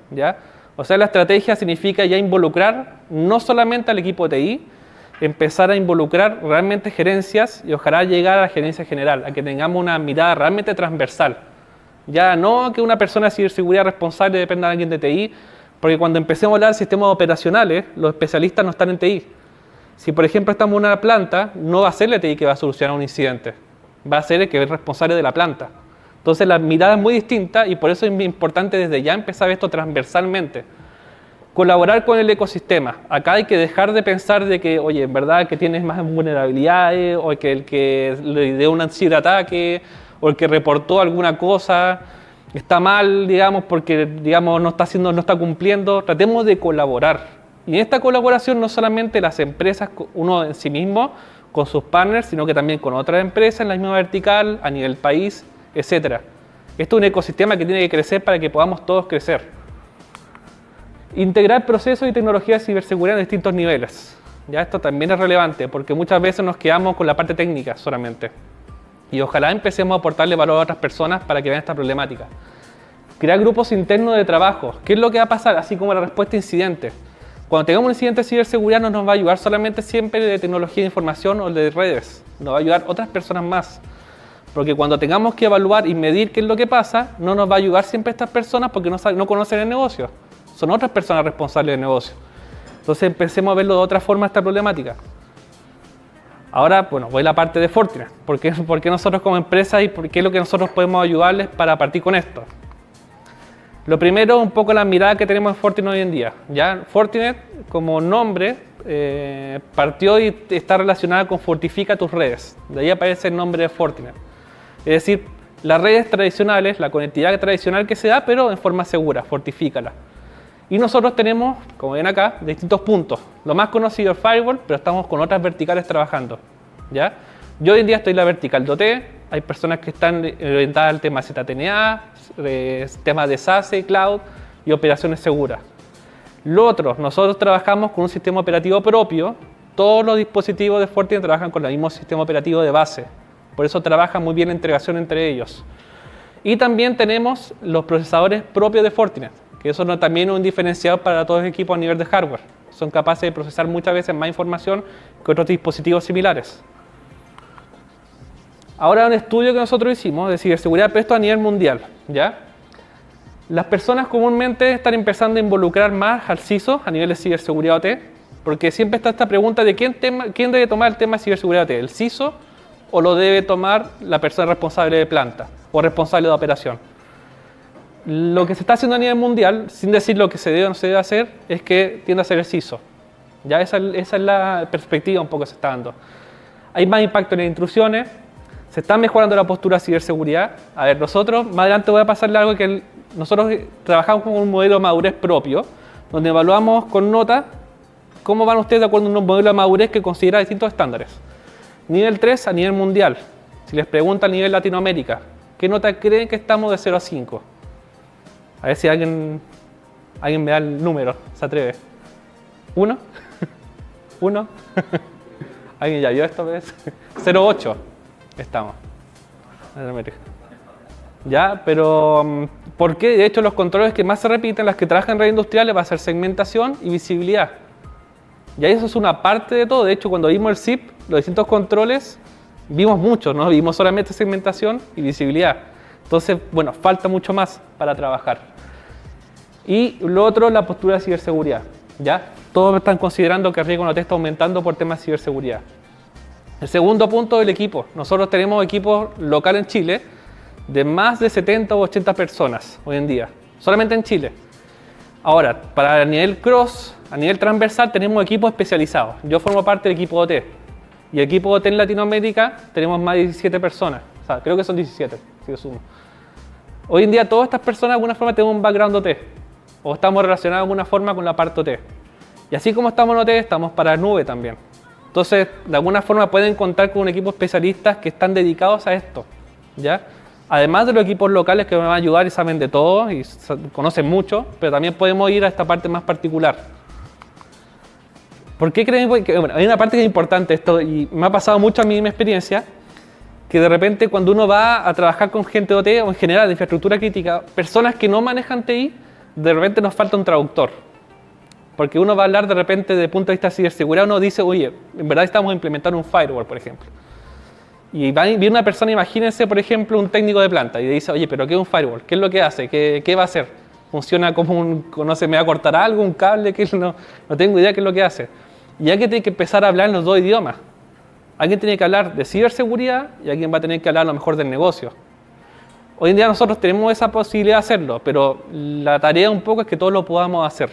¿ya? O sea, la estrategia significa ya involucrar no solamente al equipo de TI, empezar a involucrar realmente gerencias y ojalá llegar a la gerencia general, a que tengamos una mirada realmente transversal. Ya no que una persona de ciberseguridad responsable dependa de alguien de TI, porque cuando empecemos a hablar de sistemas operacionales, los especialistas no están en TI. Si por ejemplo estamos en una planta, no va a ser la TI que va a solucionar un incidente, va a ser el que es responsable de la planta. Entonces la mirada es muy distinta y por eso es importante desde ya empezar esto transversalmente. Colaborar con el ecosistema. Acá hay que dejar de pensar de que, oye, en verdad que tienes más vulnerabilidades o que el que le dé un ciberataque o el que reportó alguna cosa está mal, digamos, porque digamos, no está cumpliendo. Tratemos de colaborar. Y en esta colaboración no solamente las empresas, uno en sí mismo, con sus partners, sino que también con otras empresas en la misma vertical, a nivel país, etc. Esto es un ecosistema que tiene que crecer para que podamos todos crecer. Integrar procesos y tecnologías de ciberseguridad en distintos niveles. Ya esto también es relevante porque muchas veces nos quedamos con la parte técnica solamente. Y ojalá empecemos a aportarle valor a otras personas para que vean esta problemática. Crear grupos internos de trabajo. ¿Qué es lo que va a pasar? Así como la respuesta a incidentes. Cuando tengamos un incidente de ciberseguridad no nos va a ayudar solamente siempre de tecnología de información o de redes. Nos va a ayudar otras personas más. Porque cuando tengamos que evaluar y medir qué es lo que pasa, no nos va a ayudar siempre estas personas porque no conocen el negocio. Son otras personas responsables del negocio. Entonces empecemos a verlo de otra forma esta problemática. Ahora, bueno, voy a la parte de Fortinet. ¿Por qué nosotros como empresa y por qué es lo que nosotros podemos ayudarles para partir con esto? Lo primero, un poco la mirada que tenemos en Fortinet hoy en día. ¿Ya? Fortinet, como nombre, partió y está relacionada con fortifica tus redes. De ahí aparece el nombre de Fortinet. Es decir, las redes tradicionales, la conectividad tradicional que se da, pero en forma segura, fortifícala. Y nosotros tenemos, como ven acá, distintos puntos. Lo más conocido es Firewall, pero estamos con otras verticales trabajando. ¿Ya? Yo hoy en día estoy en la vertical de OT, hay personas que están orientadas al tema ZTNA, temas de SASE, Cloud y operaciones seguras. Lo otro, nosotros trabajamos con un sistema operativo propio, todos los dispositivos de Fortinet trabajan con el mismo sistema operativo de base, por eso trabaja muy bien la integración entre ellos. Y también tenemos los procesadores propios de Fortinet, que eso también es un diferenciador para todos los equipos a nivel de hardware. Son capaces de procesar muchas veces más información que otros dispositivos similares. Ahora un estudio que nosotros hicimos de ciberseguridad, pero esto a nivel mundial, ¿ya? Las personas comúnmente están empezando a involucrar más al CISO a nivel de ciberseguridad OT, porque siempre está esta pregunta de quién debe tomar el tema de ciberseguridad OT, ¿el CISO o lo debe tomar la persona responsable de planta o responsable de operación? Lo que se está haciendo a nivel mundial, sin decir lo que se debe o no se debe hacer, es que tiende a ser el CISO. Ya esa es la perspectiva un poco que se está dando. Hay más impacto en las intrusiones, se está mejorando la postura de ciberseguridad. A ver, nosotros, más adelante voy a pasarle algo que nosotros trabajamos con un modelo de madurez propio, donde evaluamos con nota cómo van ustedes de acuerdo a un modelo de madurez que considera distintos estándares. Nivel 3 a nivel mundial. Si les preguntan a nivel Latinoamérica, ¿qué nota creen que estamos de 0 a 5? A ver si alguien me da el número, se atreve. ¿1? ¿1? ¿Alguien ya vio esto? 0,8 estamos. Ya, pero ¿por qué? De hecho, los controles que más se repiten, las que trabajan en redes industriales, va a ser segmentación y visibilidad. Ya eso es una parte de todo. De hecho, cuando vimos el SIP, los distintos controles, vimos muchos, no vimos solamente segmentación y visibilidad. Entonces, bueno, falta mucho más para trabajar. Y lo otro, la postura de ciberseguridad. ¿Ya? Todos están considerando que el riesgo no te está aumentando por temas de ciberseguridad. El segundo punto, el equipo. Nosotros tenemos equipos locales en Chile de más de 70 o 80 personas hoy en día, solamente en Chile. Ahora, para el nivel cross, a nivel transversal, tenemos equipos especializados. Yo formo parte del equipo OT. Y el equipo OT en Latinoamérica tenemos más de 17 personas. O sea, creo que son 17, si yo sumo. Hoy en día todas estas personas de alguna forma tienen un background OT. O estamos relacionados de alguna forma con la parte OT. Y así como estamos en OT, estamos para nube también. Entonces, de alguna forma pueden contar con un equipo de especialistas que están dedicados a esto, ¿ya? Además de los equipos locales que me van a ayudar y saben de todo y conocen mucho, pero también podemos ir a esta parte más particular. ¿Por qué creen que, bueno, hay una parte que es importante esto y me ha pasado mucho a mí en mi experiencia, que de repente cuando uno va a trabajar con gente de OT o en general de infraestructura crítica, personas que no manejan TI, de repente nos falta un traductor. Porque uno va a hablar de repente desde el punto de vista de ciberseguridad, uno dice, oye, en verdad estamos implementando un firewall, por ejemplo. Y viene una persona, imagínense, por ejemplo, un técnico de planta y dice, oye, ¿pero qué es un firewall? ¿Qué es lo que hace? ¿Qué va a hacer? ¿Funciona como no sé, me va a cortar algo, un cable? No tengo idea qué es lo que hace. Y alguien tiene que empezar a hablar en los dos idiomas. Alguien tiene que hablar de ciberseguridad y alguien va a tener que hablar a lo mejor del negocio. Hoy en día nosotros tenemos esa posibilidad de hacerlo, pero la tarea un poco es que todos lo podamos hacer.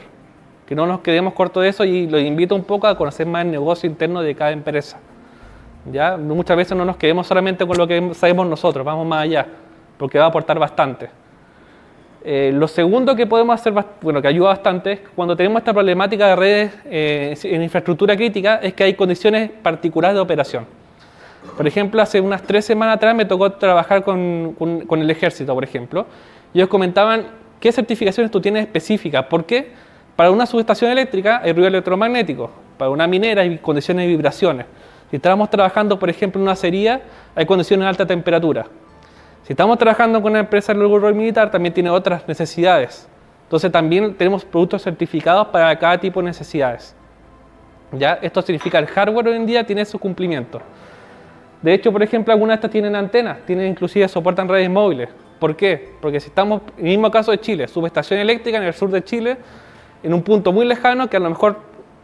Que no nos quedemos cortos de eso y los invito un poco a conocer más el negocio interno de cada empresa. ¿ya? Muchas veces no nos quedemos solamente con lo que sabemos nosotros, vamos más allá, porque va a aportar bastante. Lo segundo que podemos hacer, bueno, que ayuda bastante, es cuando tenemos esta problemática de redes en infraestructura crítica, es que hay condiciones particulares de operación. Por ejemplo, hace unas 3 semanas atrás me tocó trabajar con el ejército, por ejemplo. Y ellos comentaban qué certificaciones tú tienes específicas. ¿Por qué? Para una subestación eléctrica hay ruido electromagnético. Para una minera hay condiciones de vibraciones. Si estamos trabajando, por ejemplo, en una acería, hay condiciones de alta temperatura. Si estamos trabajando con una empresa del rol militar, también tiene otras necesidades. Entonces también tenemos productos certificados para cada tipo de necesidades. ¿Ya? Esto significa que el hardware hoy en día tiene sus cumplimientos. De hecho, por ejemplo, algunas de estas tienen antenas, inclusive soportan redes móviles. ¿Por qué? Porque si estamos, en el mismo caso de Chile, subestación eléctrica en el sur de Chile, en un punto muy lejano, que a lo mejor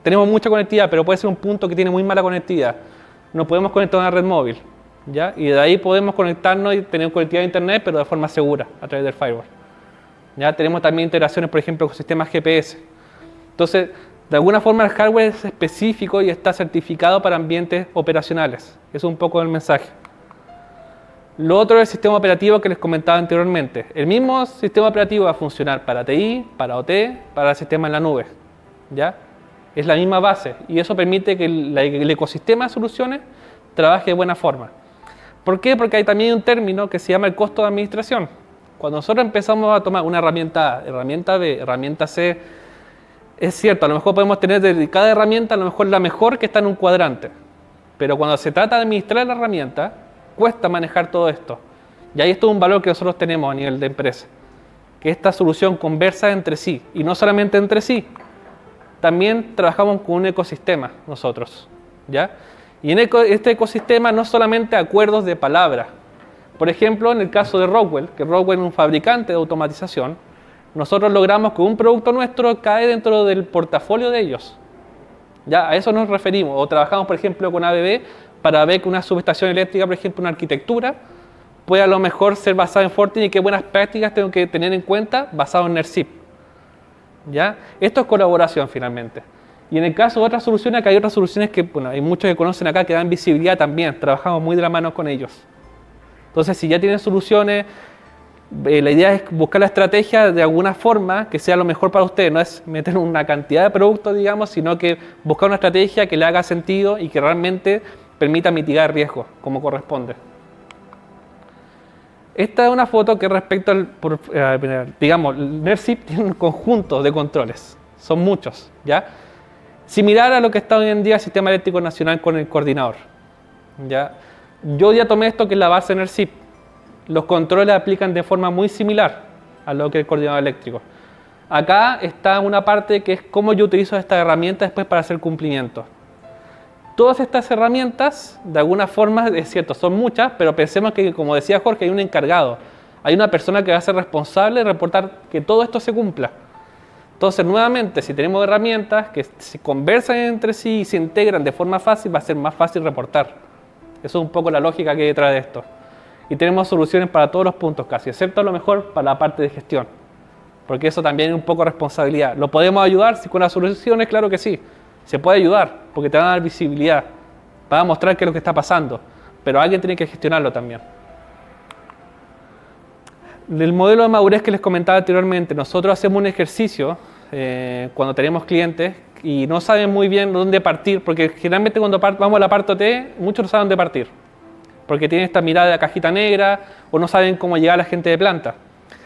tenemos mucha conectividad, pero puede ser un punto que tiene muy mala conectividad. No podemos conectar a una red móvil, ¿ya? Y de ahí podemos conectarnos y tener conectividad a internet, pero de forma segura, a través del firewall. ¿Ya? Tenemos también integraciones, por ejemplo, con sistemas GPS. Entonces, de alguna forma el hardware es específico y está certificado para ambientes operacionales. Eso es un poco el mensaje. Lo otro es el sistema operativo que les comentaba anteriormente. El mismo sistema operativo va a funcionar para TI, para OT, para el sistema en la nube, ¿ya? Es la misma base y eso permite que el ecosistema de soluciones trabaje de buena forma. ¿Por qué? Porque hay también un término que se llama el costo de administración. Cuando nosotros empezamos a tomar una herramienta A, herramienta B, herramienta C, es cierto, a lo mejor podemos tener de cada herramienta a lo mejor la mejor que está en un cuadrante. Pero cuando se trata de administrar la herramienta, cuesta manejar todo esto. Y ahí esto es un valor que nosotros tenemos a nivel de empresa. Que esta solución conversa entre sí. Y no solamente entre sí. También trabajamos con un ecosistema nosotros, ¿ya? Y en este ecosistema no solamente acuerdos de palabra. Por ejemplo, en el caso de Rockwell, que Rockwell es un fabricante de automatización, nosotros logramos que un producto nuestro cae dentro del portafolio de ellos. ¿Ya? A eso nos referimos. O trabajamos, por ejemplo, con ABB para ver que una subestación eléctrica, por ejemplo, una arquitectura, puede a lo mejor ser basada en Fortinet y qué buenas prácticas tengo que tener en cuenta basado en NERSC. ¿Ya? Esto es colaboración finalmente. Y en el caso de otras soluciones, que hay otras soluciones que, bueno, hay muchos que conocen acá que dan visibilidad también, trabajamos muy de la mano con ellos. Entonces, si ya tienen soluciones, la idea es buscar la estrategia de alguna forma que sea lo mejor para ustedes. No es meter una cantidad de productos, digamos, sino que buscar una estrategia que le haga sentido y que realmente permita mitigar riesgos como corresponde. Esta es una foto que respecto al, digamos, el NERSC tiene un conjunto de controles, son muchos, ¿ya? Similar a lo que está hoy en día el Sistema Eléctrico Nacional con el coordinador, ¿ya? Yo ya tomé esto que es la base NERSC. Los controles aplican de forma muy similar a lo que es el coordinador eléctrico. Acá está una parte que es cómo yo utilizo esta herramienta después para hacer cumplimiento. Todas estas herramientas, de alguna forma, es cierto, son muchas, pero pensemos que, como decía Jorge, hay un encargado. Hay una persona que va a ser responsable de reportar que todo esto se cumpla. Entonces, nuevamente, si tenemos herramientas que se conversan entre sí y se integran de forma fácil, va a ser más fácil reportar. Eso es un poco la lógica que hay detrás de esto. Y tenemos soluciones para todos los puntos casi, excepto a lo mejor para la parte de gestión. Porque eso también es un poco responsabilidad. ¿Lo podemos ayudar? Si con las soluciones, claro que sí. Se puede ayudar, porque te van a dar visibilidad. Van a mostrar qué es lo que está pasando. Pero alguien tiene que gestionarlo también. Del modelo de madurez que les comentaba anteriormente, nosotros hacemos un ejercicio cuando tenemos clientes y no saben muy bien dónde partir, porque generalmente cuando vamos a la parte OT, muchos no saben dónde partir. Porque tienen esta mirada de la cajita negra o no saben cómo llegar a la gente de planta.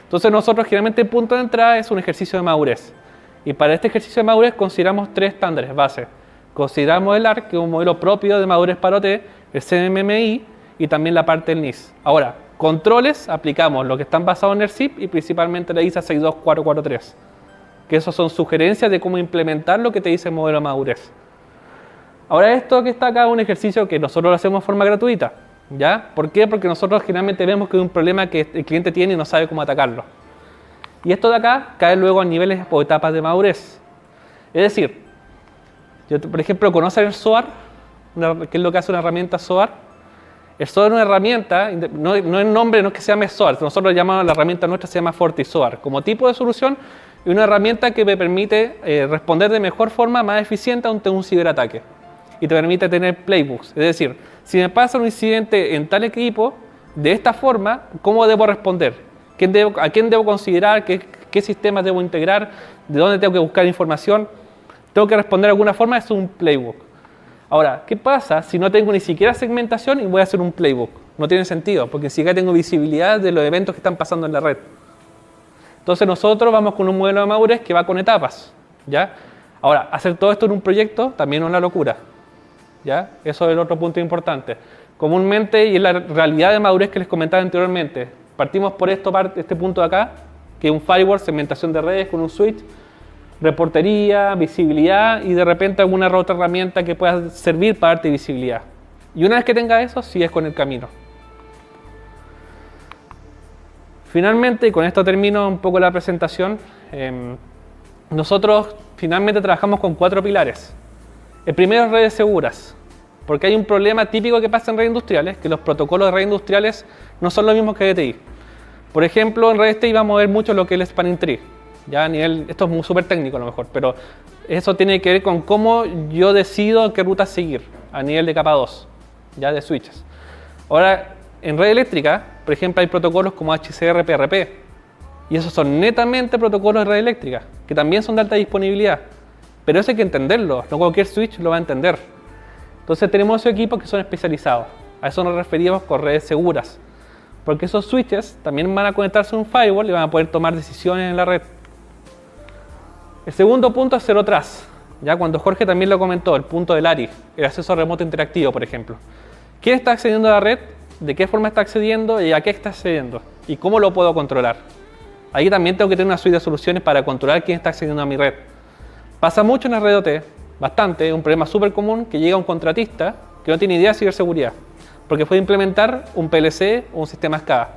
Entonces nosotros generalmente el punto de entrada es un ejercicio de madurez. Y para este ejercicio de madurez consideramos 3 estándares base. Consideramos el ARC, que es un modelo propio de madurez para OT, el CMMI y también la parte del NIS. Ahora, controles, aplicamos los que están basados en NERSC y principalmente la ISA 62443. Que esos son sugerencias de cómo implementar lo que te dice el modelo de madurez. Ahora esto que está acá es un ejercicio que nosotros lo hacemos de forma gratuita. ¿Ya? ¿Por qué? Porque nosotros generalmente vemos que hay un problema que el cliente tiene y no sabe cómo atacarlo. Y esto de acá cae luego a niveles o etapas de madurez. Es decir, yo, por ejemplo, ¿conocen el SOAR? ¿Qué es lo que hace una herramienta SOAR? El SOAR es una herramienta, no el nombre no es que se llame SOAR, nosotros llamamos la herramienta nuestra, se llama FortiSOAR. Como tipo de solución, es una herramienta que me permite responder de mejor forma, más eficiente ante un ciberataque. y te permite tener playbooks. Es decir, si me pasa un incidente en tal equipo, de esta forma, ¿cómo debo responder? ¿A quién debo considerar? ¿Qué sistemas debo integrar? ¿De dónde tengo que buscar información? Tengo que responder de alguna forma, es un playbook. Ahora, ¿qué pasa si no tengo ni siquiera segmentación y voy a hacer un playbook? No tiene sentido, porque ni siquiera tengo visibilidad de los eventos que están pasando en la red. Entonces nosotros vamos con un modelo de madurez que va con etapas, ¿ya? Ahora, hacer todo esto en un proyecto también es una locura, ¿ya? Eso es el otro punto importante. Comúnmente, y es la realidad de madurez que les comentaba anteriormente, partimos por este punto de acá, que es un firewall, segmentación de redes con un switch, reportería, visibilidad y de repente alguna otra herramienta que pueda servir para darte visibilidad. Y una vez que tenga eso, sigues con el camino. Finalmente, y con esto termino un poco la presentación, nosotros finalmente trabajamos con 4 pilares. El primero es redes seguras, porque hay un problema típico que pasa en redes industriales, que los protocolos de redes industriales no son los mismos que DTI. Por ejemplo, en redes TI vamos a ver mucho lo que es el spanning tree. Ya a nivel, esto es súper técnico a lo mejor, pero eso tiene que ver con cómo yo decido qué ruta seguir a nivel de capa 2, ya de switches. Ahora, en red eléctrica, por ejemplo, hay protocolos como HCR, PRP, y esos son netamente protocolos de red eléctrica, que también son de alta disponibilidad, pero eso hay que entenderlo, no cualquier switch lo va a entender. Entonces tenemos esos equipos que son especializados, a eso nos referimos con redes seguras, porque esos switches también van a conectarse a un firewall y van a poder tomar decisiones en la red. El segundo punto es Zero Trust, ya cuando Jorge también lo comentó, el punto del ARI, el acceso remoto interactivo, por ejemplo. ¿Quién está accediendo a la red? ¿De qué forma está accediendo? ¿Y a qué está accediendo? ¿Y cómo lo puedo controlar? Ahí también tengo que tener una suite de soluciones para controlar quién está accediendo a mi red. Pasa mucho en la red OT, bastante, es un problema súper común que llega un contratista que no tiene idea de ciberseguridad, porque puede implementar un PLC o un sistema SCADA.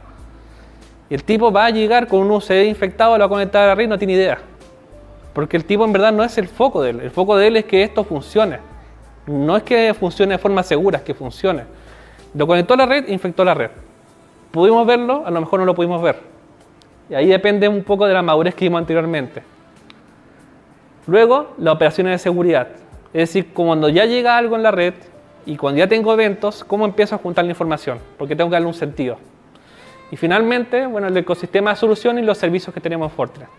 Y el tipo va a llegar con un USB infectado, lo va a conectar a la red y no tiene idea. Porque el tipo en verdad no es el foco de él. El foco de él es que esto funcione. No es que funcione de forma segura, es que funcione. Lo conectó a la red e infectó la red. ¿Pudimos verlo? A lo mejor no lo pudimos ver. Y ahí depende un poco de la madurez que vimos anteriormente. Luego, las operaciones de seguridad. Es decir, cuando ya llega algo en la red y cuando ya tengo eventos, ¿cómo empiezo a juntar la información? Porque tengo que darle un sentido. Y finalmente, bueno, el ecosistema de soluciones y los servicios que tenemos en Fortran.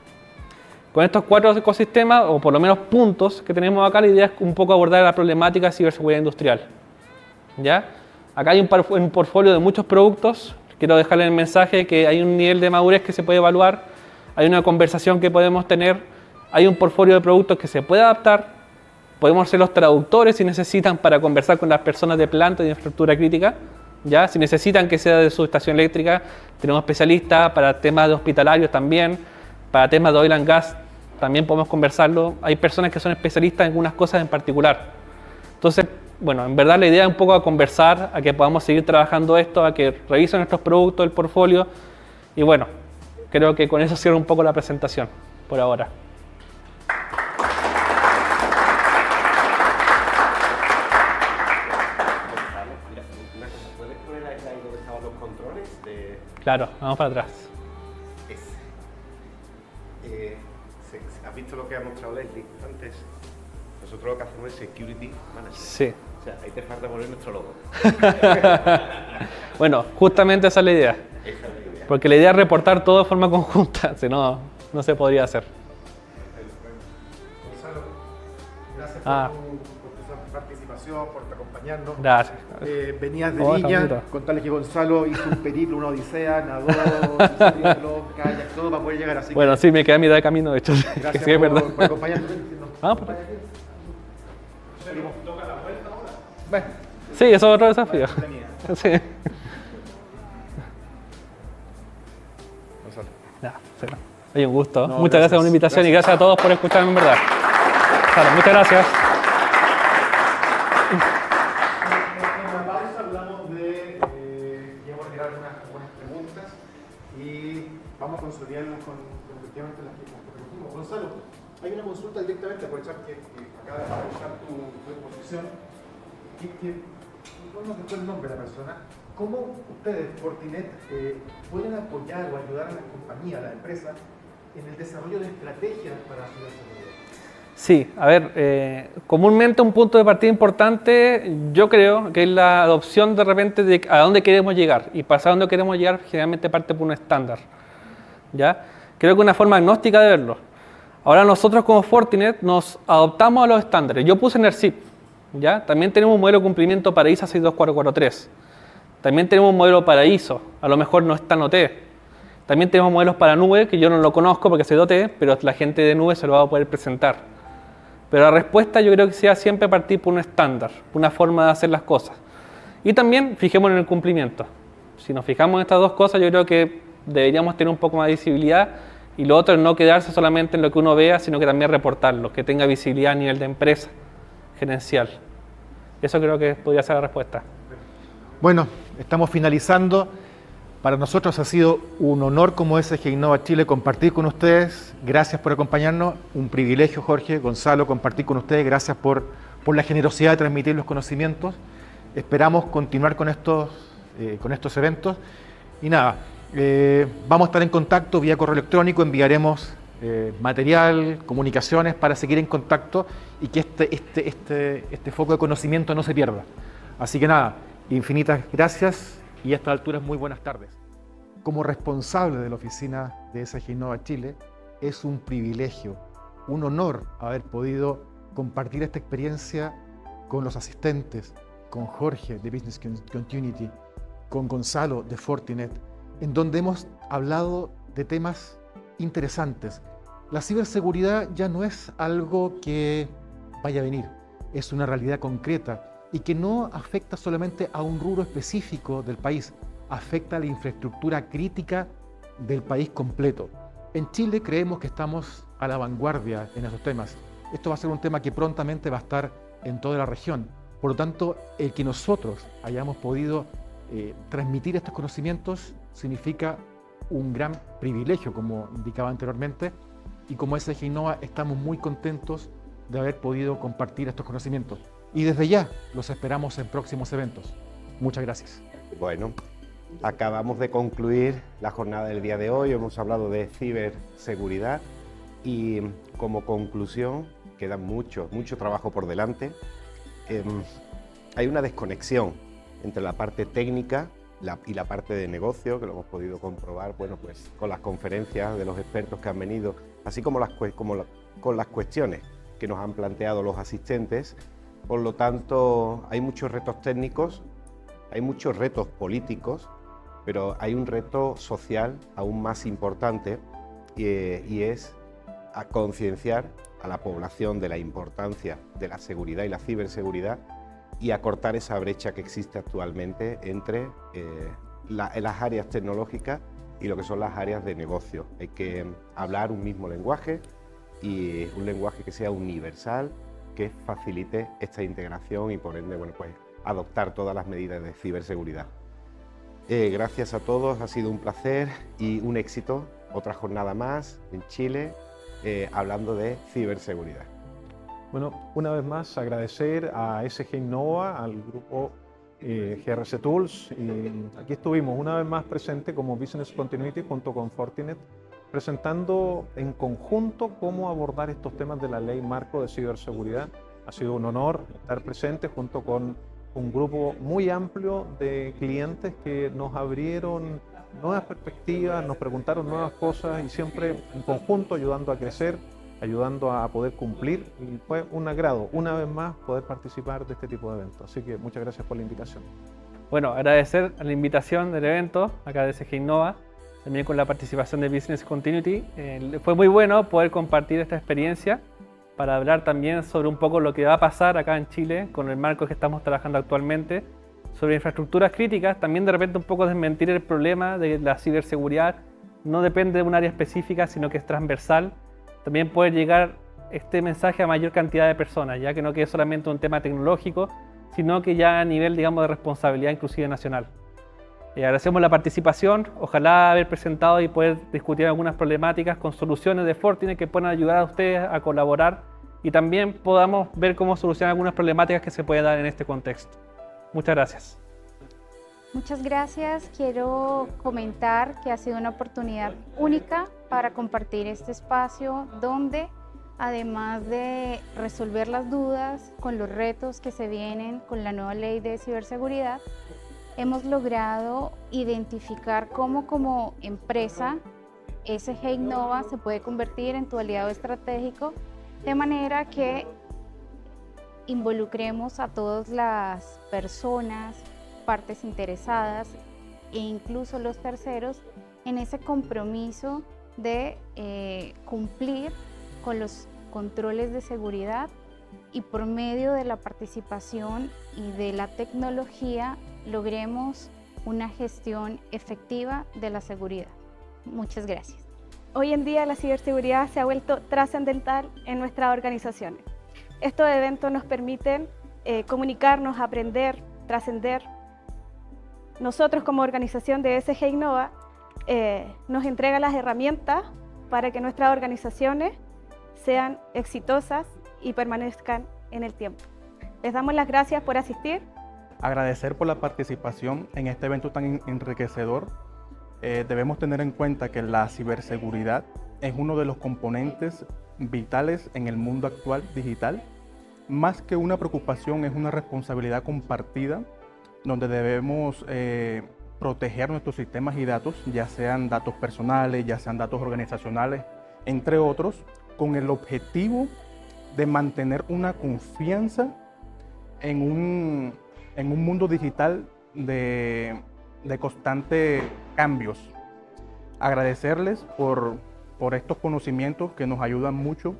Con estos 4 ecosistemas, o por lo menos puntos que tenemos acá, la idea es un poco abordar la problemática de ciberseguridad industrial. ¿Ya? Acá hay un portfolio de muchos productos. Quiero dejarle el mensaje que hay un nivel de madurez que se puede evaluar, hay una conversación que podemos tener, hay un portfolio de productos que se puede adaptar, podemos ser los traductores si necesitan para conversar con las personas de planta y de infraestructura crítica. ¿Ya? Si necesitan que sea de su estación eléctrica, tenemos especialistas para temas de hospitalarios también, para temas de oil and gas también podemos conversarlo. Hay personas que son especialistas en algunas cosas en particular. Entonces, bueno, en verdad la idea es un poco a conversar, a que podamos seguir trabajando esto, a que revisen nuestros productos, el portfolio. Y bueno, creo que con eso cierro un poco la presentación por ahora. ¿Puedes poner ahí donde estaban los controles? Claro, vamos para atrás. ¿Has visto lo que ha mostrado Leslie antes? Nosotros lo que hacemos es Security Manager. Sí. O sea, ahí te falta poner nuestro logo. Bueno, justamente esa es la idea. Porque la idea es reportar todo de forma conjunta, si no, no se podría hacer. Gonzalo, gracias por tu participación, por acompañarnos. Gracias. Venías de Viña, contarles que Gonzalo hizo un periplo, una odisea, nadó, hizo triatlón, kayak, todo para poder llegar así. Bueno, sí, me queda mitad de camino, de hecho. Gracias que sí, es verdad. por acompañarnos. Vamos por ahí. ¿Toca la vuelta ahora? Bueno. Sí, eso es otro desafío. Sí. Ya, sí. Oye, un gusto. No, muchas gracias por la invitación y gracias a todos por escucharme en verdad. Claro, muchas gracias. En la pausa hablamos de ya vamos a tirar algunas preguntas y vamos a consolidarlas con efectivamente las que recogimos. Gonzalo, hay una consulta directamente, aprovechar que acaba de aprovechar tu exposición. No nos dejó el nombre de la persona. ¿Cómo ustedes, Fortinet, pueden apoyar o ayudar a las compañías, a las empresas, en el desarrollo de estrategias para ciberseguridad? Sí, a ver, comúnmente un punto de partida importante, yo creo que es la adopción de repente de a dónde queremos llegar. Y para dónde queremos llegar, generalmente parte por un estándar. ¿Ya? Creo que una forma agnóstica de verlo. Ahora nosotros como Fortinet nos adoptamos a los estándares. Yo puse NERSC, ¿ya? También tenemos un modelo de cumplimiento para ISA 62443. También tenemos un modelo para ISO, a lo mejor no está en OT. También tenemos modelos para nube, que yo no lo conozco porque soy de OT, pero la gente de nube se lo va a poder presentar. Pero la respuesta yo creo que sea siempre partir por un estándar, una forma de hacer las cosas. Y también fijémonos en el cumplimiento. Si nos fijamos en estas dos cosas, yo creo que deberíamos tener un poco más de visibilidad, y lo otro es no quedarse solamente en lo que uno vea, sino que también reportarlo, que tenga visibilidad a nivel de empresa, gerencial. Eso creo que podría ser la respuesta. Bueno, estamos finalizando. Para nosotros ha sido un honor como SG Innova Chile compartir con ustedes. Gracias por acompañarnos. Un privilegio, Jorge, Gonzalo, compartir con ustedes. Gracias por la generosidad de transmitir los conocimientos. Esperamos continuar con estos eventos. Y nada, vamos a estar en contacto vía correo electrónico. Enviaremos material, comunicaciones para seguir en contacto y que este foco de conocimiento no se pierda. Así que nada, infinitas gracias. Y a esta altura, muy buenas tardes. Como responsable de la oficina de SG Innova Chile, es un privilegio, un honor haber podido compartir esta experiencia con los asistentes, con Jorge de Business Continuity, con Gonzalo de Fortinet, en donde hemos hablado de temas interesantes. La ciberseguridad ya no es algo que vaya a venir, es una realidad concreta y que no afecta solamente a un rubro específico del país, afecta a la infraestructura crítica del país completo. En Chile creemos que estamos a la vanguardia en esos temas. Esto va a ser un tema que prontamente va a estar en toda la región. Por lo tanto, el que nosotros hayamos podido transmitir estos conocimientos significa un gran privilegio, como indicaba anteriormente, y como SG Innova estamos muy contentos de haber podido compartir estos conocimientos. Y desde ya los esperamos en próximos eventos. Muchas gracias. Bueno, acabamos de concluir la jornada del día de hoy. Hemos hablado de ciberseguridad y como conclusión queda mucho trabajo por delante. Hay una desconexión entre la parte técnica y la parte de negocio, que lo hemos podido comprobar, bueno, pues con las conferencias de los expertos que han venido, así como con las cuestiones que nos han planteado los asistentes. Por lo tanto, hay muchos retos técnicos, hay muchos retos políticos, pero hay un reto social aún más importante y es a concienciar a la población de la importancia de la seguridad y la ciberseguridad y acortar esa brecha que existe actualmente entre las áreas tecnológicas y lo que son las áreas de negocio. Hay que hablar un mismo lenguaje y un lenguaje que sea universal, que facilite esta integración y por ende, bueno, pues adoptar todas las medidas de ciberseguridad. Gracias a todos, ha sido un placer y un éxito. Otra jornada más en Chile hablando de ciberseguridad. Bueno, una vez más agradecer a SG Innova, al grupo GRC Tools. Y aquí estuvimos una vez más presente como Business Continuity junto con Fortinet, presentando en conjunto cómo abordar estos temas de la Ley Marco de Ciberseguridad. Ha sido un honor estar presente junto con un grupo muy amplio de clientes que nos abrieron nuevas perspectivas, nos preguntaron nuevas cosas y siempre en conjunto ayudando a crecer, ayudando a poder cumplir, y fue un agrado una vez más poder participar de este tipo de eventos. Así que muchas gracias por la invitación. Bueno, agradecer a la invitación del evento acá de SG Innova, también con la participación de Business Continuity. Fue muy bueno poder compartir esta experiencia para hablar también sobre un poco lo que va a pasar acá en Chile con el marco que estamos trabajando actualmente, sobre infraestructuras críticas, también de repente un poco desmentir el problema de la ciberseguridad. No depende de un área específica, sino que es transversal. También poder llegar este mensaje a mayor cantidad de personas, ya que no quede solamente un tema tecnológico, sino que ya a nivel, digamos, de responsabilidad inclusive nacional. Agradecemos la participación, ojalá haber presentado y poder discutir algunas problemáticas con soluciones de Fortinet que puedan ayudar a ustedes a colaborar y también podamos ver cómo solucionar algunas problemáticas que se pueden dar en este contexto. Muchas gracias. Muchas gracias. Quiero comentar que ha sido una oportunidad única para compartir este espacio donde además de resolver las dudas con los retos que se vienen con la nueva ley de ciberseguridad, hemos logrado identificar cómo como empresa SG Innova se puede convertir en tu aliado estratégico, de manera que involucremos a todas las personas, partes interesadas e incluso los terceros en ese compromiso de cumplir con los controles de seguridad y por medio de la participación y de la tecnología logremos una gestión efectiva de la seguridad. Muchas gracias. Hoy en día la ciberseguridad se ha vuelto trascendental en nuestras organizaciones. Estos eventos nos permiten comunicarnos, aprender, trascender. Nosotros como organización de SG Innova nos entrega las herramientas para que nuestras organizaciones sean exitosas y permanezcan en el tiempo. Les damos las gracias por asistir. Agradecer por la participación en este evento tan enriquecedor. Debemos tener en cuenta que la ciberseguridad es uno de los componentes vitales en el mundo actual digital. Más que una preocupación, es una responsabilidad compartida donde debemos proteger nuestros sistemas y datos, ya sean datos personales, ya sean datos organizacionales, entre otros, con el objetivo de mantener una confianza en un mundo digital de constantes cambios. Agradecerles por estos conocimientos que nos ayudan mucho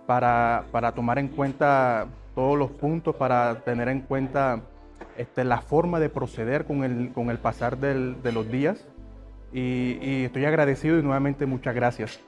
para tomar en cuenta todos los puntos, para tener en cuenta la forma de proceder con el pasar de los días. Y estoy agradecido y nuevamente muchas gracias.